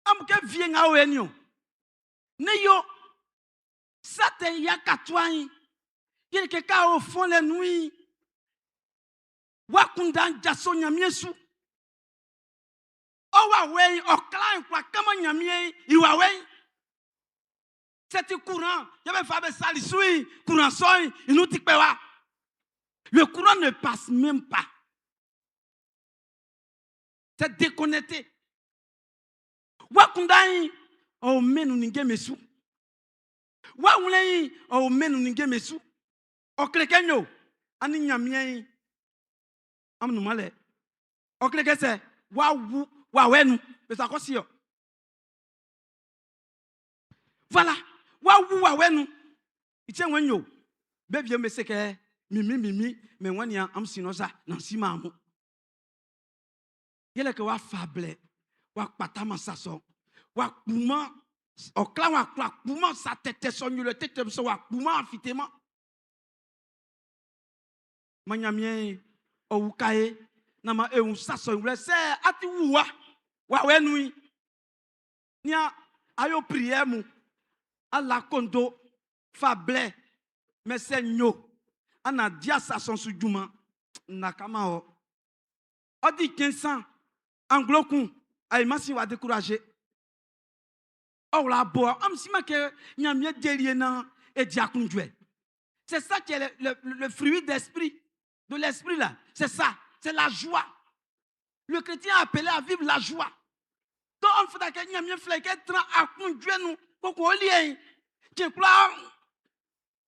Amuke vieux ngao enyo. Ne yo, ça te ya katwai, il est quelque au fond les nuits. Wakundan jaso nyamiesu. Owa wei oklan kwa kama nyamie iwawei. C'est courant. Il y avait fait ça, courant soy, il nous dit pas. Le courant ne passe même pas. C'est déconnecté. Wakundai, oh menu ninge mesu. Waulei, oh menu ninge mesu. Oklekenyo, ani nyamien. Amnu male. Oklekese, wawenu, mais ça consiste. Voilà. Wa wenu ite wenyo bebie me seke mimi me wania am sinoza na sima amu yele ke wa fable wa patama saso wa kuma okla wa kuma sa tete sonyo le tete so wa kuma afitema manyamie oukae na ma e un saso wle se ati wuwa wa wenu nia ayo prière mu ala kondo fable mais c'est nyo ana dia sa son sujuma nakama o odi 1500 anglokun ay masi wa décourager o la bo am sima ke nyamie delie na e diakunjwe. C'est ça qui est le fruit d'esprit de l'esprit là, c'est ça, c'est la joie. Le chrétien est appelé à vivre la joie. Donc on fait que nyamie fleke tra akunjwe nous pourquoi lien tinkula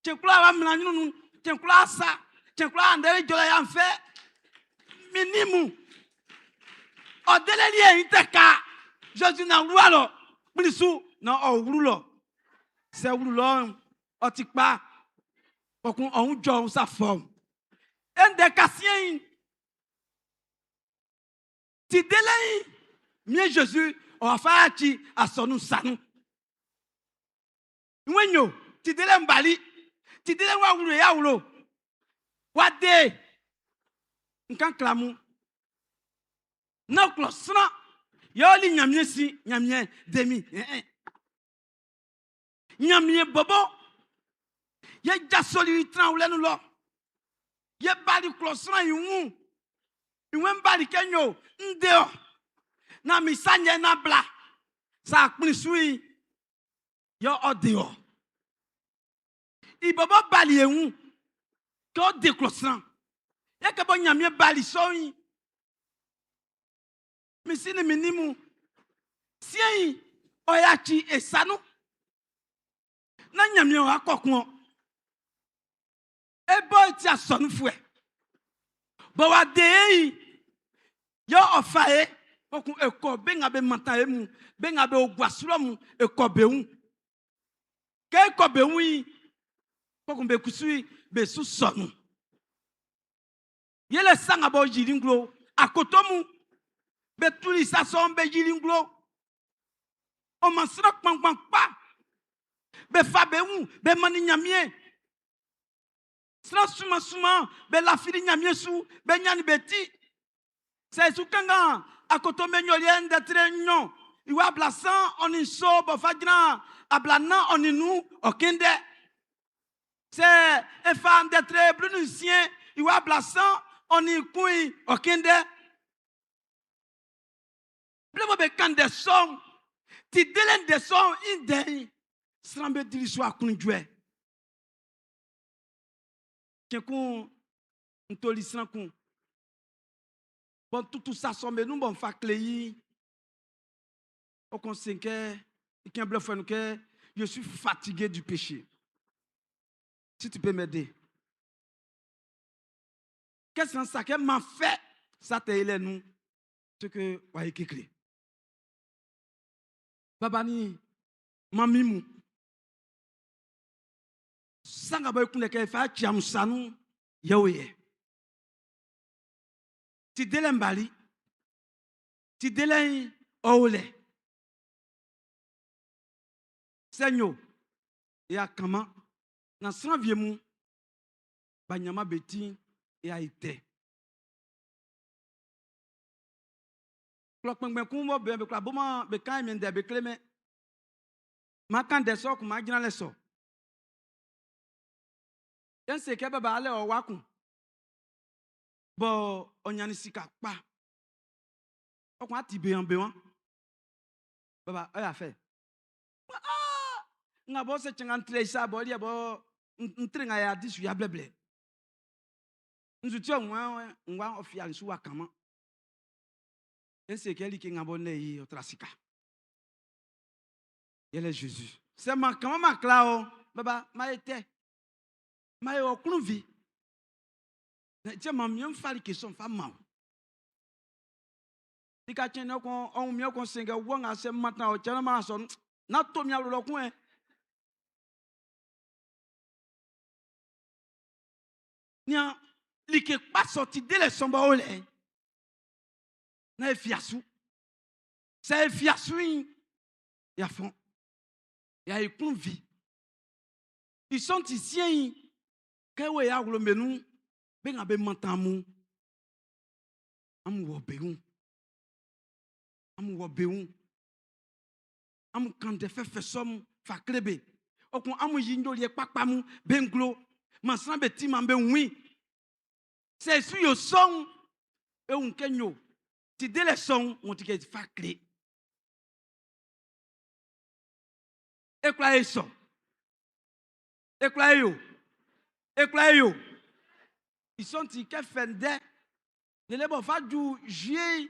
wa mlanyu nu tinkula sa tinkula andere jola ya nfe minimu odele lien iteka Jésus na lualo blisu na owulo se wulo otikpa okun on jo sa forme ende kasien ti dele mi Jésus o fa ti asonu sanu. Wenyo, ti dele mbali, ti dele wa wulu ya wulo. Wade, nkan klamu. Na klosna, yoli nyamye si, nyamye demi. Nyamye bobo, ye jasoli tran wule nou lo. Ye bali klosna yungu. Yungu mbali kenyo, ndeo. Na misanye na bla. Sa akpunisui, yo odeo. Ibobo bali eun ko déclosant ya ke bo nyamie bali soyi misini minimu sien oyachi esanu na nyamie o akokun e boy ti asonu fue bo wa de yo ofae Okun eko benga be mataemu, benga be ogwaslomu eko beun. Ke eko beun okun be kusui be susonu. Yele sanga bo jilinglo akotomu be tuli sa son be jilinglo. O masra kpang pa. Be fa beun be mani nyamie. Sra suma be la fili nyamie su be nyani beti. C'est sous kanga akotombe nyolien d'être nyon. Iwa blasan on in so bo fajna ablana on inu okende. C'est un fan d'être blunisien iwa blasan on in kui okende. Blemo be kan de son ti delen de son indei srambe diliswa kunjwe. Kenkun ntoli sankun. Bon, tout ça, sommet nous, bon, fa cléi. Au conseil que, je suis fatigué du péché. Si tu peux m'aider. Qu'est-ce que ça m'a fait? Ça t'est nous. Ce que, ouais, écrit. Babani, mamimou. Sanga boy kune ke fa chiam sanu, yaouye. Ti delen bali, ti delen oule. Seigneur, ya kama, na sanvie mou, banyama beti, ya ite. Klok mwen koumbo be kwa boma be kan men de be kleme. Ma kan de so kuma gina le so. Yen se ke baba ale o wakun. Bo onyani sika pa. Okun ati be an be wan. Baba oya fe. Ah! Nga bo se chengan tre sa bo li bo ntre nga ya disu ya bleble. Nzuti nwa ofia nsu wakama. Ese keli ki nga bo ne yi otrasika. Yele Jésus. C'est ma kama ma klao. Baba ma ete. Ma yo okunu vi. Je m'en mieux faire que son femme. Si quelqu'un n'a pas on mieux qu'on s'engage ou on a ce matin au tient ma son n'a tout mis à le coin. Nia like pas sorti de les somba ole. Na fiasu. C'est fiasu. Ya fond. Ya une vie. Ils sont ici. Que ouais ya le menu. Ben abe mantamu amu wo beun amu kande fefe som fa klebe okun amu yindo liye papamu benglo mansan beti mambe wi c'est su yo son e un kenyo ti dele son on ti ke fa kle e kwa eso e kwa yo ils sont qui fendé les les bon fa du juillet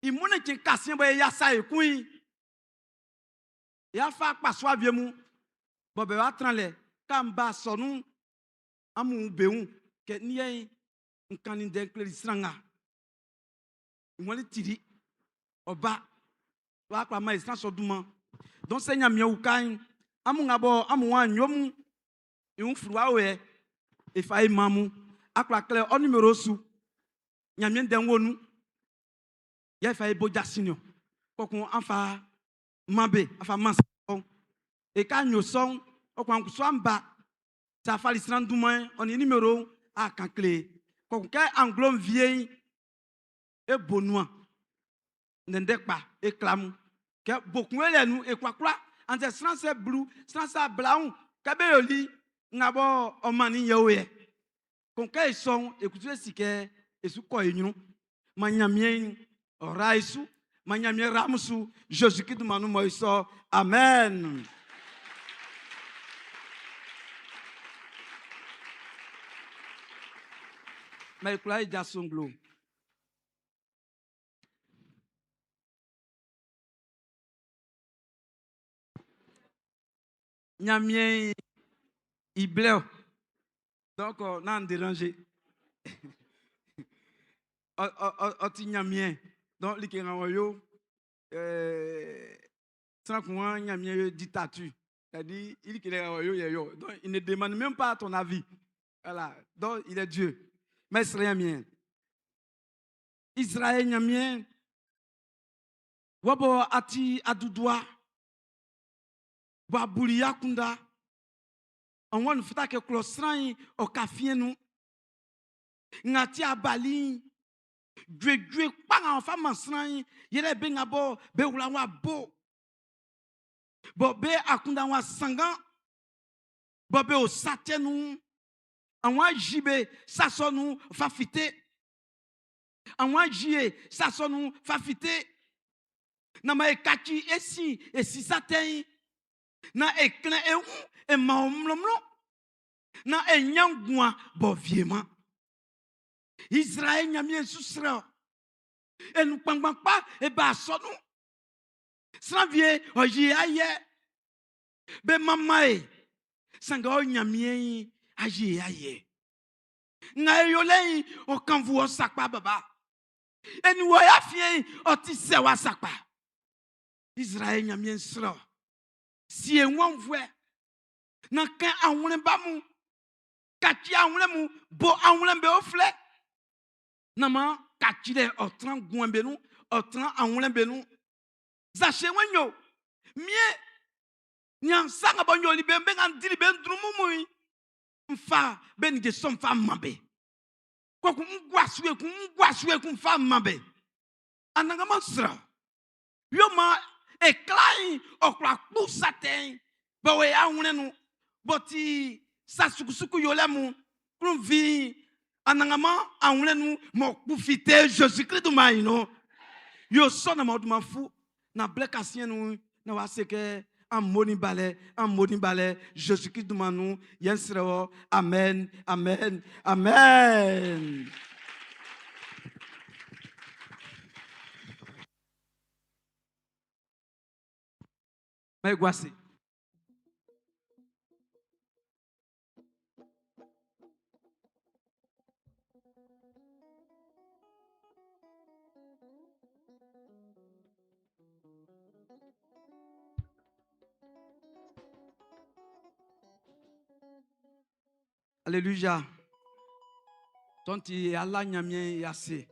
ils monne qui cassien boy ya sa e kuin ya fa pa so aviemu bo be wa tran le kamba sonu amu beun ke ni yen nkan de klesranga woni tiri oba wa kwa ma isran so duma don senya mi ukan amu ngabo amu wan nyom un fruwa we e fa imamu akla kle o numero su nyamien den wonu ya fa eboja sinio kokun afa mabe afa mason e ka nyo son okwan kuso amba ta fa lisran duman on numero a kan kle kokun ka anglom vie e bonua ndende pa e klamu ke bokun ele nu e kwakwa ante français blue français blanc kabeyoli ngabo o mani yewe konka son écoutez si que esu ko enyunu manyamien oraisu manyamien ramsu Jésus Christ manu moiso amen. Mais quoi est jasonglo nyamien ibleo. Donc, on a dérangé. Oti nyamien. Donc, les Kérawayo, sans qu'on y a une dictature. C'est-à-dire, donc, il ne demande même pas ton avis. Voilà. Donc, il est Dieu. Mais Israël mien. Israël mien. Wabo ati adudwa. Wabulia kunda. On va nous faire que closran au café nous. Ngati abali. Dwe pas en femme sran. Yele bengabo be ulawa bo. Bo be akunda wa sangan. Bo be o satenu. Anwa jibe sasonu fafite. Anwa jie sasonu fafite. Na ma ekaki esi saten. Na eklen e maomlomlo. Na enyangwa bo viema. Israël nyamien susra. E nou pangban pa e ba sonu. San vie oji aye. Be mamae. Sanga o nyamien aji aye. Na yolei o kanvu o sakpa baba. E nou ya fien o ti sewa sakpa. Israël nyamien sra. Si e wan vwe. Na ken anwlen ba mu. Kati anwlen mu. Bo anwlen be ofle. Nama kati de otran gwen be nou. Otran anwlen be nou. Zache wenyo. Mie. Nyan sanga bonyo li ben ben dili ben drumumui. Mfa ben de som fa mambe. Kwa ku ngwaswe ku mfa mambe. Ananga mansra. Yo ma eklai okra ku saten. Ba we anwlen nou. Boti sasukusuku yolemu. Krum vi anangama anwlen nou mo ku fite Jésus-Christ du maino. Yo sona ma oduma fu na black asien nou na waseke en moni balé Jésus-Christ du manou yensrewo amen amen amen. Mais voici. Alléluia. Tonti Allah nyamien yase.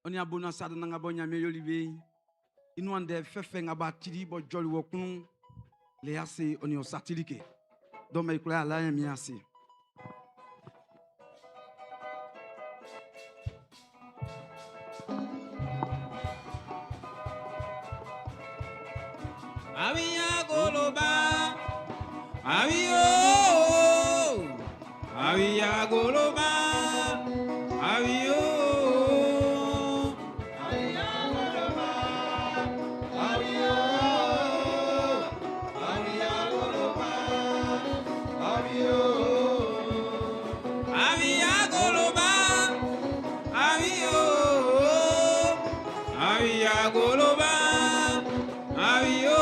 On y a bon asad nanga bon nyamien yolibe. Inu ande fefe ngaba tiri bo joli wokun. Le yase on y a satilike. Donc mais kula Allah nyamien yase. Awiya goloba. Awiyo. Awiya goloba, awiyo. Awiya goloba, awiyo. Awiya goloba, awiyo. Awiya goloba, awiyo. Awiya goloba, awiyo.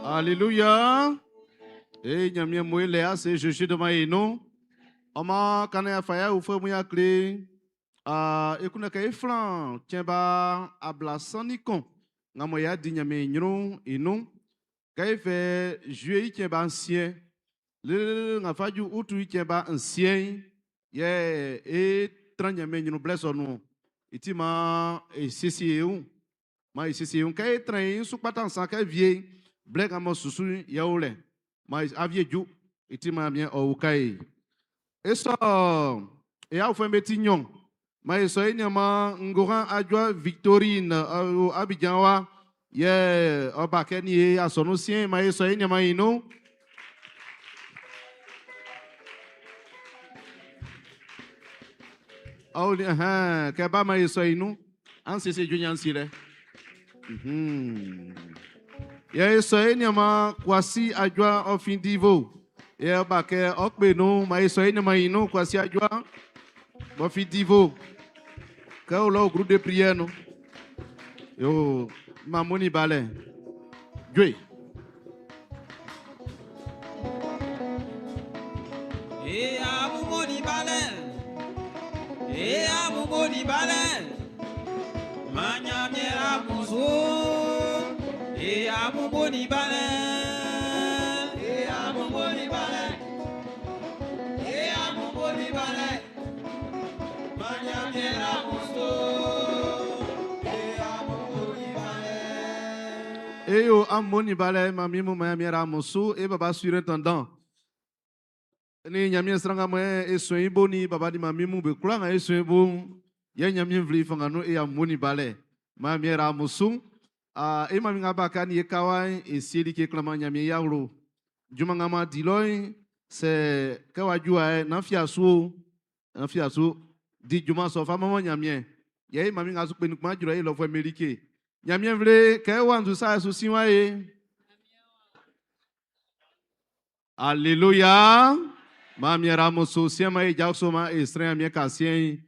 Alléluia. Et nyamien moye léa c'est Jésus de maïno. Oma kana faya ou frère mouya clé. Ekuna ka eflan tiens ba abla sanikon. Nga moya di nyamien nyron ino. Ka efe jué tiens ba ancien. Le nga faju utu tiens ba ancien. Ye et tran nyamien nyron bless onu. Iti ma sisi eu. Ma sisi eu ka etran sou patan sa ka vie. Blek amo susu yaole. mais avie ju iti ma bien o ukai eso e au fait metignon mais so enyama ngoran adwa Victorine Abidjan wa ye oba keni asonosien mais so enyama ino oh que ba mais so ino anse se junyan sire ye so enyama kwasi adwa ofindivo ye oba ke okpe no mais so enyama ino kwasi adwa ofindivo que o groupe de prière non yo mamoni balé Dieu et amumoni balé et amumoni balé manya miera muso et amumoni balé et amumoni balé et amumoni balé manya miera muso et yo amoni balé mami mo miera muso et baba surintendant ni nyamie stranga mo e soin boni baba di mami mu be kula nga e soin bon ye nyamie vli fanga no e amoni balé mami era musu e mami nga baka ni kawai e sieli ke klama nyamie yauro juma ngama diloi se kawajua na fiasu di juma so fa mama nyamie ye mami nga su pe nukma juro e lo fo amerike nyamie vle ke wanzu sa su sinwa e Alléluia. Mami era musu siama e jausoma e estranha minha casien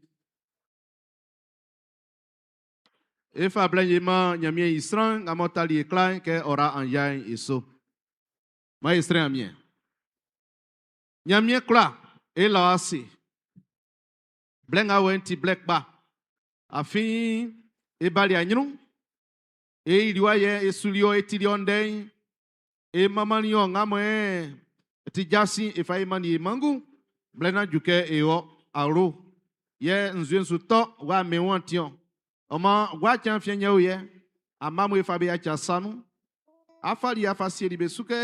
e fa blanjema nyamie istran ngamotali e klein ke ora an yain iso ma estranha minha nyamie kla e la asi blenga wenti black ba afin e bali anyru e iliwaye e sulio e tilionde e mamanio ngamwe ti jasi e fai mani mangu blena juke e o aro ye nzuen su to wa me wontion oma wa chan fienya o ye amamu e fabe ya chasanu afali afasi libe suke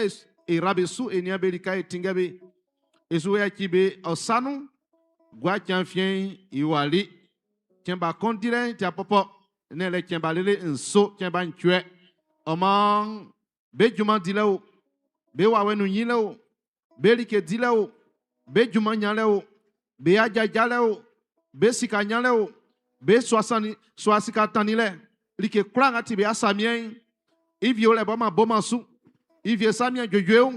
e rabesu e nia belika e tingabe e su ya kibe osanu wa chan fien e wali tiamba kondire ti apopo ne le tiamba lele nso tiamba ntwe oma be juma dilao be wa wenu yilao be like dilao be juma nyaleo be aja jaleo be sika nyaleo be swasika tanile like kranga ti be asamien ivio le boma bomansu ivie samien jojo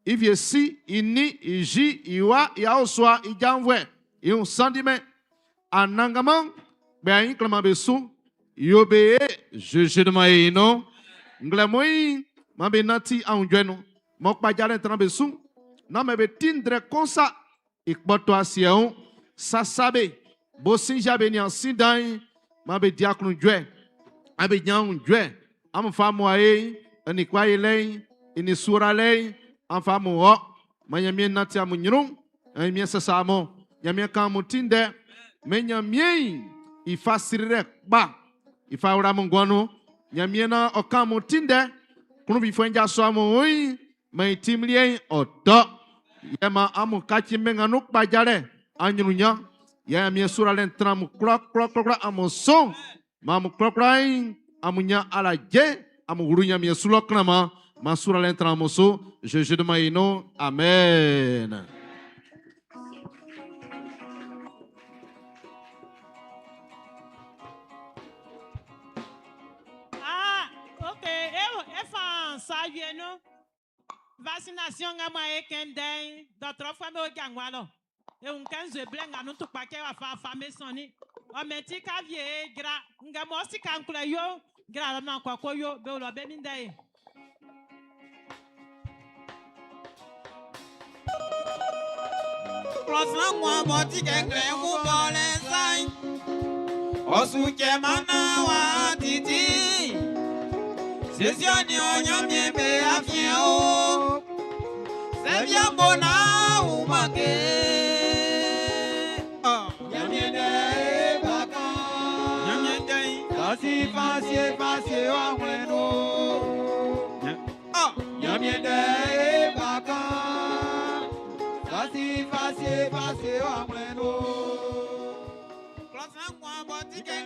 ivie si ini iji iwa ya oswa ijanwe iun sandime anangaman be ayin klama be su yobe jeje de maino nglamoi mabe nati aunjeno mokpa jale trambe su na me be tindre konsa ikpoto asieu sasabe bosin jabe ni ansidan mabe diaknu jwe abe nyan jwe am famu ae ani kwaye lei ini sura lei am famu o manyamie nati amunyrum amie sasamo nyamie kamu tinde menyamie ifasirire ba ifaura mungwanu nyamie na okamu tinde kunu bifenja so amu mai timlien oto yema amu kachi menganuk bajare anyunya ya mi sura len tram klok amu son mamu klokrain amunya ala je amu gurunya mi sulok nama masura len tram so je de maino amen. Okay, eu no vaccination ngama ekenden d'autres fois me ogangwalo e un 15 blenga no tukpake wa fa mesoni o meti ka vie gra ngamo si kankula yo gra na kwako yo be lo be mindai Klosla mwa boti kekle mu bole sai osu ke mana wa titi sesioni onyo miembe afien o se bien bona ou make nyamiende baka nyamiende kasi fasie wa mweno nyamiende baka c'est en plein eau. Close un coin, bâti qu'un